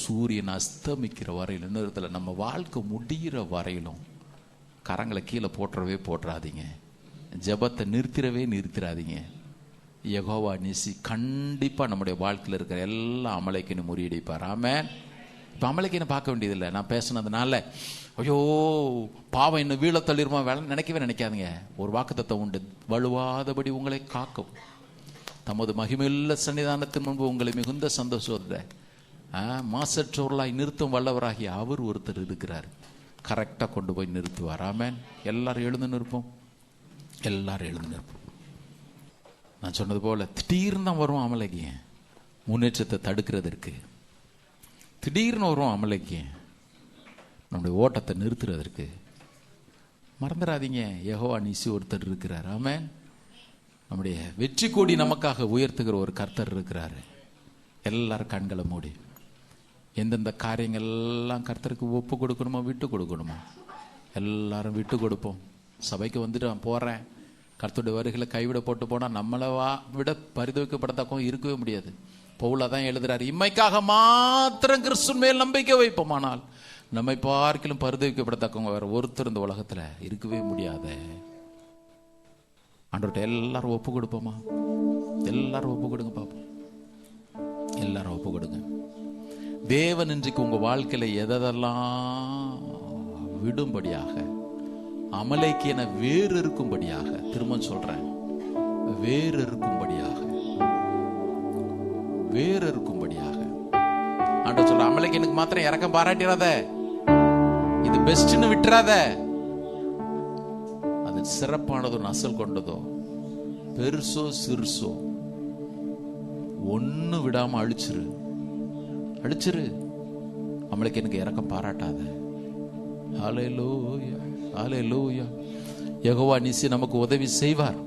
சூரியன் அஸ்தமிக்கிற வரையிலும், இன்னொருத்துல நம்ம வாழ்க்கை முடிகிற வரையிலும் கரங்களை கீழே போட்டுறாதீங்க, ஜெபத்தை நிறுத்திடாதீங்க. யெகோவா நீசி கண்டிப்பா நம்முடைய வாழ்க்கையில் இருக்கிற எல்லா அமலேக்கின்னு முறியடிப்பார். ஆமென். இப்ப அமலேக்கின்னு பார்க்க வேண்டியதில்லை. நான் பேசுனதுனால ஐயோ பாவம் இன்னும் வீழ தள்ளிருமா நினைக்காதீங்க. ஒரு வாக்குத்தத்தம் உண்டு, வலுவாதபடி உங்களை காக்கும், தமது மகிமையுள்ள சன்னிதானத்தின் முன்பு உங்களை மிகுந்த சந்தோஷத்தை மாசற்றோர்களாய் நிறுத்தும் வல்லவராகி அவர் ஒருத்தர் இருக்கிறார். கரெக்டா கொண்டு போய் நிறுத்துவார். ஆமென். எல்லாரும் எழுந்து நிற்போம். நான் சொன்னது போல திடீர்னு தான் வரும் அமலேக்கிய முன்னேற்றத்தை தடுக்கிறதற்கு. திடீர்னு வரும் அமலேக்கிய நம்முடைய ஓட்டத்தை நிறுத்துறதற்கு. மறந்துடாதீங்க, யெகோவா நீசி ஒருத்தர் இருக்கிறார். ஆமென். நம்முடைய வெற்றி கொடி நமக்காக உயர்த்துகிற ஒரு கர்த்தர் இருக்கிறாரு. எல்லாரும் கண்களை மூடி எந்தெந்த காரியங்கள் எல்லாம் கர்த்தருக்கு ஒப்பு கொடுக்கணுமோ விட்டு கொடுக்கணுமோ எல்லாரும் விட்டு கொடுப்போம். சபைக்கு வந்துட்டு நான் போறேன், கர்த்தருடைய வருகையில கைவிட போட்டு போனா நம்மளை விட பரிதவிக்கப்படத்தக்கம் இருக்கவே முடியாது. பவுல் தான் எழுதுறாரு, இம்மைக்காக மாத்திரம் கிறிஸ்துவின் மேல் நம்பிக்கை வைப்போமானால் நம்மை பார்க்கிலும் பரிதவிக்கப்படத்தக்கவங்க வேற ஒருத்தர் இந்த உலகத்துல இருக்கவே முடியாத. ஆண்டவர்கிட்ட எல்லாரும் ஒப்பு கொடுப்போமா? எல்லாரும் ஒப்பு கொடுங்க பாப்போம். எல்லாரும் ஒப்பு கொடுங்க. தேவன் இன்றைக்கு உங்க வாழ்க்கையில எதெல்லாம் விடும்படியாக, அமலேக்கியன வேறு இருக்கும்படியாக, திரும்ப சொல்றேன், வேறு இருக்கும்படியாக, வேறு இருக்கும்படியாக ஆண்டவர் சொல்ற, அமலேக்கியனுக்கு மாத்திரம் இரக்கம் பாராட்டிடாத, இது பெஸ்ட்னு விட்டுறாத, அது சிறப்பானதோ நசல் கொண்டதோ பெருசோ சிறுசோ ஒண்ணு விடாம அழிச்சிரு, அழிச்சிரு. அமலேக்கியனுக்கு இரக்கம் பாராட்டாத. ஹல்லேலூயா, ஹல்லேலூயா. யெகோவா நீசி நமக்கு உதவி செய்வார்.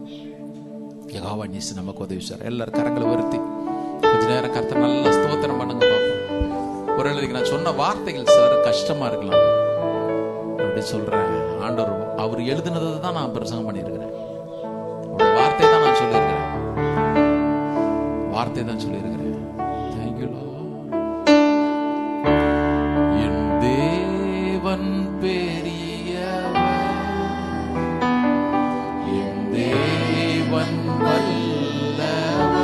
யெகோவா நீசி நமக்கு உதவி செய்வார். எல்லாரும் கரங்களை உயர்த்தி கொஞ்ச நேரம் கர்த்தர் நல்லா ஸ்தோத்திரம் பண்ணுங்க பாப்போம். ஒரு நான் சொன்ன வார்த்தைகள் சிலர் கஷ்டமா இருக்கலாம். அப்படி சொல்றேன், ஆண்டவர் அவர் எழுதுனதை தான் நான் பிரசங்கம் பண்ணியிருக்கிறேன். வார்த்தை தான் நான் சொல்லியிருக்கிறேன், வார்த்தை தான் சொல்லியிருக்கிறேன். Thank you Lord. என் தேவன் பெரியவர், என் தேவன் வல்லவர்,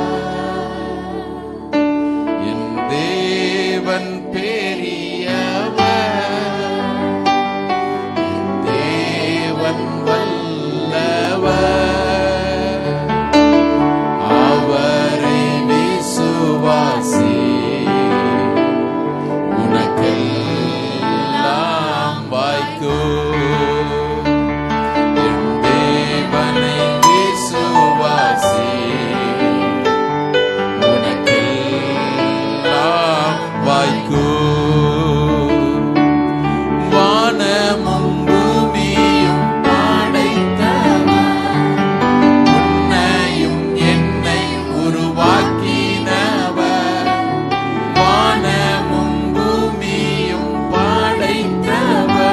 என் தேவன் பெரியவர், என் தேவன் வல்லவர், அவரை விசுவாசி உனக்கெல்லாம் வாய்க்கும். என் தேவனை விசுவாசி உனக்கெல்லாம் வாய்க்கும். வானமும் பூமியும் படைத்தவர், உன்னையும் என்னை உருவாக்கினவர். வானமும் பூமியும் படைத்தவர்,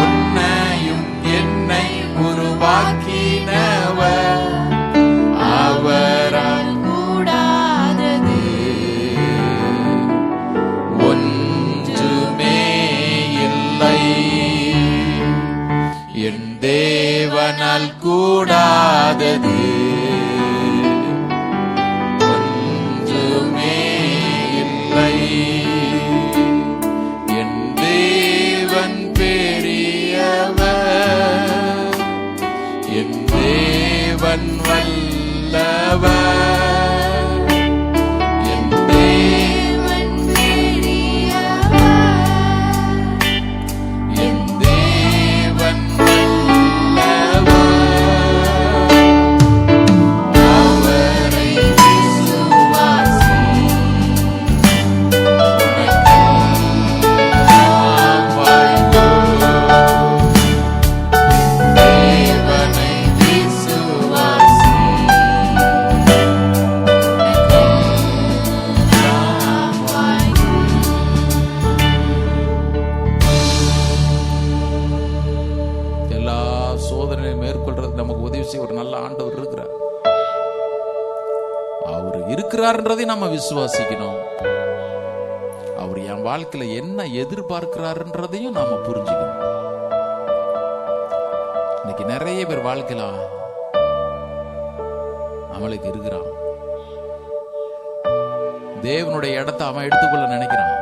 உன்னையும் என்னை உருவாக்கினவர். அவரால் கூடாதது ஒன்றுமே இல்லை. என் தேவனால் கூடாதது ஒன்றுமே இல்லை. என் தேவன் பெரியவர், என் தேவன் வல்லவர், என் தேவன் பெரியவர், என் தேவன் வல்லவர், அவரை விசுவாசி உனக்கெல்லாம் வாய்க்கும். தேவனை விசுவாசி உனக்கெல்லாம் வாய்க்கும். எல்லா சோதனையும் மேற்கொள்றது நமக்கு உதவி செய்ய ஒரு நல்ல ஆண்டவர் இருக்கிறார். அவர் இருக்கிறார்ன்றதை நம்ம விசுவாசிக்கணும். அவர் என் வாழ்க்கையில என்ன எதிர்பார்க்கிறாருன்றதையும் நாம புரிஞ்சுக்கணும். இன்னைக்கு நிறைய பேர் வாழ்க்கையில அவளுக்கு இருக்கிறான், தேவனுடைய இடத்தை அவன் எடுத்துக்கொள்ள நினைக்கிறான்.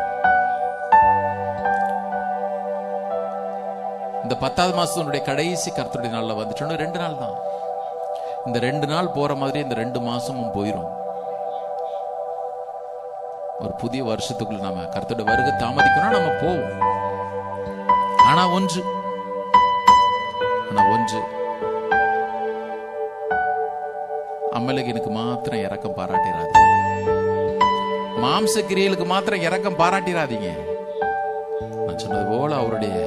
இந்த 10வது மாசத்தினுடைய கடைசி கர்த்தருடைய நாள்ல வந்துட்டோம். 2 நாள் தான். இந்த 2 நாள் போற மாதிரி இந்த 2 மாசமும் போயிடும். ஒரு புதிய வருஷத்துக்குள்ள நாம கர்த்தருடைய வருகை தாமதிக்கணும், நம்ம போவோம். ஆனா ஒன்று அமலேக்கியனுக்கு மாத்திரம் இரக்கம் பாராட்டிராதீங்க. மாம்ச கிரியைகளுக்கு மாத்திரம் இரக்கம் பாராட்டிராதீங்க. நான் சொன்னது போல அவருடைய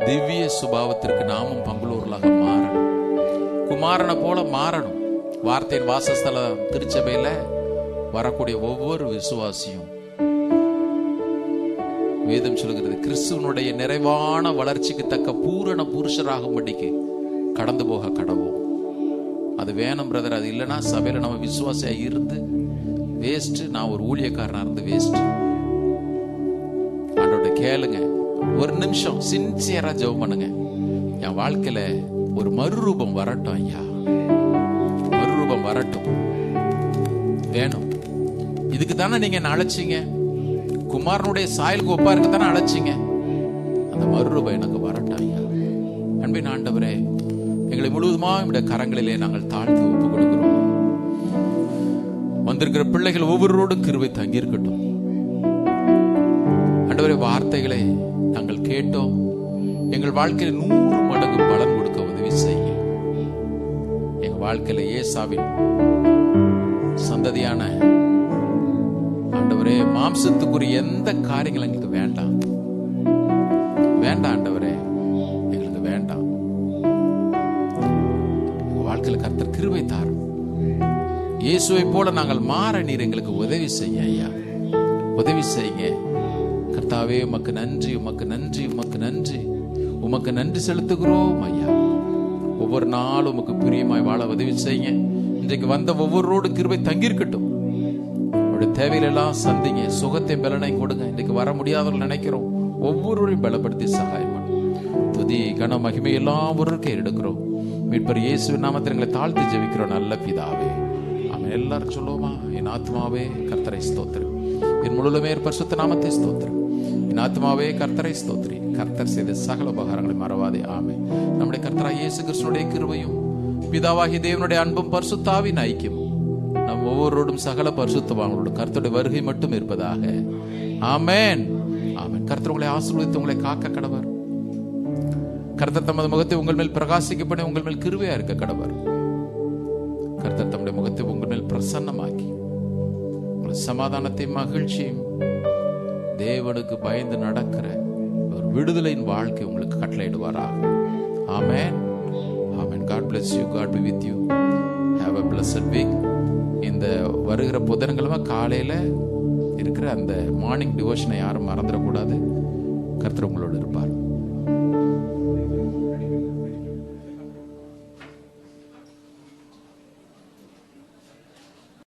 திவ்ய சுபாவத்திற்கு நாமும் பங்குள்ளவர்களாக மாறணும். குமாரனை போல மாறணும். வார்த்தையின் வாசஸ்தலம் திருச்சபையில வரக்கூடிய ஒவ்வொரு விசுவாசியும் வேதம் சொல்லுகிறது, கிறிஸ்துவனுடைய நிறைவான வளர்ச்சிக்கு தக்க பூரண புருஷராகும்படிக்கு கடந்து போக கடவோம். அது வேணும் பிரதர். அது இல்லைன்னா சபையில நம்ம விசுவாசியா இருந்து வேஸ்ட், நான் ஒரு ஊழியக்காரனா இருந்து வேஸ்ட். ஆண்டவர்ட்ட கேளுங்க, ஒரு நிமிஷம் சின்சியரா ஜெபம் பண்ணுங்க. என் வாழ்க்கையில ஒரு மறுரூபம் வரட்டும் ஐயா, மறுரூபம் வரட்டும். வேணும். இதுக்கு தானே நீங்க என்ன அழைச்சிங்க, குமாரனுடைய சாயலுக்கு ஒப்பா இருக்க தானே அழைச்சிங்க. அந்த மறுரூபம் எனக்கு வரட்டும் ஐயா. அன்பின் ஆண்டவரே, எங்களை முழுவதுமாக நம்முடைய கரங்களிலே நாங்கள் தாழ்த்தி ஒப்பு கொடுக்கிறோம். வந்திருக்கிற பிள்ளைகள் ஒவ்வொருவரோடும் கிருபை தங்கி இருக்கட்டும் ஆண்டவரே. வார்த்தைகளை நாங்கள் கேட்டோம், எங்கள் வாழ்க்கையில் 100 மடங்கு பலன் கொடுக்க உதவி செய்ய. எங்க வாழ்க்கையில ஏசாவின் சந்ததியான ஆண்டவரே, மாம்சத்துக்குரிய எந்த காரியங்கள் எங்களுக்கு வேண்டாம், வேண்டாம் ஆண்டவரே, எங்களுக்கு வேண்டாம். எங்க வாழ்க்கையில கர்த்தர் கிருபை தாரும். இயேசுவை போல நாங்கள் மாற நீர் எங்களுக்கு உதவி செய்ய ஐயா, உதவி செய்யுங்க கர்த்தாவே. உமக்கு நன்றி, உமக்கு நன்றி, உமக்கு நன்றி, உமக்கு நன்றி செலுத்துகிறோம் ஐயா. ஒவ்வொரு நாளும் உமக்கு பிரியமாய் வாழ உதவி செய்யுங்க. இன்றைக்கு வந்த ஒவ்வொருவரோடு கிருபை தங்கியிருக்கட்டும். அவருடைய தேவையிலெல்லாம் சந்திங்க, சுகத்தை பலனையும் கொடுங்க. இன்றைக்கு வர முடியாதவர்கள் நினைக்கிறோம், ஒவ்வொருவரையும் பலப்படுத்தி சகாயம் பண்ணும். துதி கன மகிமை எல்லாம் ஒருவருக்கே எடுக்கிறோம். மீட்பர் இயேசுவின் நாமத்தில் எங்களை தாழ்த்தி ஜெபிக்கிறோம் நல்ல பிதாவே, ஆமென். எல்லாரும் சொல்லுவோமா? என் ஆத்மாவே கர்த்தரை ஸ்தோத்திரம், என் முழுமே பரிசுத்த நாமத்தை ஸ்தோத்திரம். என் ஆத்மாவே கர்த்தரை ஸ்தோத்திரி, கர்த்தர் செய்த சகல உபகாரங்களை மறவாதே. ஆமென். நம்முடைய கர்த்தராகிய இயேசு கிறிஸ்துவினுடைய கிருபையும் பிதாவாகிய தேவனுடைய அன்பும் பரிசுத்தாவின் ஐக்கியமும் நம் ஒவ்வொருவரோடும் சகல பரிசுத்தவான்களோடு கர்த்தருடைய வருகை மட்டும் இருப்பதாக. ஆமென், ஆமென். கர்த்தர் உங்களை ஆசீர்வதித்து உங்களை காக்க கடவர். கர்த்தர் தமது முகத்தை உங்கள் மேல் பிரகாசிக்கப்படி உங்கள் மேல் கிருபையா இருக்க கடவர். கர்த்தர் தம்முடைய முகத்தை உங்கள் மேல் பிரசன்னமாக்கி உங்கள் சமாதானத்தையும் மகிழ்ச்சியும் தேவனுக்கு பயந்து நடக்கிற ஒரு விடுதலையின் வாழ்க்கை உங்களுக்கு கட்டளையிடுவாராக. ஆமென், ஆமென். God bless you. God be with you. Have a blessed week. இந்த வருகிற புதன்கிழமை காலையில இருக்கிற அந்த மார்னிங் டிவோஷனை யாரும் மறந்துடக்கூடாது. கர்த்தர் உங்களோடு இருப்பார்.